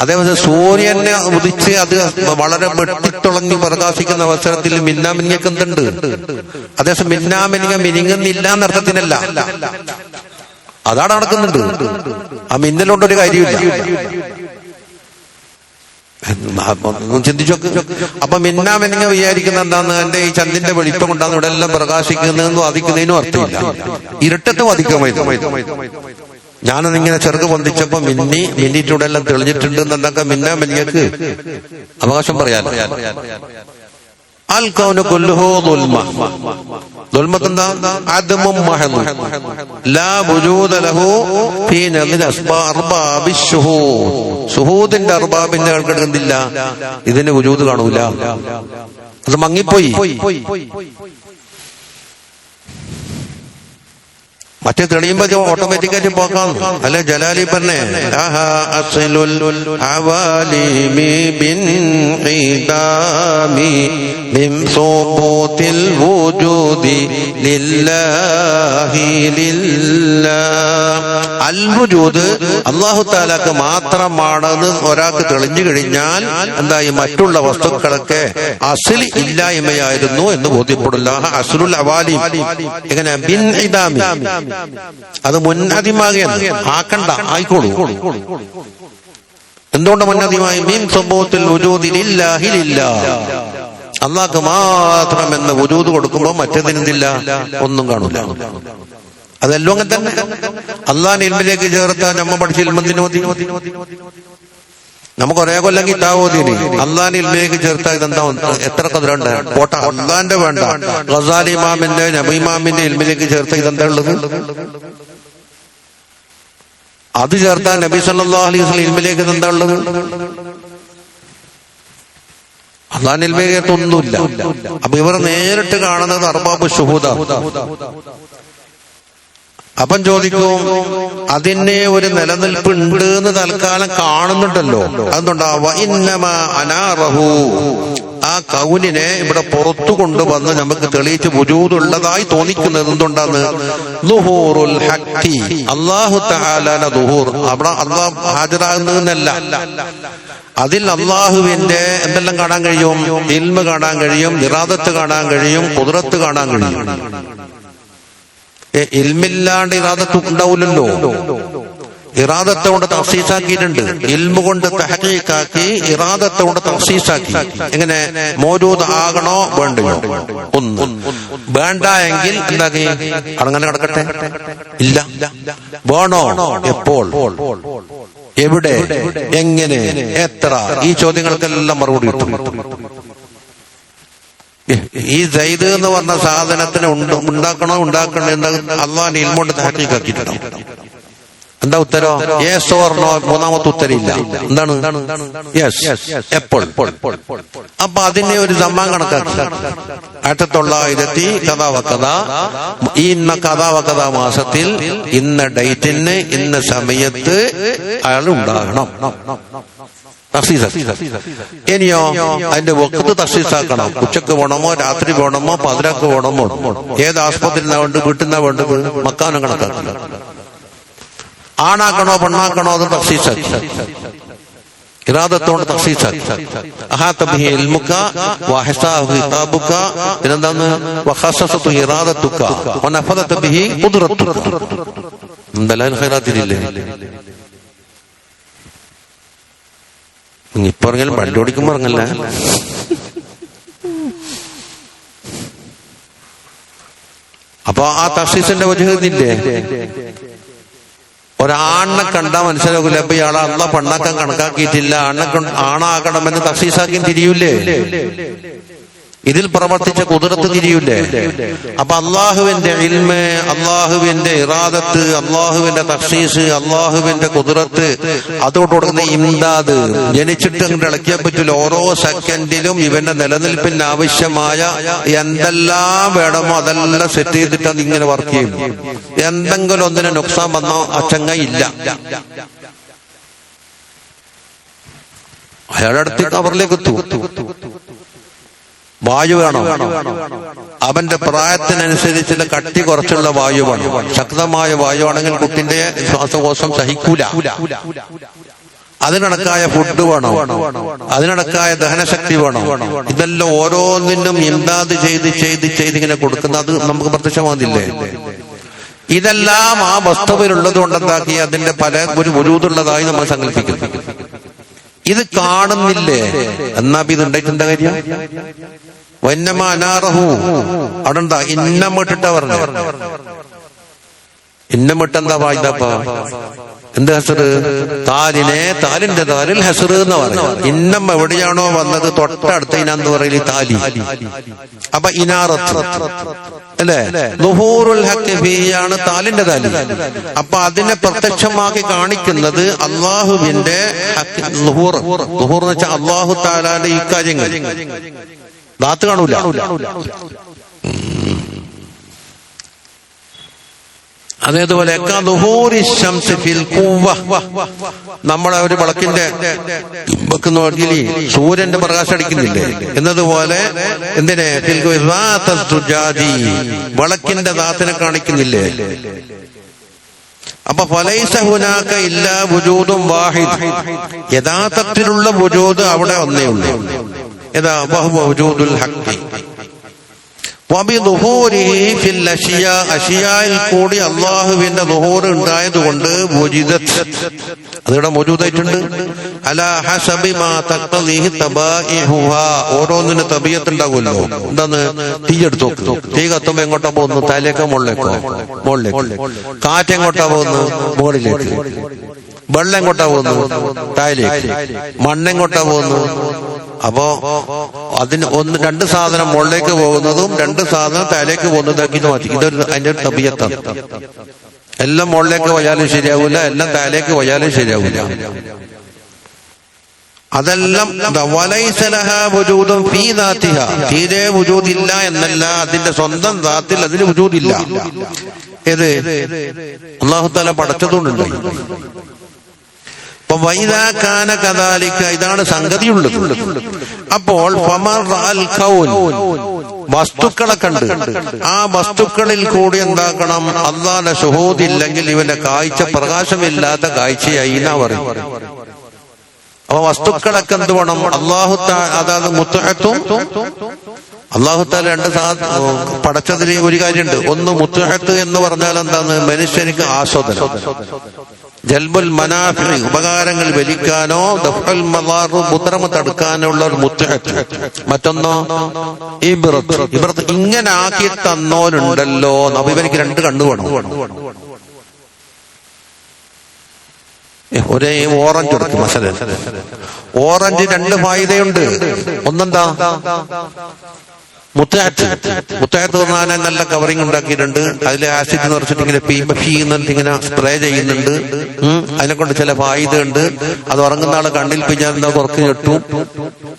അതേപോലെ സൂര്യനെ ഉദിച്ച് അത് വളരെ വെട്ടിത്തുളങ്ങി പ്രകാശിക്കുന്ന അവസരത്തിൽ മിന്നാമിനിങ്ങൊക്കെ എന്തുണ്ട്? അതേസമയം മിനിങ്ങുന്നില്ല എന്നർത്ഥത്തിനല്ല, അതാണ് നടക്കുന്നുണ്ട്. ആ മിന്നലുകൊണ്ടൊരു കാര്യമില്ല. ചിന്തിച്ചോക്ക്. അപ്പൊ മിന്നാമിനിങ്ങ വിചാരിക്കുന്ന എന്താന്ന്? എന്റെ ഈ ചന്ദിന്റെ വെളിപ്പം കൊണ്ടാണ് ഇവിടെ എല്ലാം പ്രകാശിക്കുന്നതെന്നും വാദിക്കുന്നതിനും അർത്ഥമില്ല. ഇരുട്ടത്ത് വാദിക്കാൻ ഞാനതിങ്ങനെ ചെറുക്ക് പൊന്തിച്ചപ്പോ മിന്നിട്ട് ഇവിടെ എല്ലാം തെളിഞ്ഞിട്ടുണ്ട് എന്നൊക്കെ മിന്നാമിനിങ്ങക്ക് അവകാശം പറയാൻ. അൽ കൗന കുല്ലുഹു ദുൽമ. ദുൽമത്തെന്താ? അദ്മും മഹ്ദൂൻ ലാ വുജൂദ ലഹു ഫീ നദിൽ അർബാബി ശുഹൂദ്. ശുഹൂദിന്റെ അർബാബിന്റെ ആൾക്കാർക്ക് എന്തില്ല? ഇതിന് വുജൂദ് കാണൂല. അത് മങ്ങിപ്പോയി. മറ്റേ തെളിയുമ്പോ ഓട്ടോമാറ്റിക്കായിട്ട് പോക്കാം. അല്ലെ ജലാലി പറഞ്ഞേ അൽവുജൂദ് അല്ലാഹു തആലക്ക് മാത്രമാണെന്ന് ഒരാൾക്ക് തെളിഞ്ഞു കഴിഞ്ഞാൽ എന്തായി? മറ്റുള്ള വസ്തുക്കളൊക്കെ അസ്ലി ഇല്ലായ്മയായിരുന്നു എന്ന് ബോധ്യപ്പെടില്ല. അസ്ലുൽ അവാലി എങ്ങനെ? ബിൻ ഇദാമി. അത് മുന്നതിമാകയാണ്. ആക്കണ്ട, ആയിക്കോളൂ. എന്തുകൊണ്ട് മുന്നതിമായി? മീൻ സംഭവത്തിൽ വുജൂദിലില്ലാഹി ലില്ലാഹ്, അല്ലാഹുക്ക് മാത്രം എന്ന വുജൂദ് കൊടുക്കുമ്പോ മറ്റേതിനെന്തില്ല? ഒന്നും കാണൂല. അതെല്ലാം അങ്ങനെ തന്നെ. അള്ളാഹിന്റെ ഇൽമിലേക്ക് ചേർത്താൽ നമ്മ പഠിച്ച ഇൽമന്തിനോദി നമുക്ക് ഒരേ കൊല്ലം കിതാബോധീനി അള്ളാഹിന്റെ ഇൽമിലേക്ക് ചേർത്താൽ ഇതെന്താ? എത്ര കതിരുണ്ട്? കോട്ട അള്ളാന്റെ വേണ്ട. ഗസാലി ഇമാമിന്റെ നബി ഇമാമിന്റെ ഇൽമിലേക്ക് ചേർത്ത ഇതെന്താ ഉള്ളത്? അത് ചേർത്താൽ നബി സല്ലല്ലാഹു അലൈഹി വസല്ലം ഇൽമിലേക്ക് എന്താ ഉള്ളത്? അള്ളാഹിന്റെ ഇൽമിലേക്ക് ചേർത്തൊന്നുമില്ല. അപ്പൊ ഇവർ നേരിട്ട് കാണുന്നത് അർബാബ് ശുഹൂദ. അപ്പം ചോദിക്കും, അതിനെ ഒരു നിലനിൽപ്പ് ഉണ്ട് എന്ന് തൽക്കാലം കാണുന്നുണ്ടല്ലോ, അതെന്തുണ്ടാവുക? ഇന്നമാ അനാറഹു, ആ കൗനിനെ ഇവിടെ പുറത്തു കൊണ്ടുവന്ന് നമുക്ക് തെളിയിച്ച് വുജൂദുള്ളതായി തോന്നിക്കുന്നത് എന്തുണ്ടാന്ന്? ദുഹൂറുൽ ഹഖി, അല്ലാഹു തആലയുടെ ദുഹൂർ. അവിടെ അല്ലാഹ് ഹാജരാകുന്നതല്ല, അതിൽ അള്ളാഹുവിന്റെ എന്തെല്ലാം കാണാൻ കഴിയും? ഇൽമ് കാണാൻ കഴിയും, ഇറാദത്ത് കാണാൻ കഴിയും, ഖുദ്റത്ത് കാണാൻ കഴിയും. ഇൽമില്ലാണ്ട് ഇറാദത്ത് ഉണ്ടാവില്ലല്ലോ. ഇറാദത്ത് കൊണ്ട് തഖ്സീസാക്കിയിട്ടുണ്ട്, ഇൽമു കൊണ്ട് തഹ്ഖീഖാക്കി, ഇറാദത്ത് കൊണ്ട് തഖ്സീസാക്കി. എങ്ങനെ? മൗജൂദ് ആകണോ വേണ്ടയോ? ഒന്ന് വേണ്ട എങ്കിൽ എന്താക്കി? അങ്ങനെ കിടക്കട്ടെ. ഇല്ല, വേണോ? എപ്പോൾ, എവിടെ, എങ്ങനെ, എത്ര? ഈ ചോദ്യങ്ങൾക്കെല്ലാം മറുപടി കിട്ടും. ഈ സൈദ് എന്ന് പറഞ്ഞ സാധനത്തിന് ഉണ്ടാക്കണോ ഉണ്ടാക്കണോ എന്ന് അള്ളാഹുവിന്റെ ഇൽമു കൊണ്ട് തഹ്ഖീഖാക്കിയിട്ടുണ്ടാവും. എന്താ ഉത്തരം? Yes or no. മൂന്നാമത്തെ ഉത്തരയില്ല. എന്താണ്? യെസ്. എപ്പോൾ? അപ്പൊ അതിനെ ഒരു സമ്മാൻ കണക്കാക്കി 1900 കഥാവക്കഥ ഇന്ന കഥാവക്കഥ മാസത്തിൽ ഇന്ന ഡേറ്റിന് ഇന്ന സമയത്ത് അയാൾ ഉണ്ടാകണം. ഇനിയോ അതിന്റെ വക്കത്ത് തഖ്സീസാക്കണം. ഉച്ചക്ക് വേണമോ, രാത്രി വേണമോ, പതിരക്ക് വേണമോ, ഏത് ആസ്പത്രിയിൽ വേണ്ട, വീട്ടിൽ നിന്നാ വേണ്ടത്, മക്കാനും കണക്കാക്കില്ല. ആണാക്കണോ പെണ്ണാക്കണോ അത് തഖ്സീസാക്കി, ഇറാദത്തോണ്ട് തഖ്സീസാക്കി. അഹാത ബിഹി ഇൽമുക വഹസാഹു ഖിതാബുക. പിന്നെന്താണ്? വഖസസതു ഇറാദതുക വനഫദത ബിഹി ഖുദ്റതുക. എന്തെല്ലാം ഖൈറാത്തില്ലേ? ഇപ്പൊ പറഞ്ഞാലും വണ്ടി ഓടിക്കുമ്പോ ഇറങ്ങല്ല. അപ്പൊ ആ തഖ്സീസിന്റെ വജഹ്ഇല്ലേ? ഒരാണിനെ കണ്ടാൽ മനസ്സിലാക്കൂല, അപ്പൊ ഇയാളെ അള്ളാഹ് പെണ്ണാക്കാൻ കണക്കാക്കിയിട്ടില്ല, ആണാകണമെന്ന് തഖ്സീസാക്കി തിരിയൂലേ? ഇതിൽ പ്രവർത്തിച്ച ഖുദ്റത്ത് തിരിയൂലേ? അപ്പൊ അള്ളാഹുവിന്റെ ഇൽമ്, അള്ളാഹുവിന്റെ ഇറാദത്ത്, അള്ളാഹുവിന്റെ തഖ്സീസ്, അള്ളാഹുവിന്റെ ഖുദ്റത്ത്, അതോട് കൊടുക്കുന്ന ഇംദാദ് ജനിച്ചിട്ട് അങ്ങോട്ട് ഇളക്കിയാൻ പറ്റില്ല. ഓരോ സെക്കൻഡിലും ഇവന്റെ നിലനിൽപ്പിന് ആവശ്യമായ എന്തെല്ലാം വേണമോ അതെല്ലാം സെറ്റ് ചെയ്തിട്ടാണ് ഇങ്ങനെ വർക്ക് ചെയ്യുന്നു. എന്തെങ്കിലും ഒന്നിനെ നുക്സാൻ വന്നോ അച്ചങ്ങ ഇല്ല. അയാളുടെ അടുത്ത് അവരിലേക്ക് എത്തും. വായു വേണം, അവന്റെ പ്രായത്തിനനുസരിച്ചുള്ള കട്ടി കുറച്ചുള്ള വായു വേണം. ശക്തമായ വായു ആണെങ്കിൽ കുട്ടിന്റെ ശ്വാസകോശം സഹിക്കൂല. അതിനടക്കായ ഫുഡ് വേണം, അതിനടക്കായ ദഹനശക്തി വേണം. ഇതെല്ലാം ഓരോന്നിനും ഇംദാദ് ചെയ്ത് ഇങ്ങനെ കൊടുക്കുന്നത് നമുക്ക് പ്രത്യക്ഷമാകുന്നില്ലേ? ഇതെല്ലാം ആ വസ്തുവിലുള്ളത് കൊണ്ടെന്താക്കി അതിന്റെ പല ഒരു വജൂദുള്ളതായി നമ്മൾ സങ്കല്പിക്കുന്നു. ഇത് കാണുന്നില്ലേ? എന്നാ ഇത് ഉണ്ടായിട്ടെന്താ കാര്യം? വന്നമ അനാറഹു അവിടെന്താ ഇന്നമിട്ടിട്ടാ പറഞ്ഞു. ഇന്നമിട്ടെന്താ വായിതപ്പ? എന്ത് ഹസറ്? താലിനെ താലിന്റെ താലിൽ ഹസറ് എന്ന് പറഞ്ഞു. ഇന്നം എവിടെയാണോ വന്നത് തൊട്ടടുത്ത ഇനാന്ന് പറയല് താലി. അപ്പൊ ഇനാറത്ത് അല്ലേ? ളുഹൂറുൽ ഹഖ് ഫീയാണ് താലിന്റെ താലി. അപ്പൊ അതിനെ പ്രത്യക്ഷമാക്കി കാണിക്കുന്നത് അള്ളാഹുവിന്റെ ളുഹൂർ. ളുഹൂർ എന്ന് വെച്ചാൽ അള്ളാഹു തആലാന്റെ ഈ കാര്യങ്ങൾ ദാത്ത് കാണൂല. അതേതുപോലെ നമ്മളെ ഒരു വിളക്കിന്റെ വെക്കുന്ന സൂര്യന്റെ പ്രകാശം അടിക്കുന്നില്ലേ എന്നതുപോലെ എന്തിനെ വിളക്കിന്റെ ദാത്തിനെ കാണിക്കുന്നില്ലേ? അപ്പൊ ഫലൈസ ഹുനാക ഇല്ലാ വുജൂദുൻ വാഹിദ്, യഥാർത്ഥത്തിലുള്ള വുജൂദ് അവിടെ ഒന്നേ ഉള്ളൂ. ഏതാ? വഹുവ വുജൂദുൽ ഹഖ്. അഷിയായിൽ കൂടി അള്ളാഹുവിന്റെ ളുഹൂർ ഉണ്ടായതുകൊണ്ട് അതിവിടെ മൗജൂദായിട്ടുണ്ട്. അലാ ഹസബി മാ തഖ്തളിഹി തബാഇഹുഹാ, ഓരോന്നിന് തബിയത്ത് ഉണ്ടാകുമല്ലോ. എന്താണ്? തീ എടുത്തു നോക്ക്. തീ കത്തുമ്പോ എങ്ങോട്ടാ പോകുന്നു? തലേക്കോ മുകളിലേക്കോ? മുകളിലേക്ക്. കാറ്റ് എങ്ങോട്ടാ പോകുന്നു? മുകളിലേക്ക്. വെള്ളം എങ്ങോട്ടാ പോകുന്നു? താഴേക്ക്. മണ്ണെങ്ങോട്ടാ പോകുന്നു? അപ്പോ അതിന് രണ്ട് സാധനം മുകളിലേക്ക് പോകുന്നതും രണ്ട് സാധനം താഴേക്ക് പോകുന്നതാക്കി മാറ്റി. ഇതൊരു അതിന്റെ ഒരു തബിയത്താണ്. എല്ലാം മുകളിലേക്ക് പോയാലും ശരിയാവില്ല, എല്ലാം താഴേക്ക് പോയാലും ശരിയാവില്ല. അതെല്ലാം തീരെ വുജൂദില്ല എന്നല്ല, അതിന്റെ സ്വന്തം ദാത്തിൽ അതിന് വുജൂദില്ല. ഏത്? അല്ലാഹു തആല പടച്ചതുകൊണ്ടുണ്ട്. അപ്പൊ വൈദാകാന കദാലിക, ഇതാണ് സംഗതിയുള്ളത്. അപ്പോൾ വസ്തുക്കളെ കണ്ട് ആ വസ്തുക്കളിൽ കൂടി എന്താക്കണം? അല്ലാഹുവിന്റെ ശുഹൂദില്ലെങ്കിൽ ഇവന്റെ കാഴ്ച പ്രകാശമില്ലാത്ത കാഴ്ചയായി എന്നാ പറയും. അപ്പൊ വസ്തുക്കളൊക്കെ എന്ത് വേണം? അല്ലാഹു തആല, അതായത് മുത്അത്തും അല്ലാഹു തആല രണ്ട് പടച്ചതിൽ ഒരു കാര്യമുണ്ട്. ഒന്ന് മുത്അത്ത് എന്ന് പറഞ്ഞാൽ എന്താണ്? മനുഷ്യനിക്ക് ആസ്വാദനം, ജൽബുൽ മനാഫി, ഉപകാരങ്ങൾ വലിക്കാനോ, ദഫ്ഉൽ മദാർ, ഉപദ്രവം തടുക്കാനുള്ള ഒരു മുത്അത്ത്. മറ്റൊന്നോ ഇബ്രത്ത്. ഇങ്ങനെ ആക്കി തന്നോലുണ്ടല്ലോ. നബിവനിക്ക് രണ്ട് കണ്ണു വേണം. ഒരേ ഓറഞ്ച് എടുക്കും മസല. ഓറഞ്ച് രണ്ട് ഫായിദയുണ്ട്. ഒന്നെന്താ? മുത്തഅത്ത് പറഞ്ഞാൽ നല്ല കവറിങ് ഉണ്ടാക്കിയിട്ടുണ്ട്. അതിൽ ആസിഡ് നിറച്ചിട്ട് ഇങ്ങനെ സ്പ്രേ ചെയ്യുന്നുണ്ട്. അതിനെ കൊണ്ട് ചില ഫായിദയുണ്ട്. അത് ഉറങ്ങുന്ന ആളെ കണ്ണിൽ പിഞ്ഞാൽ എന്താ കുറച്ച് ഞെട്ടും.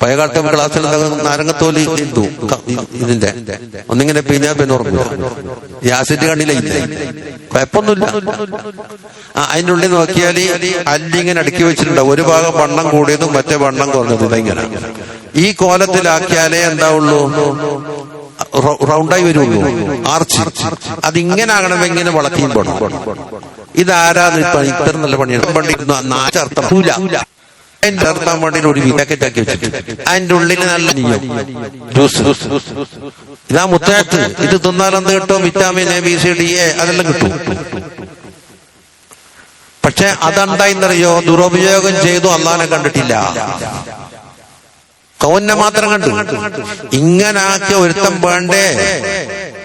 പഴയകാലത്തെ ക്ലാസ്സിൽ നാരങ്ങത്തോലി ഇട്ടു ഇതിന്റെ ഒന്നിങ്ങനെ പിഞ്ഞാൽ പിന്നെ ഉറങ്ങുക. ഈ ആസിഡ് കണ്ണിലില്ല, കുഴപ്പമൊന്നുമില്ല. അതിൻ്റെ ഉള്ളിൽ നോക്കിയാൽ അല്ലിങ്ങനെ അടുക്കി വെച്ചിട്ടുണ്ട്. ഒരു ഭാഗം വണ്ണം കൂടിയതും മറ്റേ വണ്ണം കുറഞ്ഞതും. ഇതെങ്ങനെ ഈ കോലത്തിലാക്കിയാലേ എന്താവുള്ളൂ? റൗണ്ടായി വരുള്ളൂ, ആർച്ച്. അതിങ്ങനെ ആകണമെങ്കിൽ ഇങ്ങനെ വളക്കിയും പോണം. ഇതാരാന്ന് ഇത്ര നല്ല പണിയാണ്. നാച്ചർത്ഥം അതിന്റെ അർത്ഥം വേണ്ടി ഒരു പാക്കറ്റ് ആക്കി വെച്ചിട്ട് അതിന്റെ ഉള്ളിൽ നല്ല ജ്യൂസ്. ഇതാ മുത്തഅത്ത്. ഇത് തിന്നാലെന്ത് കിട്ടും? Vitamin A, B, C, D, A അതെല്ലാം കിട്ടും. പക്ഷെ അതെന്തായിന്നറിയോ? ദുരുപയോഗം ചെയ്തു. അള്ളാനെ കണ്ടിട്ടില്ല, കൗന്നെ മാത്രം കണ്ടു. ഇങ്ങനാക്കിയ ഒരുത്തം വേണ്ടേ?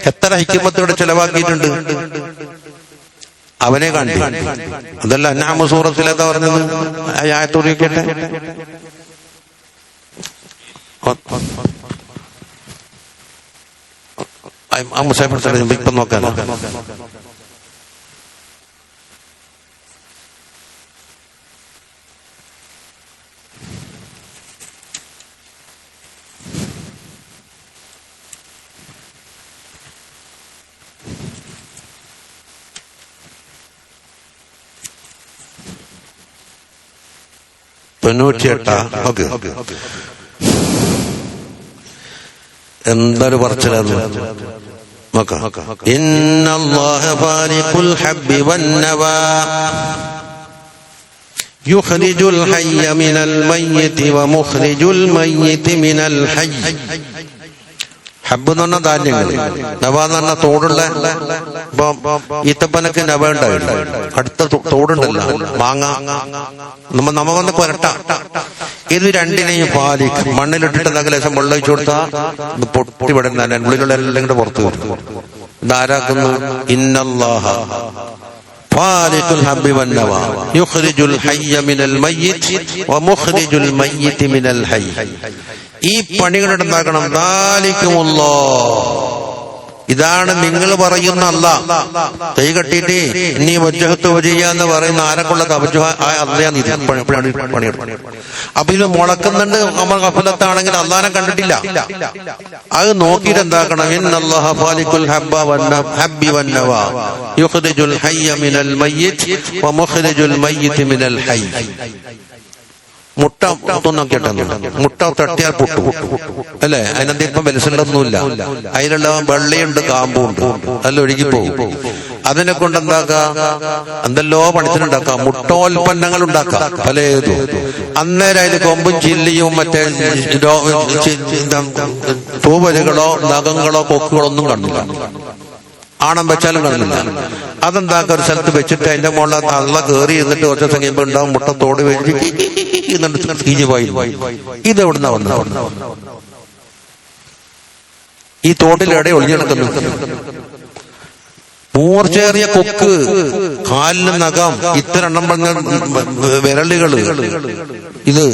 എത്ര ഹിക്മത്തോടെ ചെലവാക്കിയിട്ടുണ്ട്. അവനെ കണ്ടു. അതല്ല അൻആം സൂറത്തിലെന്താ പറഞ്ഞത്? ആയത്തോടെ കേട്ടെ. ഇപ്പം നോക്കാനോ? എന്തൊരു പറച്ചിലാണ് നോക്കാം. ഇന്നല്ലാഹ ഫാലിഖുൽ ഹബ്ബി വന്നവാ യുഖ്രിജുൽ ഹയ്യ മിനൽ മയ്യിതി വമുഖ്രിജുൽ മയ്യിതി മിനൽ ഹയ്യ്. ഹബ്ബ് എന്ന് പറഞ്ഞാൽ ധാന്യങ്ങൾ, നവ എന്ന് പറഞ്ഞാൽ തോടുള്ള. ഇപ്പൊ ഈത്തപ്പനക്ക് നവ ഉണ്ടാവില്ല, അടുത്ത തോടുണ്ടല്ലോ. മാങ്ങ നമുക്കൊന്ന് കൊരട്ട. ഇത് രണ്ടിനെയും പാലിക്കും. മണ്ണിലിട്ടിട്ട് നഗലേശം വെള്ളം ഒഴിച്ചു കൊടുത്താൽ പൊട്ടി വിടുന്ന ഉള്ളിലുള്ള എല്ലാം കൂടെ പുറത്തു വരും. ഇതാരാക്കുന്നു? ഇന്നല്ലാഹ ഫാലിഖുൽ ഹബ്ബി വന്നവ യുഖ്രിജുൽ ഹയ്യ മിനൽ മയ്യിത് വമുഖ്രിജുൽ മയ്യിത് മിനൽ ഹയ്യ്. ഈ പണികളുടെ ഉണ്ടാക്കണം. ദാലികുമുല്ലാഹ്, ഇതാണ് നിങ്ങൾ പറയുന്ന അല്ലാഹ്. കൈ കെട്ടിയിട്ട് നീ വജ്ജഹത്തു വജിയ എന്ന് പറയുന്ന ആരെക്കുള്ള പണിയെടുക്കും. അപ്പൊ ഇത് മുളക്കുന്നുണ്ട്. നമ്മൾ ഗഫലത്താണെങ്കിൽ അള്ളാനെ കണ്ടിട്ടില്ല. അത് നോക്കിയിട്ട് എന്താക്കണം? ഇന്നല്ലാഹ ഫാലിഖുൽ ഹബ്ബി വന്നവ യുഖ്രിജുൽ ഹയ്യ മിനൽ മയ്യിത് വമുഖ്രിജുൽ മയ്യിത് മിനൽ ഹയ്യ്. മുട്ട മുട്ട തട്ടിയാൽ പൊട്ടു അല്ലെ? അതിനെന്താ ഇപ്പം വിലസുണ്ടൊന്നുമില്ല. അതിലുള്ള വെള്ളയുണ്ട്, കാമ്പുണ്ട്, അതെല്ലാം ഒഴുകി പോകും. അതിനെ കൊണ്ട് എന്താക്കാം? എന്തെല്ലോ പണിത്തിനുണ്ടാക്കാം. മുട്ടോൽപ്പന്നങ്ങൾ ഉണ്ടാക്കാം പലതും. അന്നേരം അതിന് കൊമ്പും ചില്ലിയും മറ്റേ തൂവലുകളോ നഖങ്ങളോ കൊക്കുകളോ ഒന്നും കണ്ടില്ല. ആണം വെച്ചാലും കണ്ടില്ല. അതെന്താക്ക ഒരു സ്ഥലത്ത് വെച്ചിട്ട് അതിന്റെ മുകളിൽ തള്ള കയറി എന്നിട്ട് കുറച്ച് സമയം ഉണ്ടാവും. മുട്ടത്തോട് വെച്ച് കീഞ്ഞു പോയി. ഇതെവിടുന്ന വന്നത്? ഈ തോട്ടിലെടെ ഒളിഞ്ഞെടുക്കുന്നു. മൂർച്ചേറിയ കൊക്ക്, കാലിന് നഖം, ഇത്ര എണ്ണം പറഞ്ഞ വിരലുകള്. ഇത്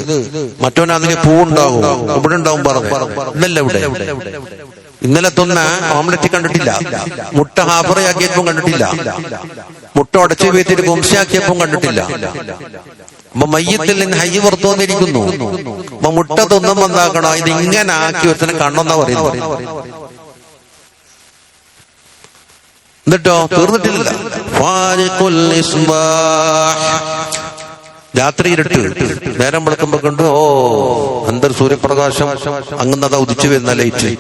മറ്റവനാണെങ്കിൽ പൂവുണ്ടാകും, ഇവിടെ ഉണ്ടാവും പറഞ്ഞു. ഇതല്ല ഇവിടെ. ഇന്നലെ തൊന്ന ഓംലറ്റ് കണ്ടിട്ടില്ല, മുട്ട ഹാഫറയാക്കിയപ്പം കണ്ടിട്ടില്ല, മുട്ട ഉടച്ചു വീട്ടിട്ട് വംശയാക്കിയപ്പം കണ്ടിട്ടില്ല. അപ്പൊ മയ്യത്തിൽ നിന്ന് ഹയ്യ് പുറത്തു വന്നിരിക്കുന്നു. അപ്പൊ മുട്ട തൊന്നും എന്താക്കണോ? ഇതിങ്ങനെ ആക്കി ഒരുത്തനെ കണ്ണെന്നാ പറയുന്നത്. എന്നിട്ടോ തീർന്നിട്ടില്ല. രാത്രി ഇരുട്ട്, നേരം വെളുക്കുമ്പോ കണ്ടു, ഓ എന്തൊരു സൂര്യപ്രകാശം, അങ്ങനെ അതാ ഉദിച്ചു വരുന്ന ലൈറ്റ്.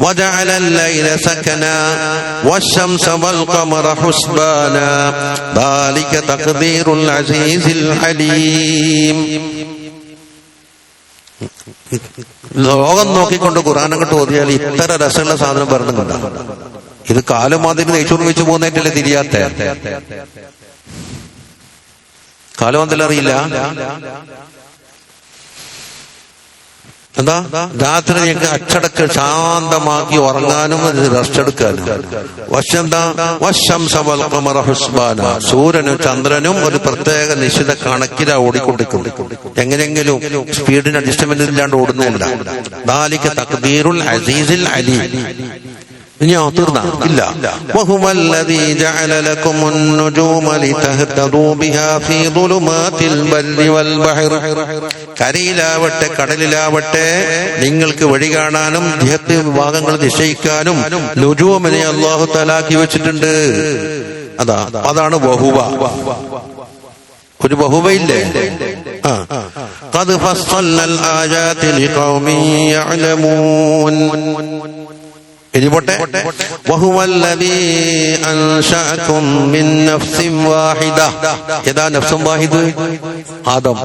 وجعل الليل سكنا والشمس والقمر حسبانا ذلك تقدير العزيز الحليم. ലോകം നോക്കിക്കൊണ്ട് ഖുർആൻ അങ്ങോട്ട് ഓതിയാൽ ഇത്ര രസമുള്ള സാധനം പറഞ്ഞുകൊണ്ടാ. ഇത് കാലം അതിന് നെയ്ച്ചോറ് വെച്ച് പോകുന്നതായിട്ടല്ലേ തിരിയാത്ത. കാലം എന്തെല്ലാം അറിയില്ല. എന്താ രാത്രി ഞങ്ങൾക്ക് അച്ചടക്ക ശാന്തമാക്കി ഉറങ്ങാനും റെസ്റ്റ് എടുക്കാനും. സൂര്യനും ചന്ദ്രനും ഒരു പ്രത്യേക നിശ്ചിത കണക്കിലാ ഓടിക്കൊണ്ടിരിക്കും. എങ്ങനെയെങ്കിലും സ്പീഡിന് അഡ്ജസ്റ്റ്മെന്റ് ഇല്ലാണ്ട് ഓടുന്നില്ല. ദാലിക തഖ്ദീറുൽ അസീസിൽ അലീം. ഇനിയോ തീർന്ന ഇല്ല. വഹുവല്ലദീ ജഅല ലക്കുമുൻ നുജൂമ ലിതഹ്തദൂ ബിഹാ ഫീ ദുലുമാതിൽ ബർരി വൽ ബഹർ. കരയിലാവട്ടെ കടലിലാവട്ടെ നിങ്ങൾക്ക് വഴി കാണാനും ജിഹത്ത് വിഭാഗങ്ങൾ നിശ്ചയിക്കാനും നുജൂമിനെ അല്ലാഹു തആലാക്കി വെച്ചിട്ടുണ്ട്. അതാണ് വഹുവ. ഒരു വഹുവയില്ലേ? ഖദ് ഫസ്സൽനൽ ആയാതി ലിഖൗമിൻ യഅലമൂൻ. ഇനി പോട്ടെ. വഹുവല്ലദീ അൻശഅകും മിൻ നഫ്സിൻ വാഹിദ. ഏതാ നഫ്സുൻ വാഹിദ്? ആദം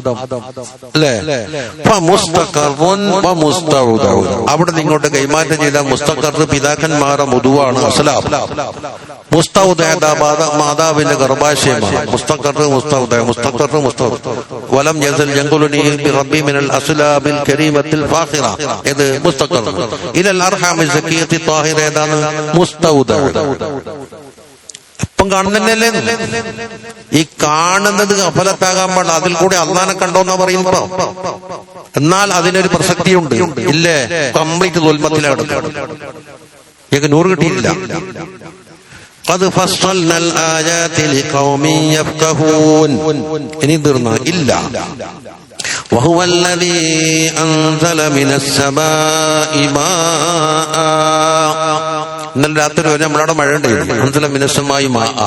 അല്ലേ? ഫമുസ്തഖറുൻ വമുസ്തൗദഉൻ. അവിടെ നിങ്ങോട്ട് കൈമാറ്റം ചെയ്ത മുസ്തഖർ പിതാക്കന്മാരുടെ മുതുവാണ്, അസ്ലാം. മുസ്തൗദഅ മാതാവിന്റെ ഗർഭാശയമാണ്. മുസ്തഖർ മുസ്തൗദഅ മുസ്തഖർ മുസ്തൗദഅ. വലം യസൽ യൻഖുലുനി ബിറബ്ബി മിനൽ അസ്ലാബിൽ കരീമത്തിൽ ഫാഖിറ. ഇത് മുസ്തഖർ. ഇലൽ അർഹാമിൽ സക്കിയത്തി താഹിറ. ഏതാണ്? മുസ്തൗദഅ. ഇപ്പം കാണുന്നല്ലേ. ഈ കാണുന്നത് അഫലത്താകാൻ പാടില്ല. അതിൽ കൂടെ അള്ളാനെ കണ്ടോന്നാ പറയുമ്പോ. എന്നാൽ അതിനൊരു പ്രസക്തിയുണ്ട്. ഇല്ലേ? കംപ്ലീറ്റ് ദുൽമത്തിലാണ്. ഞങ്ങൾക്ക് 100 കിട്ടിയില്ല. ഖദ് ഫസ്സൽനൽ ആയാതി ലിഖൗമിൻ യഫ്ഖഹൂൻ. ഇനി തീർന്ന ഇല്ല. വഹുവല്ലദീ അൻസല മിനസ് സമാഇ മാഅ. ഇന്നലെ രാത്രി വരെ നമ്മളവിടെ മഴ ഉണ്ടായിരുന്നു. അൻസല മിനസ് സമാഇ മാഅ.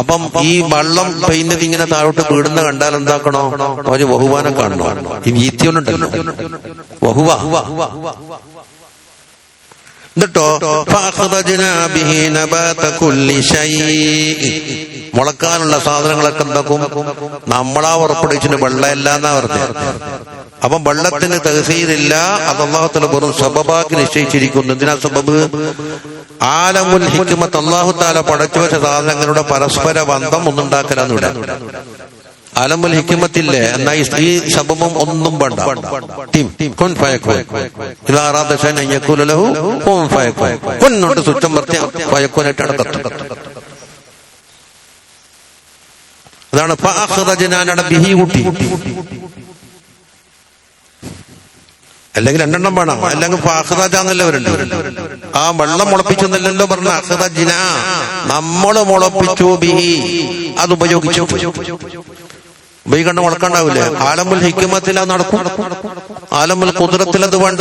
അപ്പം ഈ വെള്ളം പെയ്യുന്നത് ഇങ്ങനെ താഴോട്ട് വീടുന്ന കണ്ടാൽ എന്താക്കണോ? അവര് വഹുവാനെ കാണണോ? ഈ വീത്യോന്നുണ്ടല്ലോ വഹുവ. എന്നിട്ടോ മുളക്കാനുള്ള സാധനങ്ങളൊക്കെ എന്താക്കും? നമ്മളാ ഉറപ്പിടിച്ചിട്ട് വെള്ളമില്ലാന്നാ പറഞ്ഞത്. അപ്പം വെള്ളത്തിന് തഹ്സീലില്ല. അത് അല്ലാഹു തആല വെറും സബബാക്കി നിശ്ചയിച്ചിരിക്കുന്നു. എന്തിനാ സബബ്? ആലമുൽ ഹിക്മത്ത്. അല്ലാഹു തആല പടച്ചു വെച്ച സാധനങ്ങളുടെ പരസ്പര ബന്ധം ഒന്നുണ്ടാക്കലാന്നിവിടെ. അലമുൽ ഹിക്മത്തില്ലേ? എന്നാ ഈ സബബും ഒന്നും വേണ്ട. കുൻ ഫയകുൻ. ഇദാ അറാദ ശൈഅൻ അൻ യഖൂല ലഹു കുൻ ഫയകുൻ. കുൻ കൊണ്ട് സുറ്റം വർത്തി ഫയകുനായിട്ട് അടക്കത്തു. അതാണ് ഫഅഖ്റജ്നാ ബിഹി കൂട്ടി. അല്ലെങ്കിൽ 2 എണ്ണം വേണം. അല്ലെങ്കിൽ ഫഅഖ്റജാന്നല്ലേ വരുന്നുണ്ട്. ആ വെള്ളം മുളപ്പിച്ചെന്നല്ലോ പറഞ്ഞ. അഖ്റജ്നാ നമ്മൾ മുളപ്പിച്ചു. ബിഹി അത് ഉപയോഗിച്ചു. ഉപയോഗിക്കണ്ട മുളക്കണ്ടാവില്ലേ? ആലമുൽ ഹിക്മത്തിൽ അത് നടക്കും. ആലമുൽ ഖുദ്റത്തിൽ അത് വേണ്ട.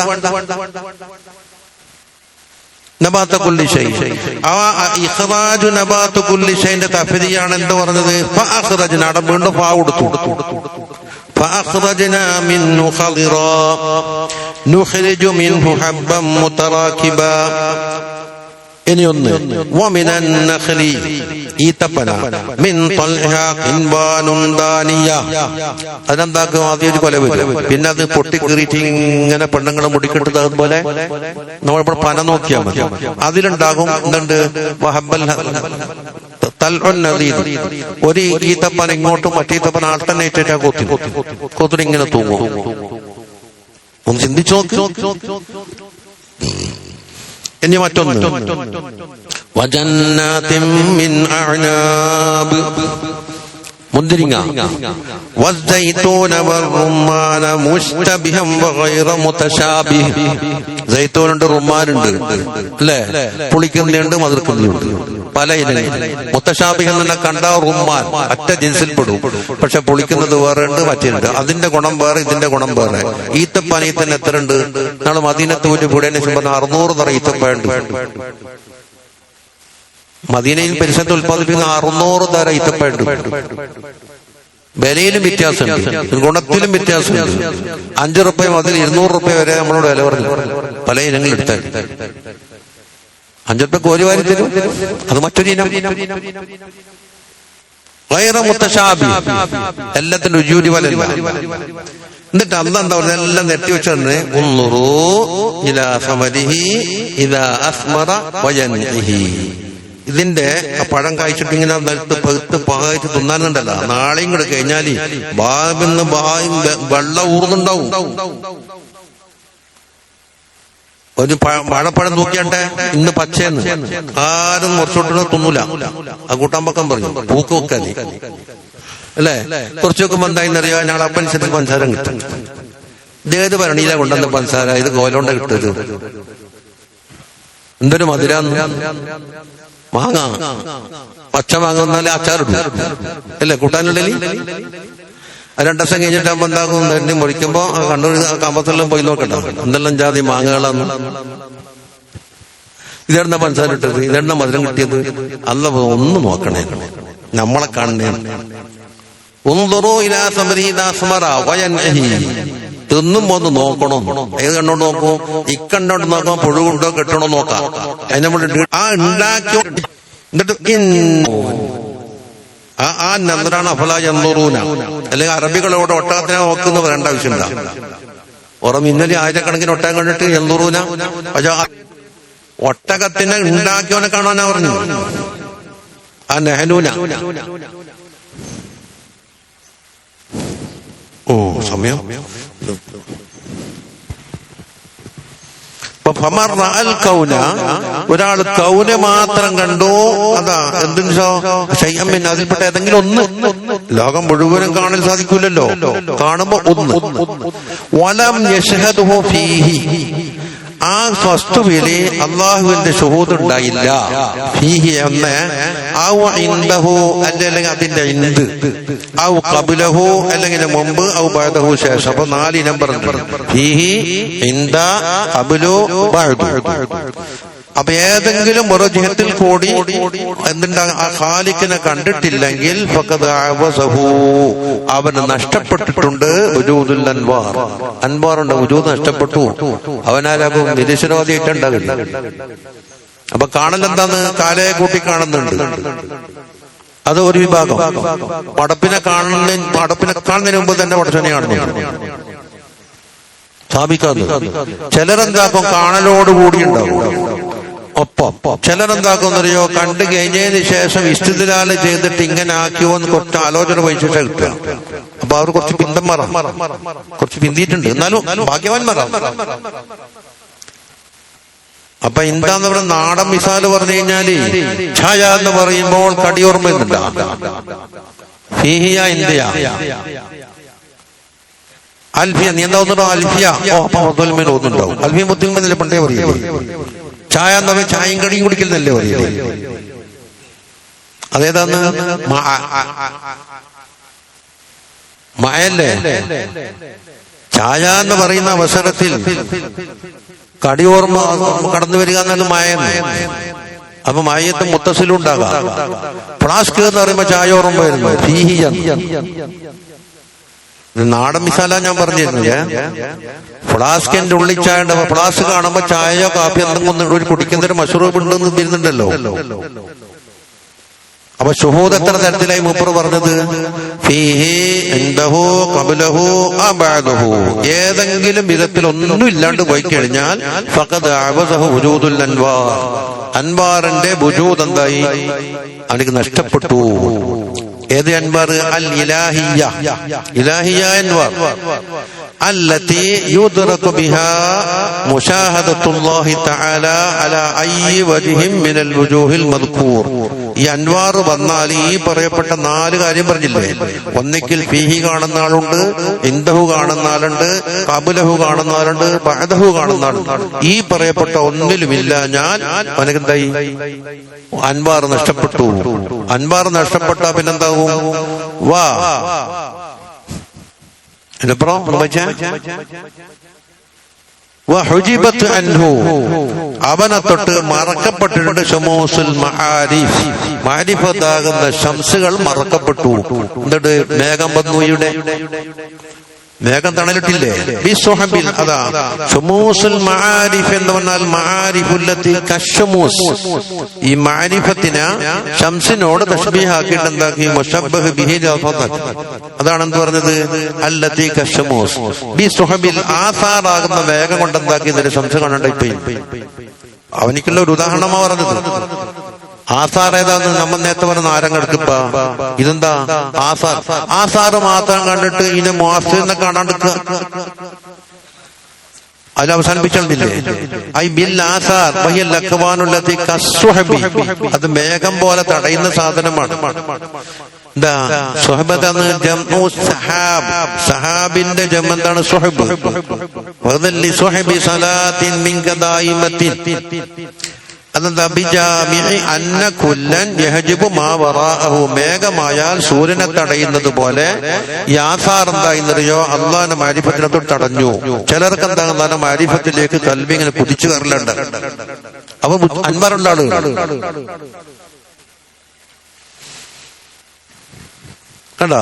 നബാത കുല്ലി ഷൈ. ആ ഇഖ്റാജു നബാത കുല്ലി ഷൈന്റെ തഫ്രീയാണ് എന്ത് പറഞ്ഞത്? ഫഅഖ്റജ്നാ. വീണ്ടും ഫാ കൊടുത്തു. ഫഅഖ്റജ്നാ മിൻഹു ഖദിറാ നുഖ്രിജു മിൻഹു ഹബ്ബൻ മുതറാകിബാ. ഇനിയൊന്ന് വമിനൻ നഖ്ലി. ഈത്തപ്പന മിൻ തൽഹാ ഖിൻബാനുൻ ദാനിയ. അതെന്താക്കും? ആദ്യം കൊല വരും. പിന്നെ അത് പൊട്ടിക്കീറിയിട്ട് ഇങ്ങനെ പെണ്ണുങ്ങളെ മുടിക്കെട്ടത് അതുപോലെ നമ്മളിപ്പോൾ പന നോക്കിയാൽ മതി. അതിലുണ്ടാകും എന്തുണ്ട്? വഹബ്ബൽ തൽഉൻ നദീദ്. ഒരു ഈത്തപ്പന ഇങ്ങോട്ടും മറ്റീത്തപ്പന ആൾട്ടർനേറ്റ് കൊത്തിട്ട് ഇങ്ങനെ തൂങ്ങും. ഒന്ന് ചിന്തിച്ചു നോക്ക്. ഇനി മറ്റൊന്ന് വജന്നാതിൻ മിൻ അഅനാബ്. മുന്തിരിങ്ങ. വസ്സൈതൂന വറുമ്മാന മുസ്തബിഹം വഗൈറ മുതശാബിഹ്. സൈത്തൂനുണ്ട്, റുമ്മാനുണ്ട് അല്ലേ? പുളിക്കുന്നുണ്ട്, മധുരക്കുന്നുണ്ട്, പല ഇനങ്ങൾ. മുതശാബിഹ് എന്നെ കണ്ട റുമ്മാൻ ഒറ്റ ജിൻസിൽപ്പെടും. പക്ഷെ പുളിക്കുന്നത് വേറെ ഉണ്ട്, മറ്റുണ്ട്. അതിന്റെ ഗുണം വേറെ, ഇതിന്റെ ഗുണം വേറെ. ഈത്തപ്പനയിൽ തന്നെ എത്ര ഉണ്ട്? നാളെ മദീനത്ത് പോയിട്ട് കൂടെ 600 തറ ഈത്തപ്പഴുണ്ട്. മദീനയിൽ പരിസരത്ത് ഉത്പാദിപ്പിക്കുന്ന 600 തര ഈത്തപ്പഴുണ്ട്. വിലയിലും വ്യത്യാസമുണ്ട്, ഗുണത്തിലും വ്യത്യാസമുണ്ട്. 5 റുപ്യ മുതൽ 200 റുപ്യ വരെ നമ്മളോട് വില പറഞ്ഞു. പല ഇനങ്ങൾ എടുത്താൽ 5 റുപ്യക്ക് ഒരു വാരി തരും. അത് മറ്റൊരു ഇനം. ഗൈറ മുത്തശാബി, എല്ലാത്തിനും രുചി വലല്ല. എന്നിട്ട് അല്ലാഹ് എന്താ പറയുക, എല്ലാം നെറ്റി വെച്ചോണ്ട് ഉൻദുറൂ ഇലാ സമരിഹി ഇദാ അസ്മറ വയൻഇഹി. ഇതിന്റെ പഴം കായ്ച്ചിട്ട് ഇങ്ങനെ നിലത്ത് പഴുത്ത് പാകത്ത് തിന്നാനുണ്ടല്ലോ, നാളെയും കൂടെ കഴിഞ്ഞാല് ബാബിന്ന് വെള്ളം ഊർന്നുണ്ടാവും. ഒരു വാഴപ്പഴം നോക്കിയാട്ടെ, ഇന്ന് പച്ചയെന്ന് ആരും കുറച്ചോട്ട് തിന്നൂല. ആ കൂട്ടാൻ പക്കം പറഞ്ഞു പൂക്ക് വെക്കാതെ അല്ലേ. കുറച്ച് വെക്കുമ്പോ എന്തായിന്നറിയോ, ഞങ്ങൾ അപ്പനുസരിച്ച് പഞ്ചസാര കിട്ടും. ഇതേത് ഭരണിയിലാ കൊണ്ടുവന്ന പഞ്ചസാര, ഇത് കോലോണ്ട കിട്ടത്. എന്തൊരു മധുരാന്ന്. മാങ്ങ, പച്ച മാങ്ങ വന്നാലേ അച്ചാറിടും അല്ലേ കൂട്ടാനുള്ളിൽ. 2 ദിവസം കഴിഞ്ഞിട്ടാകുമ്പോ എന്താകും, നെല്ലി മുറിക്കുമ്പോ കണ്ണൂർ കമ്പത്തെല്ലാം പോയി നോക്കണ്ട, എന്തെല്ലാം ജാതി മാങ്ങകളാന്ന്. ഇതെണ്ണ പഞ്ചസാര ഇട്ടത്, ഇതെണ്ണ മധുരം കിട്ടിയത്. അല്ല ഒന്ന് നോക്കണേ, നമ്മളെ കാണണേ. തിന്നും ഒന്ന് നോക്കണോ. ഏത് കണ്ണോണ്ട് നോക്കും? ഇക്കണ്ണോണ്ട് നോക്കാം, പുഴുകുണ്ടോ കെട്ടണോ നോക്കാം. അതിനെ ആ ഉണ്ടാക്കി എന്നിട്ട് ആ നന്ദറാണ് അഫലാ യൻദുറൂന. അല്ലെങ്കിൽ അറബികളോട് ഒട്ടകത്തിനെ നോക്കുന്ന വരേണ്ട ആവശ്യമില്ല. ഓറം ഇന്നലെ 1000കണക്കിന് ഒട്ടകം കണ്ടിട്ട് യൻദുറൂന. പക്ഷെ ഒട്ടകത്തിനെ ഉണ്ടാക്കിയവനെ കാണാനാ പറഞ്ഞു. ആ നെഹനൂന. ഓ സമയം. ഒരാൾ കൗനെ മാത്രം കണ്ടു, അതാ എന്തിനോ ശയ്യമ്മിൻ, അതിൽപ്പെട്ട ഏതെങ്കിലും ഒന്ന്. ലോകം മുഴുവനും കാണാൻ സാധിക്കൂലല്ലോ. കാണുമ്പോ ഒന്ന്. വലം യശ്ഹദുഹു ഫീഹി, ആ വസ്തുവില് അള്ളാഹുവിന്റെ ശുഹൂദ് ഉണ്ടായില്ല. ഫീഹി എന്ന് ഔ ഇൻദഹു, അല്ലെങ്കിൽ അതിന്റെ ഇന്ത്, ഔ ഖബ്ലഹു, അല്ലെങ്കിൽ മുമ്പ്, ഔ ബഅദഹു ശേഷം. അപ്പൊ 4 ഇനം പറഞ്ഞു. ഫീഹി, ഇൻദ, ഖബ്ലു, ബഅദു. അപ്പൊ ഏതെങ്കിലും ഒരു ജിഹത്തിൽ കൂടി എന്തുണ്ടാ ആ ഖാലിഖിനെ കണ്ടിട്ടില്ലെങ്കിൽ ഫഖദ് അവസഹു, അവന് നഷ്ടപ്പെട്ടിട്ടുണ്ട് വജൂദുൽ അൻവാർ. അൻവാറിന്റെ വജൂദ് നഷ്ടപ്പെട്ടു. അവനാലാകും നിരീശ്വരവാദിയായിട്ടുണ്ടാവില്ല. അപ്പൊ കാണലെന്താന്ന്, കാലയെ കൂട്ടി കാണുന്നുണ്ട്. അത് ഒരു വിഭാഗം. പടപ്പിനെ കാണുന്നതിന് മുമ്പ് തന്നെ പടച്ചനെ കാണുന്നു സ്ഥാപിക്കാതെ. ചിലരെന്താക്കും, കാണലോടുകൂടി ഉണ്ടാവും. ഒപ്പം ചിലരെന്താക്കുന്നറിയോ, കണ്ടു കഴിഞ്ഞതിന് ശേഷം ഇസ്തിദ്ലാല് ചെയ്തിട്ട് ഇങ്ങനെ ആക്കിയോ എന്ന് കുറച്ച് ആലോചന വഹിച്ചിട്ട് കിട്ടുക. അപ്പൊ അവർ കുറച്ച് പിന്തന്മാറാം, കുറച്ച് പിന്തിയിട്ടുണ്ട്, എന്നാലും ഭാഗ്യവാന്മാരാം. അപ്പൊ എന്താന്ന് പറയുക, നാടൻ മിസാല് പറഞ്ഞു കഴിഞ്ഞാല് ഛായ എന്ന് പറയുമ്പോൾ കടിയോർമ്മയുന്നുണ്ട്. ഫീഹിയ ഇന്ത്യ അൽഫിയ, നീ എന്താ ഒന്നുണ്ടോ അൽഫിയ. ഓ അപ്പൊ മുദ്ദൽമേൽ ഒന്നുണ്ടാവും. അൽഫിയ മുദ്ദൽമെന്നല്ലേ പണ്ടേ പറയില്ലേ. ചായ എന്ന് പറഞ്ഞാൽ ചായയും കടിയും കുടിക്കുന്നല്ലേ പറയില്ലേ. അതേതാന്ന്, മയല്ലേ. ചായ എന്ന് പറയുന്ന അവസരത്തിൽ കടിയോർമ്മ കടന്നു വരിക എന്നാലും മായെന്ന്. അപ്പൊ മായത്ത് മുത്തസിലും ഉണ്ടാകാം. ഫ്ലാസ്ക് എന്ന് പറയുമ്പോ ചായ ഓർമ്മ വരുന്നു. ഫീഹിയ നാടൻ മിസാല ഞാൻ പറഞ്ഞിരുന്നില്ലേ. ഫ്ലാസ്കിന്റെ ഉള്ളിൽ ചായ ഉണ്ടാവും. ഫ്ലാസ്ക് കാണുമ്പോ ചായയോ കാപ്പിയോ എന്തെങ്കിലും ഒരു കുടിക്കുന്നൊരു മഷ്റൂബ് ഉണ്ടെന്ന് വരുന്നുണ്ടല്ലോ. അപ്പൊ ശുഹൂദ് എത്ര തരത്തിലായി മൂപ്പർ പറഞ്ഞത്? ഫീഹി, ഇൻദഹു, ഖബ്ലഹു, ബഅദഹു. ഏതെങ്കിലും വിധത്തിൽ ഒന്നും ഇല്ലാണ്ട് പോയി കഴിഞ്ഞാൽ ഫഖദ് അബസഹു വജൂദുൽ അൻവാർ. അൻവാറിന്റെ വജൂദ് എന്തായി? അവനിക്ക് നഷ്ടപ്പെട്ടു. ഏത് അൻവാർ? അൽ ഇലാഹിയ്യ. ഇലാഹിയ്യ അൻവാർ التي يدرك بها مشاهدة الله تعالى على أي وجه من الوجوه المذكور. ഈ അൻവാർ വന്നാൽ ഈ പറയപ്പെട്ട 4 കാര്യം പറഞ്ഞില്ലേ. ഒന്നിക്കിൽ ഫീഹി കാണുന്ന ആളുണ്ട്, ഇൻദഹു കാണുന്ന ആളുണ്ട്, ഖബ്ലഹു കാണുന്ന ആളുണ്ട്, ബഅദഹു കാണുന്ന ആളുണ്ട്. ഈ പറയപ്പെട്ട ഒന്നിലുമില്ല ഞാൻ അവനെന്തായി? അൻവാർ നഷ്ടപ്പെട്ടു. അൻവാർ നഷ്ടപ്പെട്ട പിന്നെന്താവും? വാ അവനെ തൊട്ട് മറക്കപ്പെട്ടിട്ടുണ്ട്. ശമൂസുൽ മആരിഫ്, മാരിഫത്താകുന്ന ശംസുകൾ മറക്കപ്പെട്ടു. എന്നിട്ട് മേഘം വന്നുയുടെ മേഘം തണലിട്ടില്ലേ? ബിസ്സുഹബിൽ. അതാ ശുമൂസുൽ മആരിഫ് എന്ന് പറഞ്ഞാൽ മആരിഫുല്ലത്തി കശ്ശുമൂസ്. ഈ മഅരിഫത്തിനെ ശംസിനോട് തശ്ബീഹാക്കിയിട്ട് എന്താക്കി? മുശബ്ബഹ് ബിഹി ലഫദ. അതാണ് എന്ത് പറഞ്ഞത്? അല്ലത്തി കശ്ശുമൂസ്. ബിസ്സുഹബിൽ ആസാറാകുന്ന മേഘം കൊണ്ട് എന്താക്കി? ഇതിന്റെ ശംസ് കണ്ടോ? ഇപ്പൊ അവനിക്കുള്ള ഒരു ഉദാഹരണമാ പറഞ്ഞത്. ആസാർ ഏതാന്ന് നമ്മൾ നേരത്തെ പറഞ്ഞ നാരങ്ങെടുക്കപ്പ. ഇതെന്താ ആസാർ? ആസാറ് മാത്രം കണ്ടിട്ട് ഇതിനെ മുഅസ്സിറിനെ കാണാണ്ടിരിക്കുക. അതിൽ അവസാനിപ്പിച്ചിട്ടില്ലേ? I bill ആസാർ വഹിയൽ അക്വാനുല്ലതി കസ്സുഹബി. അത് മേഘം പോലെ തടയുന്ന സാധനമാണ്. എന്താ സുഹബത്താണ്? ജംഉ സഹാബ്. സഹാബിന്റെ ജം എന്താണ്? സുഹബ്. വദല്ലി സുഹബി സലാത്തിൻ മിൻക ദായിമത്തിൻ. അതെന്താ? ബിജാമിഇ അന്ന കുല്ലൻ യഹ്ജിബു മാ വറാഅഹു. മേഘമായാൽ സൂര്യനെ തടയുന്നത് പോലെ ഈ ആസാർ എന്തായിന്നറിയോ? അള്ളാഹുവിന്റെ മാരിഫത്തിനകത്തോട് തടഞ്ഞു. ചിലർക്ക് എന്താ? അള്ളാഹുവിന്റെ മാരിഫത്തിലേക്ക് കൽബി ഇങ്ങനെ കുതിച്ചു കയറലുണ്ട്. അപ്പൊ അൻവറുള്ള ആളുകൾ കണ്ടോ?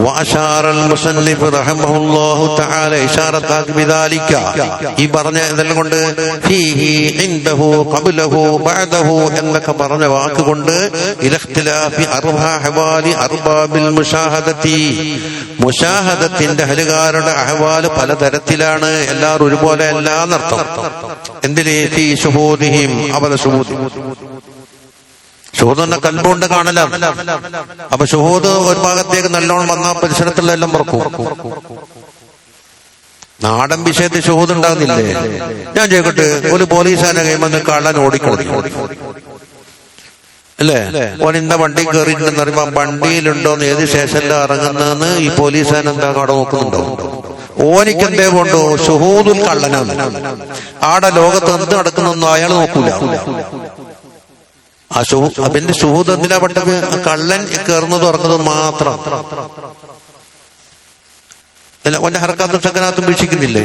വഅശാറൽ മുസന്നിഫ് റഹിമഹുല്ലാഹു തആല ഇശാറത്താക്കി ബിദാലിക. ഈ പറഞ്ഞ ഇതെല്ലാം കൊണ്ട് ഫീഹി ഇൻദഹു ഖബ്ലഹു ബഅദഹു എന്നൊക്കെ പറഞ്ഞ വാക്കുകൊണ്ട് ഇഖ്തിലാഫി അർബാഹവാലി അർബാബിൽ മുശാഹദതി. മുശാഹദത്തിന്റെ അഹലുകാരുടെ അഹ്വാല് പലതരത്തിലാണ്. എല്ലാവരും ഒരുപോലെ അല്ല എന്നർത്ഥം. എന്തിന്? ഫീ ശുഹൂദിഹിം. അവരുടെ ശുഹൂദ്. ഷുഹൂദ് എന്ന കൽബുകൊണ്ട് കാണലാണ്. അപ്പൊ ഷുഹൂദ് ഒരു ഭാഗത്തേക്ക് നല്ലോണം വന്ന പരിസരത്തുള്ള എല്ലാം മറക്കും. നാടൻ വിഷയത്തിൽ ഷുഹൂദ് ഉണ്ടാകുന്നില്ലേ? ഞാൻ ചോദിക്കട്ടെ, ഒരു പോലീസുകാരനെ കൈമെന്ന് കാണാൻ ഓടിക്കളഞ്ഞു അല്ലേ? ഓൻ ഇന്ന വണ്ടി കയറിയിട്ടുണ്ടെന്ന് പറയുമ്പോ വണ്ടിയിലുണ്ടോന്ന് ഏത് സ്റ്റേഷനിലാണ് ഇറങ്ങുന്നതെന്ന് ഈ പോലീസുകാരൻ എന്താ അവിടെ നോക്കുന്നുണ്ടോ? ഓനിക്ക് എന്തേ കൊണ്ടോ? ഷുഹൂദുൽ കള്ളനാണ്. ആടെ ലോകത്ത് എന്ത് നടക്കുന്നൊന്നും അയാൾ നോക്കൂല. അതിന്റെ ഷുഹൂദ് എന്തിനാ പെട്ടത്? കള്ളൻ കയറുന്നത് തുറക്കുന്നത് മാത്രം. ഓന്റെ ഹർക്കാത്തും സക്കനാത്തും വീക്ഷിക്കുന്നില്ലേ?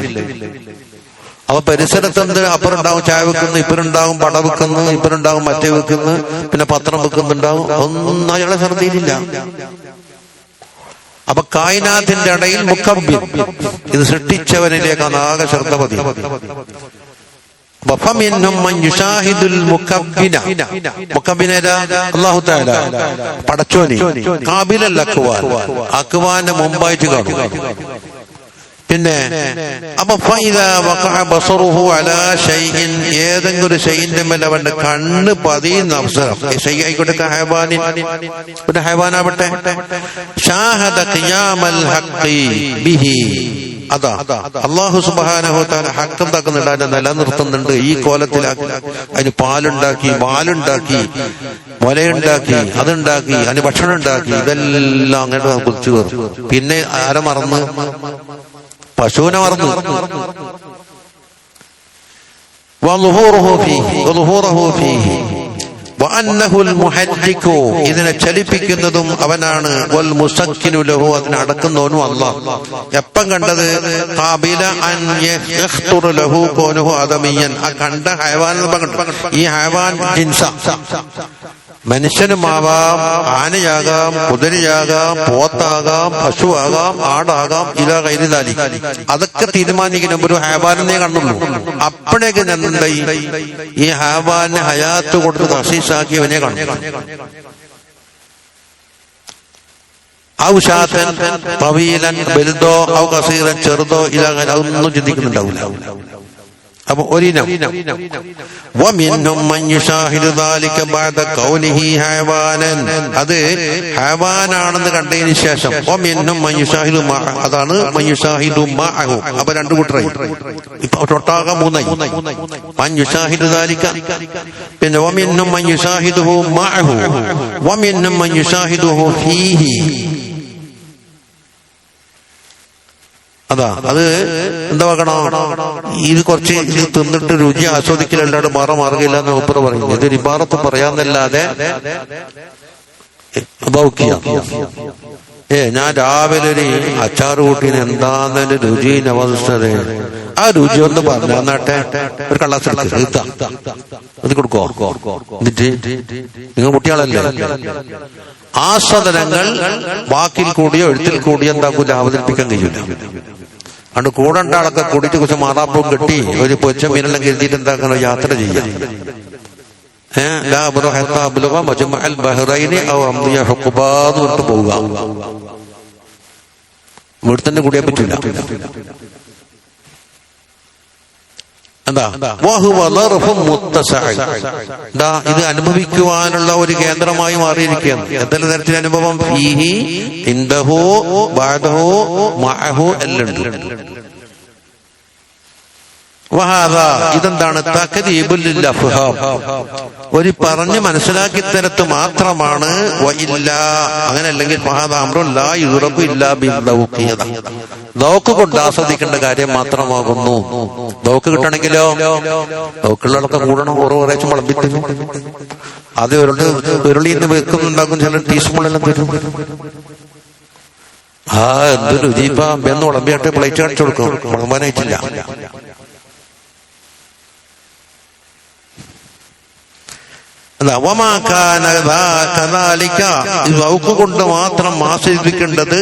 അപ്പൊ പരിസരത്ത് എന്ത്? അപ്പുറണ്ടാവും ചായ വെക്കുന്നു, ഇപ്പറുണ്ടാവും പട വെക്കുന്നു, ഇപ്പറുണ്ടാവും മറ്റേ വെക്കുന്നു, പിന്നെ പത്രം വെക്കുന്നുണ്ടാവും. ഒന്നും അയാളെ ശ്രദ്ധയിലില്ല. അപ്പൊ കായിനാത്തിന്റെ ഇടയിൽ മുക്കബ്ബിർ. ഇത് സൃഷ്ടിച്ചവനിലേക്കാണ് ആകെ ശ്രദ്ധ പതി. പടച്ചോനി കാബിലൽ അക്വാൻ. അക്വാന്റെ മുമ്പായിട്ട് കാണും. പിന്നെ അപ്പൊ ഏതെങ്കിലും ഒരു ഷൈഇന്റെ മേൽ അവന്റെ കണ്ണ് പതിയുന്ന അവസരം, ഷൈആയിക്കോട്ടെ ഒരു ഹൈവാനാവട്ടെ, ഷാഹദ ഖിയാമൽ ഹഖി ബിഹി. അതാ അല്ലാഹു സുബ്ഹാനഹു വ തആല ഹഖ് എന്താക്കുന്നുണ്ട്? അതിനെ നിലനിർത്തുന്നുണ്ട്. ഈ കോലത്തിലാക്കി അതിന് പാലുണ്ടാക്കി, വാലുണ്ടാക്കി, മുലയുണ്ടാക്കി, അതുണ്ടാക്കി, അതിന് ഭക്ഷണം ഉണ്ടാക്കി. ഇതെല്ലാം അങ്ങോട്ട് കുതിച്ചു കയറും. പിന്നെ ആരെ മറന്ന്? പശുവിനെ മറന്നു. ഇതിനെ ചലിപ്പിക്കുന്നതും അവനാണ്. വൽ മുസക്കിനു ലഹു. അതിനെ അടക്കുന്നവനും അല്ലാഹ്. എപ്പം കണ്ടത്? ഖാബില അൻ യഖ്തുറ ലഹു കോനുഹു ആദമിയൻ. ആ കണ്ട ഹൈവാൻ. ഈ ഹൈവാൻ ജിൻസ. മനുഷ്യനുമാവാം, ആനയാകാം, കുതിരയാകാം, പോത്താകാം, പശുവാകാം, ആടാകാം, ഇലാ ഗൈരി ദാലിക്. അതൊക്കെ തീരുമാനിക്കുന്ന ഒരു ഹൈവാനെ കാണുള്ളൂ. അപ്പോഴേക്ക് എന്തായി? ഈ ഹൈവാനെ ഹയാത്ത് കൊടുത്ത് തഹ്സീസാക്കിയവനെ കാണും. ഔ ഷാതൻ തവീലൻ വലുതോ ഔ കസീറൻ ചെറുതോ ഇലാ ഗൈരി. അതൊന്നും ചിന്തിക്കുന്നുണ്ടാവില്ല. അപ്പൊ ഒരിനം. വമിൻഹും മൻ യുശാഹിദു ദാലിക ബഅദ കൗനിഹി ഹൈവാനൻ. അത് ഹൈവാനാണെന്ന് കണ്ടതിന് ശേഷം വമിൻഹും മൻ യുശാഹിദു മഅ. അതാണ് മൻ യുശാഹിദു മഅഹു. അപ്പൊ രണ്ടു കൂട്ടരായി. ഇപ്പൊ തൊട്ടാകെ മൂന്നായി. മൻ യുശാഹിദു ദാലിക, പിന്നെ വമിൻഹും മൻ യുശാഹിദുഹു മഅഹു, വമിൻഹും മൻ യുശാഹിദുഹു ഫീഹി. അതാ അത് എന്താ വെക്കണോ? ഇത് കുറച്ച് തിന്നിട്ട് രുചി ആസ്വദിക്കലല്ലാണ്ട് മാറുകയില്ല എന്ന് ഉപ്പറ പറയും. ഇതൊരു ഇബാറത്ത് പറയാന്നല്ലാതെ ഞാൻ രാവിലെ ഒരു അച്ചാറ് കൂട്ടീന് എന്താന്നതിന്റെ രുചി അവസ്ഥ. ആ രുചി ഒന്ന് പറഞ്ഞാട്ടെ. ഒരു കള്ളാസ് അത് കൊടുക്കോ? എന്നിട്ട് നിങ്ങൾ കുട്ടികളല്ലേ? ആസ്വാദനങ്ങൾ വാക്കിൽ കൂടിയോ എഴുത്തിൽ കൂടിയോ എന്താക്കൂല, അവതരിപ്പിക്കാൻ കഴിയൂല. അണ്ട് കൂടണ്ട ആളൊക്കെ കൂടിയിട്ട് കുറച്ച് മാറാപ്പും കെട്ടി ഒരു പൊച്ച മീനെല്ലാം കരുതിയിട്ട് എന്താക്കണം, യാത്ര ചെയ്യാം. പോവുക, ഇവിടെ തന്നെ കൂടിയാൻ പറ്റില്ല. ഇത് അനുഭവിക്കുവാനുള്ള ഒരു കേന്ദ്രമായി മാറിയിരിക്കുകയാണ്. എന്തെല്ലാം തരത്തിലെ അനുഭവം? ഫീഹി, ഇൻദഹു, ബഅദഹു, മഅഹു എല്ലാം ഉണ്ട്. ഇതെന്താണ്? തക്ദീബുൽ ലിൽ അഫ്ഹാം, ഒരു പറഞ്ഞ് മനസ്സിലാക്കി തരത്ത് മാത്രമാണ്. അങ്ങനെ അല്ലെങ്കിൽ ദൗക്ക് കൊണ്ട് ആസ്വദിക്കേണ്ട കാര്യം മാത്രമാകുന്നു. ദൗക്ക് കിട്ടണമെങ്കിലോ ദൗക്കുള്ളതൊക്കെ കൂടണം. കുറേശ്ശെ വിളമ്പിട്ട് അത് ഉരുളിന്ന് വെക്കുന്നുണ്ടാക്കും, ചില ടീസ്പൂണെല്ലാം തരും. എന്ത് രുചിപ്പാ എന്ന് വിളമ്പിയായിട്ട് പ്ലേറ്റ് കാണിച്ചു കൊടുക്കും, വിളമ്പാനായിട്ടില്ല. കൊണ്ട് മാത്രം ആസ്വദിക്കേണ്ടത്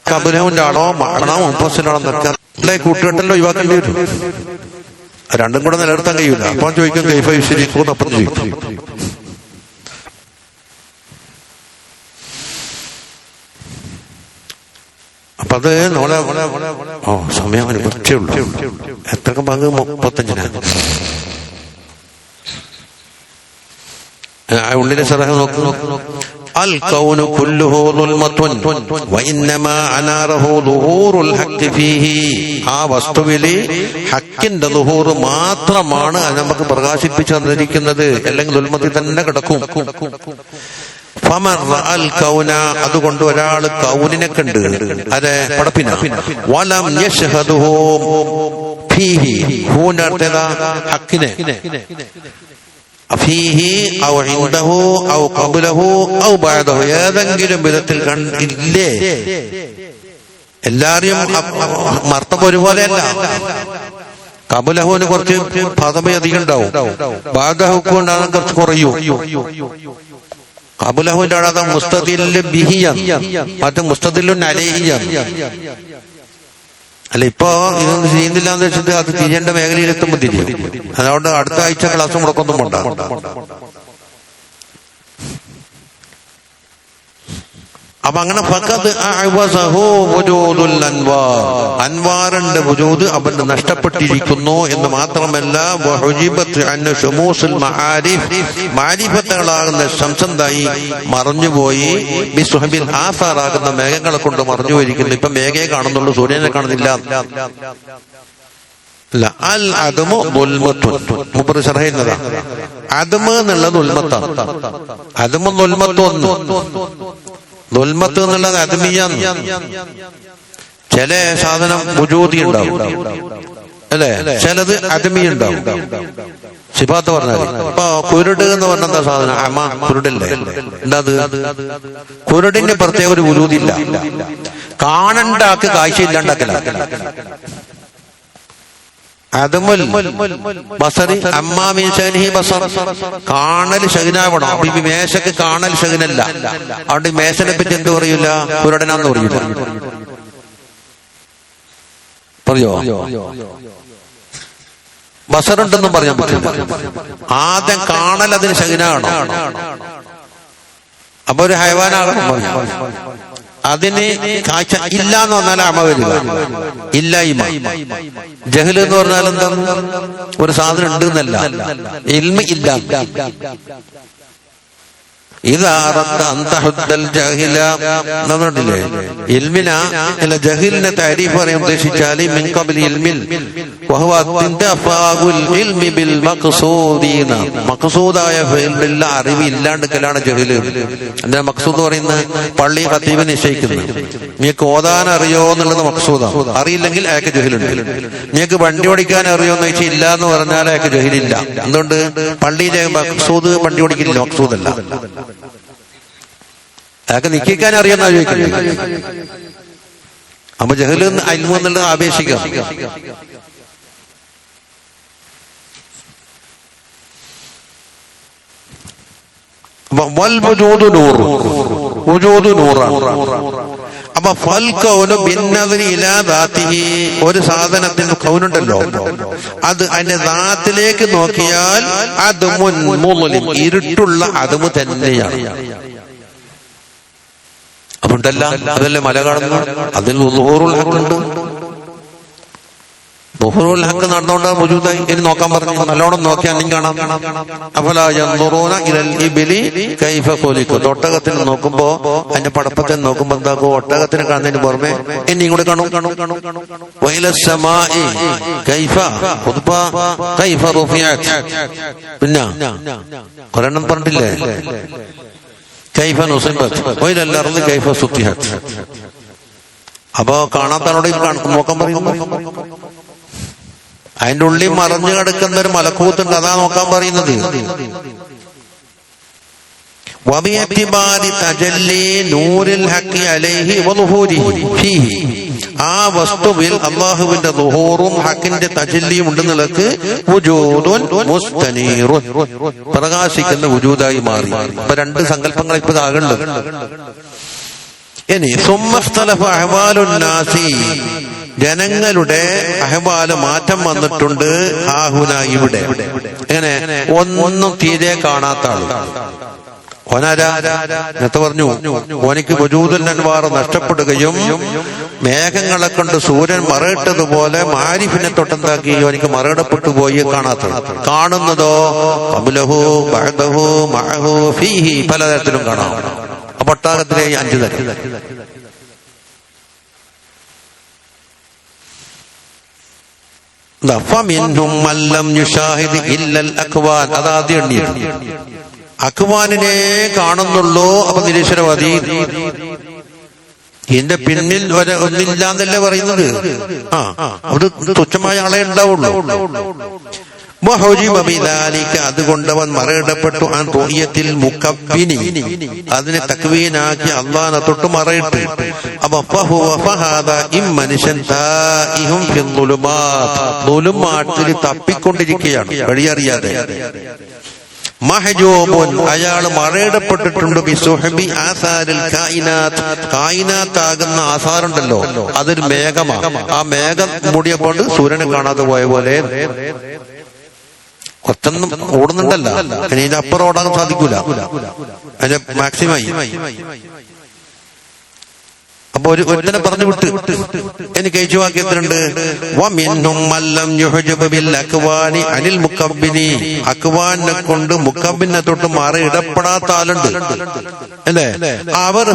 കബുലഹുവിന്റെ ആണോ ആണോ മുപ്പസിനാണോ നിൽക്കാൻ കൂട്ടുകെട്ടല്ലോ ഒഴിവാക്കേണ്ടി വരും. രണ്ടും കൂടെ നിലനിർത്താൻ കഴിയൂല. അപ്പം ചോദിക്കും കൈഫ യുശ്രികൂൻ, അപ്പം ചോദിക്കും. അപ്പൊ അത് നമ്മളെ സമയം അനുഭവിച്ചേ ഉള്ളൂ. എത്രയൊക്കെ പങ്ക് 35. ഉള്ളിലെ സറഹ നോക്കൂ. അൽ കൗനു കുല്ലുഹു ദുൽമത്തുൻ വഇന്നമാ അനാറഹു ദുഹൂറുൽ ഹഖ് ഫീഹി. ആ വസ്തുവിലെ ഹക്കിന്റെ ദുഹൂർ മാത്രമാണ് നമുക്ക് പ്രകാശിപ്പിച്ചു തന്നിരിക്കുന്നത്, അല്ലെങ്കിൽ ദുൽമത്തിൽ തന്നെ കിടക്കും. ഫമൻ റഅൽ കൗന, അതുകൊണ്ട് ഒരാൾ കൗനിനെ കണ്ട്, അതെ പടപ്പിന, വലം യശ്ഹദുഹു ഫീഹി, ഹൂന്റെ അർത്ഥം ഹക്കിനെ, ഫീഹി ഔ ഇൻദഹു ഔ ഖബ്ലഹു ഔ ബഅദഹു, ഏതെങ്കിലും വിധത്തിൽ കണ്ടില്ലേ. എല്ലാരെയും മർത്തബ ഒരുപോലെയല്ല. ഖബ്ലഹുവിന് കുറച്ച് പദമേ അധികം ഉണ്ടാവും, ബഅദഹുക്ക് കൊണ്ടാണ് കുറച്ച് കുറയൂ. ഖബ്ലഹുവിന്റെ അവിടെ മുസ്തദില്ല് ബിഹിയാണ്, മറ്റേ മുസ്തദില്ലുൻ അലൈഹിയാണ്. അല്ല, ഇപ്പൊ ഇതൊന്നും ചെയ്യുന്നില്ല എന്ന് വെച്ചിട്ട് അത് തിരിയേണ്ട മേഖലയിൽ എത്തുമ്പോൾ തിരിയും. അതുകൊണ്ട് അടുത്ത ആഴ്ച ക്ലാസ് മുടക്കൊന്നും ഉണ്ടാകും. അപ്പൊ അങ്ങനെ അൻവാറിന്റെ വജൂദ് അവന് നഷ്ടപ്പെട്ടിരിക്കുന്നു എന്ന് മാത്രമല്ല, മാരിഫത്തുകളാകുന്ന ശംസന്തായി മറഞ്ഞുപോയി, ബിസ്വഹബിൽ ആസാറാകുന്ന മേഘങ്ങളെ കൊണ്ട് മറഞ്ഞു പോയിരിക്കുന്നു. ഇപ്പൊ മേഘയെ കാണുന്നുള്ളൂ, സൂര്യനെ കാണുന്നില്ല. അൽ അദമു ദുൽമത്തുൻ, മുബറ ശറഹുന്നതാ. അദമ് എന്നുള്ളത് ഉൽമത്താണ്. അദമു ദുൽമത്ത് ഒന്ന്, ദുൽമത്ത് എന്നുള്ളത് അദമിയാണ്. ചില സാധനം വുജൂദി ഉണ്ടാവും, അല്ലെ, ചിലത് അദമി ഉണ്ടാവും. സിഫാത്ത് പറഞ്ഞാൽ ഇപ്പൊ കുരുട് എന്ന് പറഞ്ഞ എന്താ സാധനം? അമ, കുരുടല്ലേ? എന്താ കുരുടിന് പ്രത്യേക ഒരു വുജൂദില്ല. കാണണ്ടാക്ക് കാഴ്ച ഇല്ലാണ്ടാക്കല. അദമുൽ ബസറി അമ്മാമി ശനിഹി ബസർ, കാണൽ ശകിനാവണം. ഈ മേശക്ക് കാണൽ ശകിനല്ല. അതുകൊണ്ട് ഈ മേശനെ പറ്റി എന്ത് പറയൂല? കുരുടനാന്ന് പറയൂല. പറയോ? ബസറുണ്ടെന്നും പറയാൻ പറ്റില്ല. ആദ്യം കാണൽ അതിന് ശകിനാകണം. അപ്പൊ ഒരു ഹൈവാനാകണം. അതിന് കാഴ്ച ഇല്ല എന്ന് പറഞ്ഞാൽ അമ വരിക, ഇല്ലായ്മ. ജഹൽ എന്ന് പറഞ്ഞാൽ എന്താണ്? ഒരു സാധനം ഉണ്ട് എന്നല്ല, ഇൽമ ഇല്ല. ില്ലേ ഇൽമിന അല്ല, ജഹിലിനെ താരീഫ് പറയാൻ ഉദ്ദേശിച്ചാല് മിൻ ഖബ്ലി ഇൽമിൽ മഖ്സൂദായ ഫിൽമില്ല, അറിവ് ഇല്ലാണ്ടിക്കലാണ് ജഹില്. എന്താ മഖ്സൂദ് പറയുന്നത്? പള്ളി ഖതീബ് നിശ്ചയിക്കുന്നത് നിങ്ങൾക്ക് ഓതാൻ അറിയോ എന്നുള്ളത് മഖ്സൂദാണ്. അറിയില്ലെങ്കിൽ അയാൾക്ക് ജഹിലുണ്ട്. നിങ്ങൾക്ക് വണ്ടി ഓടിക്കാൻ അറിയോ എന്ന് ചോദിച്ചാൽ ഇല്ല എന്ന് പറഞ്ഞാൽ അയാൾക്ക് ജഹിലില്ല. എന്തുകൊണ്ട്? പള്ളിയിലെ മഖ്സൂദ് വണ്ടി ഓടിക്കില്ല, മഖ്സൂദല്ല. അയാൾക്ക് നിൽക്കാൻ അറിയാന്ന് ആലോചിക്കുന്നത്. അപ്പൊ ജഹല് അൽമു എന്നുള്ളത് ആപേക്ഷിക്കാം. അപ്പൊ ഫൽ കൗനു ബിന്നദരി ഇലാ ദാതിഹി, ഒരു സാധനത്തിന് കൗനുണ്ടല്ലോ, അത് അതിന്റെ ദാത്തിലേക്ക് നോക്കിയാൽ അദ്മുൻ മുളിം, ഇരുട്ടുള്ള അദ്മു തന്നെയാണ്. അതുകൊണ്ടല്ല, അതല്ലേ മല കാണുന്നു, അതിൽ ളുഹൂറുൽ ഹഖ്, ളുഹൂറുൽ ഹഖ് നടന്നുകൊണ്ടാണ് വജൂദായി. ഇനി നോക്കാൻ പറഞ്ഞു, നല്ലോണം നോക്കിയാൽ നീ കാണാം. അഫലാ യൻദുറൂന ഇലൽ ഇബ്ലി കൈഫ ഖുലിഖത്, ഒട്ടകത്തിന് നോക്കുമ്പോ അതിന്റെ പടപ്പത്തെ നോക്കുമ്പോ എന്താക്കും, ഒട്ടകത്തിന് കാണുന്നതിന് പുറമെ ഇനി ഇങ്ങോട്ട് കാണും. വഇലസ് സമാഇ കൈഫ ഖുത്ബ കൈഫ റുഫിഅത്, പിന്നെ ഒരെണ്ണം പറഞ്ഞില്ലേ, കൈഫ നുസിബത് വഇലൽ അർളി കൈഫ സുത്തിഹത്. അപ്പൊ കാണാത്തവരോട് നോക്കാൻ പറയുന്നു. അതിന്റെ ഉള്ളിൽ മറഞ്ഞു കിടക്കുന്ന ഒരു മലക്കൂത്തുണ്ട്, അതാ നോക്കാൻ പറയുന്നത്. ആ വസ്തുവിൽ അല്ലാഹുവിന്റെ ദുഹൂറും ഹക്കിന്റെ തജല്ലിയും ഉണ്ടെന്നുള്ളത് പ്രകാശിക്കുന്ന വുജൂദായി മാറി. ഇപ്പൊ രണ്ട് സങ്കല്പങ്ങൾ ഇപ്പൊ ആകുന്നുണ്ട്. ഇനി സുമ്മഖ്തലഫ അഹ്വാലുന്നാസി, ജനങ്ങളുടെ അഹ്വാല് മാറ്റം വന്നിട്ടുണ്ട്. ആഹുന, ഇവിടെ എങ്ങനെ, ഒന്നും തീരെ കാണാത്ത ആള് നേരത്തെ പറഞ്ഞു, ഓനിക്ക് വജൂദുൽ അൻവാർ നഷ്ടപ്പെടുകയും മേഘങ്ങളെ കൊണ്ട് സൂര്യൻ മറയിട്ടതുപോലെ മാരിഫിനെ തൊട്ടെന്താക്കി ഓനിക്ക് മറയിടപ്പെട്ടു പോയി കാണാത്ത. കാണുന്നതോ ഖബ്ലഹു ബഅദഹു മഅഹു ഫീഹി, പലതരത്തിലും കാണാം. അപ്പൊ ഒട്ടാകത്തിലെ 5 തരം. അതാദ്യം അക്വാനിനെ കാണുന്നുള്ളൂ. അപ്പൊ നിരീശ്വരവാദി ഇതിന്റെ പിന്നിൽ ഒന്നില്ലാന്നല്ലേ പറയുന്നത്. അത് തുച്ഛമായ ആളെ ഉണ്ടാവുള്ളൂ. അതുകൊണ്ട് അവൻ മറയിടപ്പെട്ടു. അതിനെ തക്വീനാക്കി അള്ളാനെ തൊട്ട് മറയിട്ട്. അപ്പൊ ഈ മനുഷ്യൻ തപ്പിക്കൊണ്ടിരിക്കുകയാണ്, വഴിയറിയാതെ. മഹജൂബുൻ, അയാൾ മറയിടപ്പെട്ടിട്ടുണ്ട്. ബിസുഹബി ആസാരിൽ കായിനാത്ത്, കായിനാത്താകുന്ന ആസാറുണ്ടല്ലോ, അതൊരു മേഘമാണ്. ആ മേഘം മൂടിയപ്പോൾ സൂര്യനെ കാണാതെ പോയ പോലെ കുറച്ചൊന്നും ഓടുന്നുണ്ടല്ല, ഇനി ഇതിനപ്പുറം ഓടാൻ സാധിക്കൂല, അതിന്റെ മാക്സിമായി. അപ്പൊ ഒരുത്തനെ പറഞ്ഞു വിട്ട് എനിക്ക് ഏച്ചുവാക്കിയത്തിലുണ്ട്. അനിൽ മുക്കബിനി, അക്വാനെ കൊണ്ട് മുക്കബിനെ തൊട്ട് മാറി ഇടപെടാത്ത ആളുണ്ട് അല്ലേ. അവർ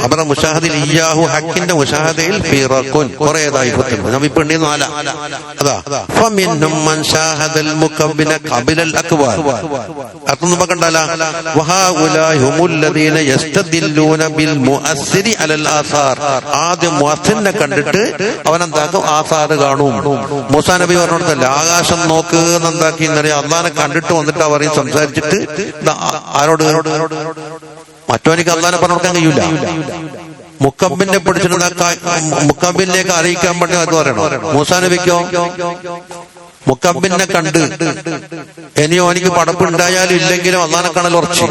അവരുടെ മുഷാഹദിൽ ഇയ്യാഹു, ഹക്കിന്റെ മുഷാഹദയിൽ കുറേതായി ഇപ്പൊ 4. അതാ അർത്ഥം നോക്കണ്ടല്ല. ആദ്യം മുഅസ്സിനെ കണ്ടിട്ട് അവനെന്താക്കും, ആസാറ് കാണും. മൂസാ നബി പറഞ്ഞിടത്തല്ല, ആകാശം നോക്ക് എന്നെന്താക്കി എന്നറിയാം. അള്ളാനെ കണ്ടിട്ട് വന്നിട്ട് അവരെയും സംസാരിച്ചിട്ട് ആരോട്, മറ്റോനിക്ക് അള്ളാനെ പറഞ്ഞു കൊടുക്കാൻ കഴിയൂല. മുക്കബിനെ പിടിച്ചിട്ട് മുക്കബിലേക്ക് അറിയിക്കാൻ വേണ്ടി അത് പറയണോ. മൂസാ നബിക്കോ മുക്കബിനെ കണ്ട് ഇനിയോ എനിക്ക് പടപ്പുണ്ടായാലും ഇല്ലെങ്കിലും അള്ളാനെ കാണൽ ഉറച്ചു.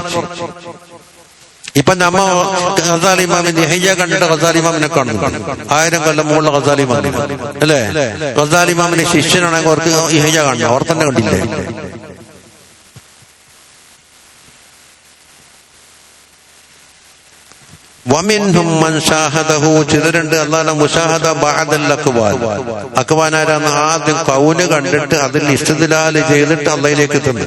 ഇപ്പൊ നമ്മ ഗസാലി ഇമാമിന്റെ യഹ്യ കണ്ടിട്ട് ഗസാലി ഇമാമിനെ കാണുന്നു. 1000 കൊല്ലം മുകളിൽ ഗസാലി ഇമാമിനെ അല്ലേ. ഗസാലി ഇമാമിന്റെ ശിഷ്യനാണെങ്കിൽ അവർക്ക് യഹ്യ കാണണം, അവർ തന്നെ കണ്ടില്ലേ. ചിലരുണ്ട് അല്ലാതെ മുശാഹദ ബഅദൽ അക്വാൻ, അക്വാനാരാന്ന് ആദ്യം കൗന് കണ്ടിട്ട് അതിൽ ഇസ്തിദ്ലാല് ചെയ്തിട്ട് അള്ളയിലേക്ക് എത്തുന്നു.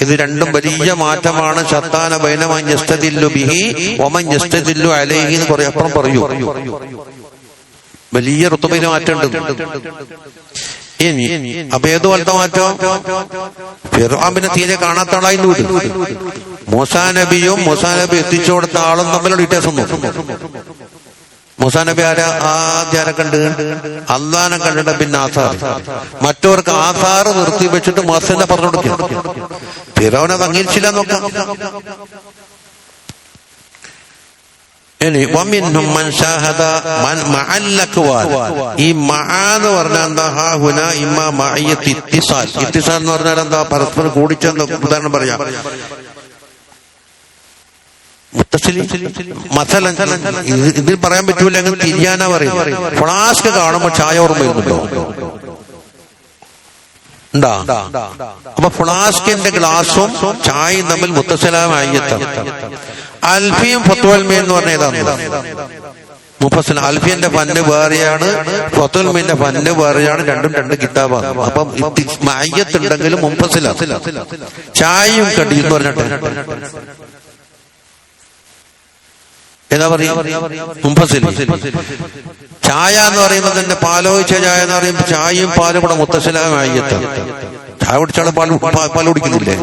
ഇത് രണ്ടും വലിയ മാറ്റമാണ്. ശത്താന ബൈന മൻ യസ്തദില്ലു ബിഹി വമൻ യസ്തദില്ലു അലൈഹി എന്ന് കുറെ അപ്പുറം പറയൂ. വലിയ റുത്ബയിൽ മാറ്റമുണ്ട്. ഇനി അപ്പൊ ഏതുപോലത്തെ മാറ്റം, ഫിർഔനെ തീരെ കാണാത്ത ആളായി. മൂസാ നബിയും മൂസാ നബി എത്തിച്ചു കൊടുത്ത ആളും തമ്മിലുള്ള വ്യത്യാസം നോക്കും. മൂസാ നബി ആദ്യം കണ്ട് അള്ളാനെ കണ്ടിട്ട് പിന്നെ ആസാർ, മറ്റവർക്ക് ആസാറ് നിർത്തി വെച്ചിട്ട് മുഅസ്സിനെ പറഞ്ഞു കൊടുക്കും. ഫിർഔനെ അത് അംഗീകരിച്ചില്ല നോക്കാം. ഇനി വമിൻഹും മൻ ഷാഹദ മഅൽ അക്വാൽ. ഈ മഅ എന്ന് പറഞ്ഞാൽ എന്താ? ഹാ ഹുന ഇമ്മ മഅയ്യത്ത് ഇത്തിസാൽ. ഇത്തിസാൽ എന്ന് പറഞ്ഞാൽ എന്താ? പരസ്പരം കൂടിച്ചെന്ന്. ഉദാഹരണം പറയാം. ഇതിൽ പറയാൻ പറ്റൂല, എങ്ങനെ തിരിയാനാ പറയും. ഫ്ലാസ്ക് കാണുമ്പോ ചായ ഓർമ്മ വരുന്നുണ്ടോ? ഉണ്ടാ? അപ്പൊ ഫ്ലാസ്കിന്റെ ഗ്ലാസും ചായയും തമ്മിൽ മുത്തസലാമായി എത്താം. അൽഫിയും ഫത്വൽമീൻ എന്ന് പറഞ്ഞ ഏതാണ്? മുഫസ്സിൽ. അൽഫിയന്റെ ഫന്ന് വേറെയാണ്, ഫത്വൽമീന്റെ ഫന്ന് വേറെയാണ്. രണ്ടും രണ്ട് കിതാബാണ്. അപ്പം മയ്യത്തുണ്ടെങ്കിലും മുഫസ്സില. ചായയും കടി എന്ന് പറഞ്ഞിട്ട് ഏതാ പറയാ? മുഫസ്സിൽ. ചായ എന്ന് പറയുമ്പോൾ തന്നെ പാലോചിച്ച ചായ എന്ന് പറയുമ്പോൾ ചായയും പാലും കൂടെ മുത്തസ്സിലാമായി എത്താം. ചായ കുടിച്ചാൽ പാൽ കുടിക്കുന്നില്ലേ?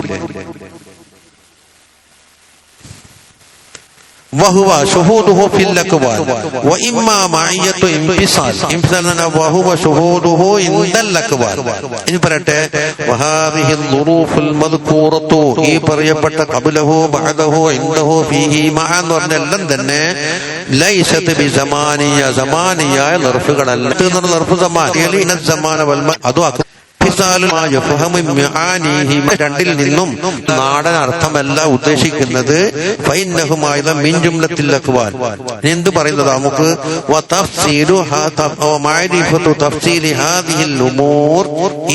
وهو شهوده في الأكوان وإما معية انفصال. انفصال وهو شهوده عند الأكوان. ഇനി പറയട്ടെ, وهذه الظروف المذكورة, ഈ പറയപ്പെട്ട قبله بعده عنده فيه مع എന്ന് പറഞ്ഞെല്ലാം തന്നെ ليست بزمانية, സമാനിയായ ളർഫുകളല്ല. ളർഫ് സമാനിയൽ ഇന സമാന വൽമ അതു രണ്ടിൽ നിന്നും നാടൻ അർത്ഥമല്ല ഉദ്ദേശിക്കുന്നത്. എന്ത് പറയുന്നത് നമുക്ക്?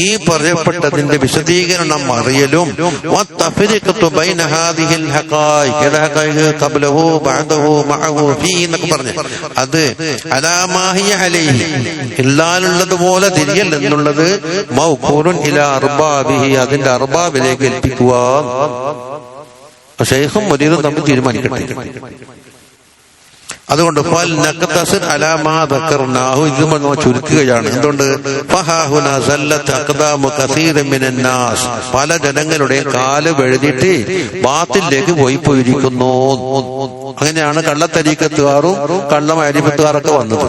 ഈ പറയപ്പെട്ടതിന്റെ വിശദീകരണം അറിയലും പറഞ്ഞു അത് അലാമാഹിയ അലൈഹി ഇല്ലാലുള്ളതുപോലെ തിരിയൽ എന്നുള്ളത് ഇലാ അർബാബിഹി, അതിന്റെ അർബാബിലേക്ക് ഏൽപ്പിക്കുക. ശൈഖും മുരീദും തമ്മിൽ തീരുമാനിക്കട്ടെ. അതുകൊണ്ട് ഫൽ നഖ്തസിർ അലാ മാ ദക്കർനാഹു, ഇത് നമ്മൾ ചുരുക്കുകയാണ്. എന്തുകൊണ്ട്? ഫഹാഹുന സല്ലത്ത് അഖ്ദാമു കസീറൻ മിനൻ നാസ്, പല ജനങ്ങളുടെയും കാല് വഴുതിയിട്ട് ബാത്തിലേക്ക് പോയിരിക്കുന്നു. അങ്ങനെയാണ് കള്ളത്തരീക്കത്തുകാരും കള്ളമരിഫത്തുകാരൊക്കെ വന്നത്.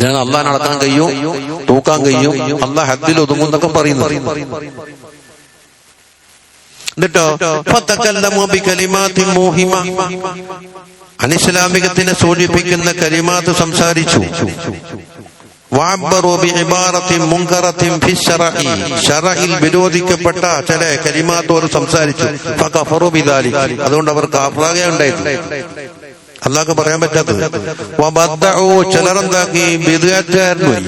ഞാൻ അള്ളാഹ് നടക്കാൻ കഴിയും, തൂക്കാൻ കഴിയും, അള്ളാഹ് ഹദ്ദിൽ ഒതുങ്ങും എന്നൊക്കെ പറയുന്നു. എന്നിട്ടോ അനിസ്ലാമികത്തിനെ സൂചിപ്പിക്കുന്ന കലിമാത്ത് സംസാരിച്ചു. ശറഇൽ വിരോധിക്കപ്പെട്ട ചില കലിമാത്തോട് സംസാരിച്ചു. അതുകൊണ്ട് അവർ കാഫറാകുകയുണ്ടായിട്ടുണ്ട്. അള്ളാഹ്ക്ക് പറയാൻ പറ്റാത്തത്. ചിലരെന്താക്കി? ബിദ്അത്തുകാരൻ.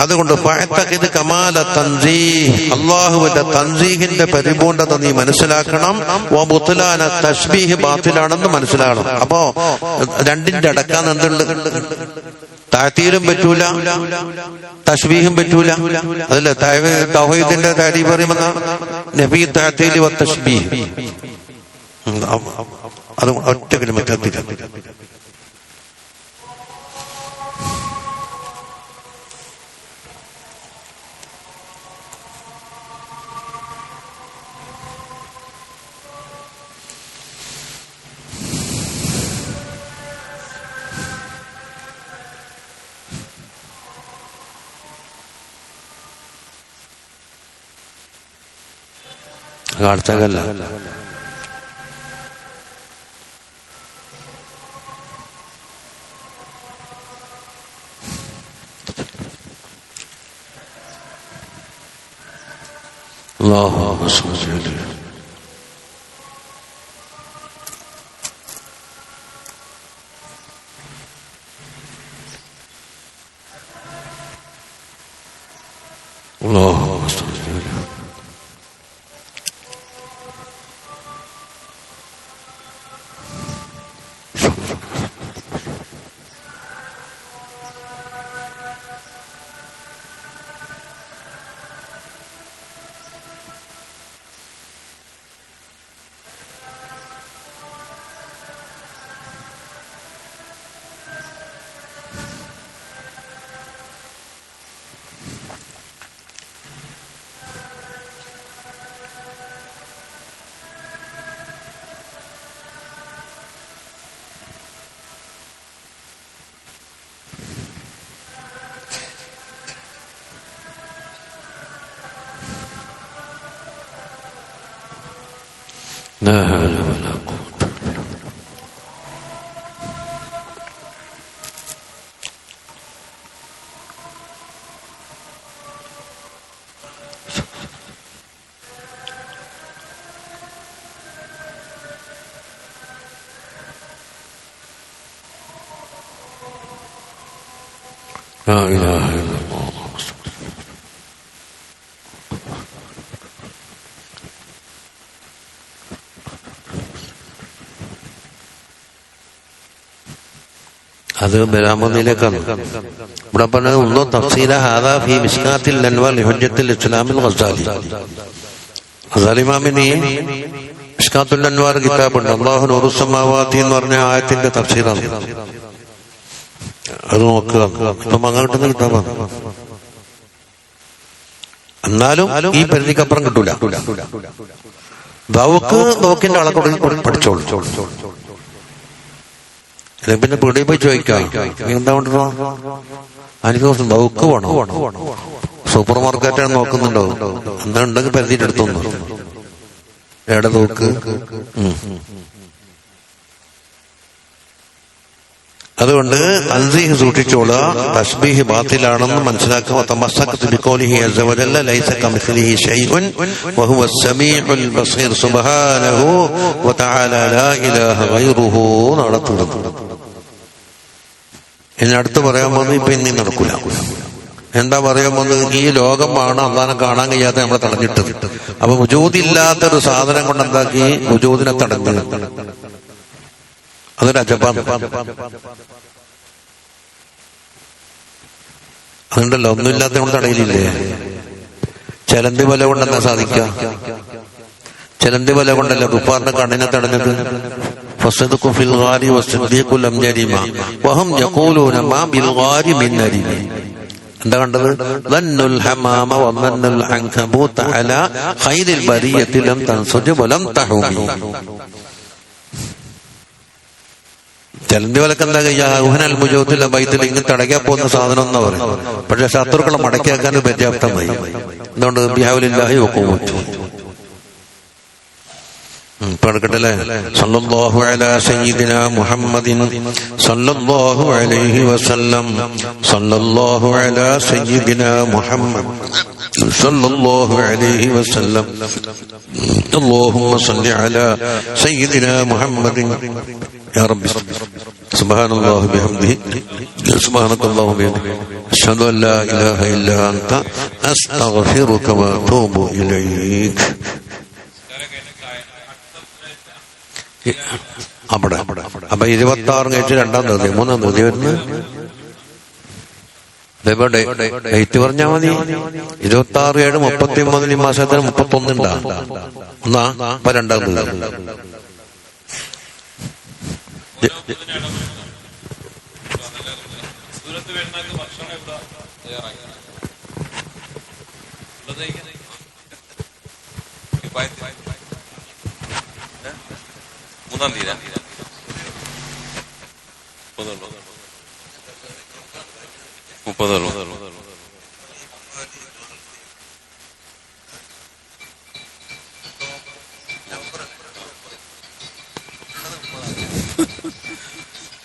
അതുകൊണ്ട് ഫഅതഖിദ് കമാല തൻസീഹ്, അല്ലാഹുവിന്റെ തൻസീഹിന്റെ പരിപൂർണത നീ മനസ്സിലാക്കണം. വബുത്ലാന തശ്ബീഹ് ബാത്തിലാണെന്ന് മനസ്സിലാക്കണം. അപ്പോ രണ്ടിന്റെ അടക്കാൻ എന്തുണ്ട്? താഴ്ത്തീലും പറ്റൂല, തശ്ബീഹും പറ്റൂല. അതല്ലേ തൗഹീദിന്റെ താരീഫ് പറയുമെന്ന നഫീ തഅ്തീൽ വ തശ്ബീഹ്. അത് ഒറ്റ കിലോമീറ്റർ. കാഴ്ചകല്ല. اللهم صل على اللهم صل على لا حول ولا قوة. ലാ ഇലാഹ ഇല്ലല്ലാഹ്. അത് ബലാമതിയിലേക്കാണ്. ഇവിടെ പറഞ്ഞത് ഉള്ളു തഫ്സീല ഹാദാ ഫീ മിശ്കാത്തിൽ അൻവാർ ലിഹുജ്ജത്തിൽ ഇസ്ലാമിൽ ഗസാലി. ഗസാലി ഇമാമിന് മിശ്കാത്തുൽ അൻവാർ കിതാബുണ്ട്. അല്ലാഹു നൂറു സമാവാതി എന്ന് പറഞ്ഞ ആയത്തിന്റെ തഫ്സീറാണ്. അത് നോക്കുക. ഇപ്പം അങ്ങനെ കിട്ടുന്ന കിതാബാണ്. എന്നാലും ഈ പരിധിക്കപ്പുറം കിട്ടൂല. നോക്കിന്റെ ആളെ പഠിച്ചോളൂ. പിന്നെ പീടിയിൽ പോയി ചോദിക്കാം, എന്താ കൊണ്ടോ എനിക്ക് ബൗക്ക് വേണോ, സൂപ്പർ മാർക്കറ്റാണ് നോക്കുന്നുണ്ടോ, എന്താ ഉണ്ടെങ്കിൽ പരിധിയുടെ അടുത്തൊന്നു എവിടെ നോക്ക്. അതുകൊണ്ട് തൻസീഹ് സൂക്ഷിച്ചോളുക. തശ്ബീഹ് ബാത്തിലാണെന്ന് മനസ്സിലാക്കുക. തമസ്സക് ബിഖൗലിഹി അസ്സ വജല്ല ലൈസ കമിസ്ലിഹി ശൈഉൻ വഹുവ അസ്സമീഉൽ ബസീർ സുബ്ഹാനഹു വതആല ലാ ഇലാഹ ഗൈറുഹു നടത്തുന്നത്. ഇനി അടുത്ത് പറയാൻ പോകുന്നത് ഇപ്പൊ ഇനി നടക്കൂല. എന്താ പറയാൻ പോകുന്നത്? ഈ ലോകമാണ് അള്ളാനെ കാണാൻ കഴിയാത്ത നമ്മളെ തടഞ്ഞിട്ടത്. അപ്പൊ വുജൂദില്ലാത്തൊരു സാധനം കൊണ്ട് എന്താക്കി വുജൂദിനെ തടഞ്ഞു. അതൊരു അജബാണ്. അതുകൊണ്ടല്ലോ ഒന്നുമില്ലാത്ത കൊണ്ട് തടയിലില്ലേ. ചെലന്തി വല കൊണ്ടെന്താ സാധിക്കുക? ചെലന്തി വല കൊണ്ടല്ല കുഫാറിന്റെ കണ്ണിനെ തടഞ്ഞത്. ഫസ്സദ്ഖു ഫിൽ ഗാരി വസ്സദീഖു ലം യരിമ വഹും യഖൂലൂന മാ ബിൽ ഗാരി മിൻ നരിമ. എന്താ കണ്ടത്? ദന്നുൽ ഹമാമ വമന്നുൽ അൻകബൂത അലാ ഖൈരിൽ ബരിയത്തി ലം തൻസുജ് വലം തഹൂമി. ചെലന്തി വലക്ക് എന്താ യൗഹനൽ മുജൂദിൽ ബൈത്തിൽ ഇങ്ങനെ തടയ്ക്കാൻ പോകുന്ന സാധനം എന്നാ പറയും. പക്ഷെ ശത്രുക്കളെ മടക്കിയാക്കാൻ പര്യാപ്തമായി. എന്തുകൊണ്ട്? ബിഹൗലില്ലാഹി വഖുവ്വത്തി. പടക്കട്ടല്ലേ. സല്ലല്ലാഹു അലാ സയ്യിദിനാ മുഹമ്മദിൻ സല്ലല്ലാഹു അലൈഹി വസല്ലം. സല്ലല്ലാഹു അലാ സയ്യിദിനാ മുഹമ്മദ് സല്ലല്ലാഹു അലൈഹി വസല്ലം. അല്ലാഹുമ്മ സല്ലി അലാ സയ്യിദിനാ മുഹമ്മദിൻ. യാ റബ്ബി സുബ്ഹാനല്ലാഹി ബിഹംദിഹി സുബ്ഹാനക്കല്ലാഹു ബിഹംദിഹി അശ്ഹദു അൻ ലാ ഇലാഹ ഇല്ലാ അൻത അസ്തഗ്ഫിറുക വ അതൂബു ഇലൈക്. അവിടെ അപ്പൊ 26 കഴിച്ച് 2-ാം തീയതി 3-ാം തീയതി വരുന്നത് ഡേറ്റ് പറഞ്ഞാ മതി. 26/7/39 ഈ മാസത്തിന് 31 ഉണ്ടാ ഒന്നാ. അപ്പൊ 2-ാം തീയതി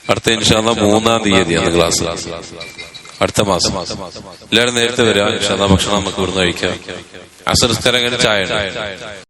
അടുത്ത ഇൻഷാ അല്ലാഹ് 3-ാം തീയതിയാണ് ക്ലാസ്. അടുത്ത മാസം എല്ലാവരും നേരത്തെ വരാം. ഇൻഷാ അല്ലാഹ് ഭക്ഷണം നമുക്ക് ഇവിടുന്ന് കഴിക്കാം. അസർ നിസ്കാരം കഴിഞ്ഞ് ചായ.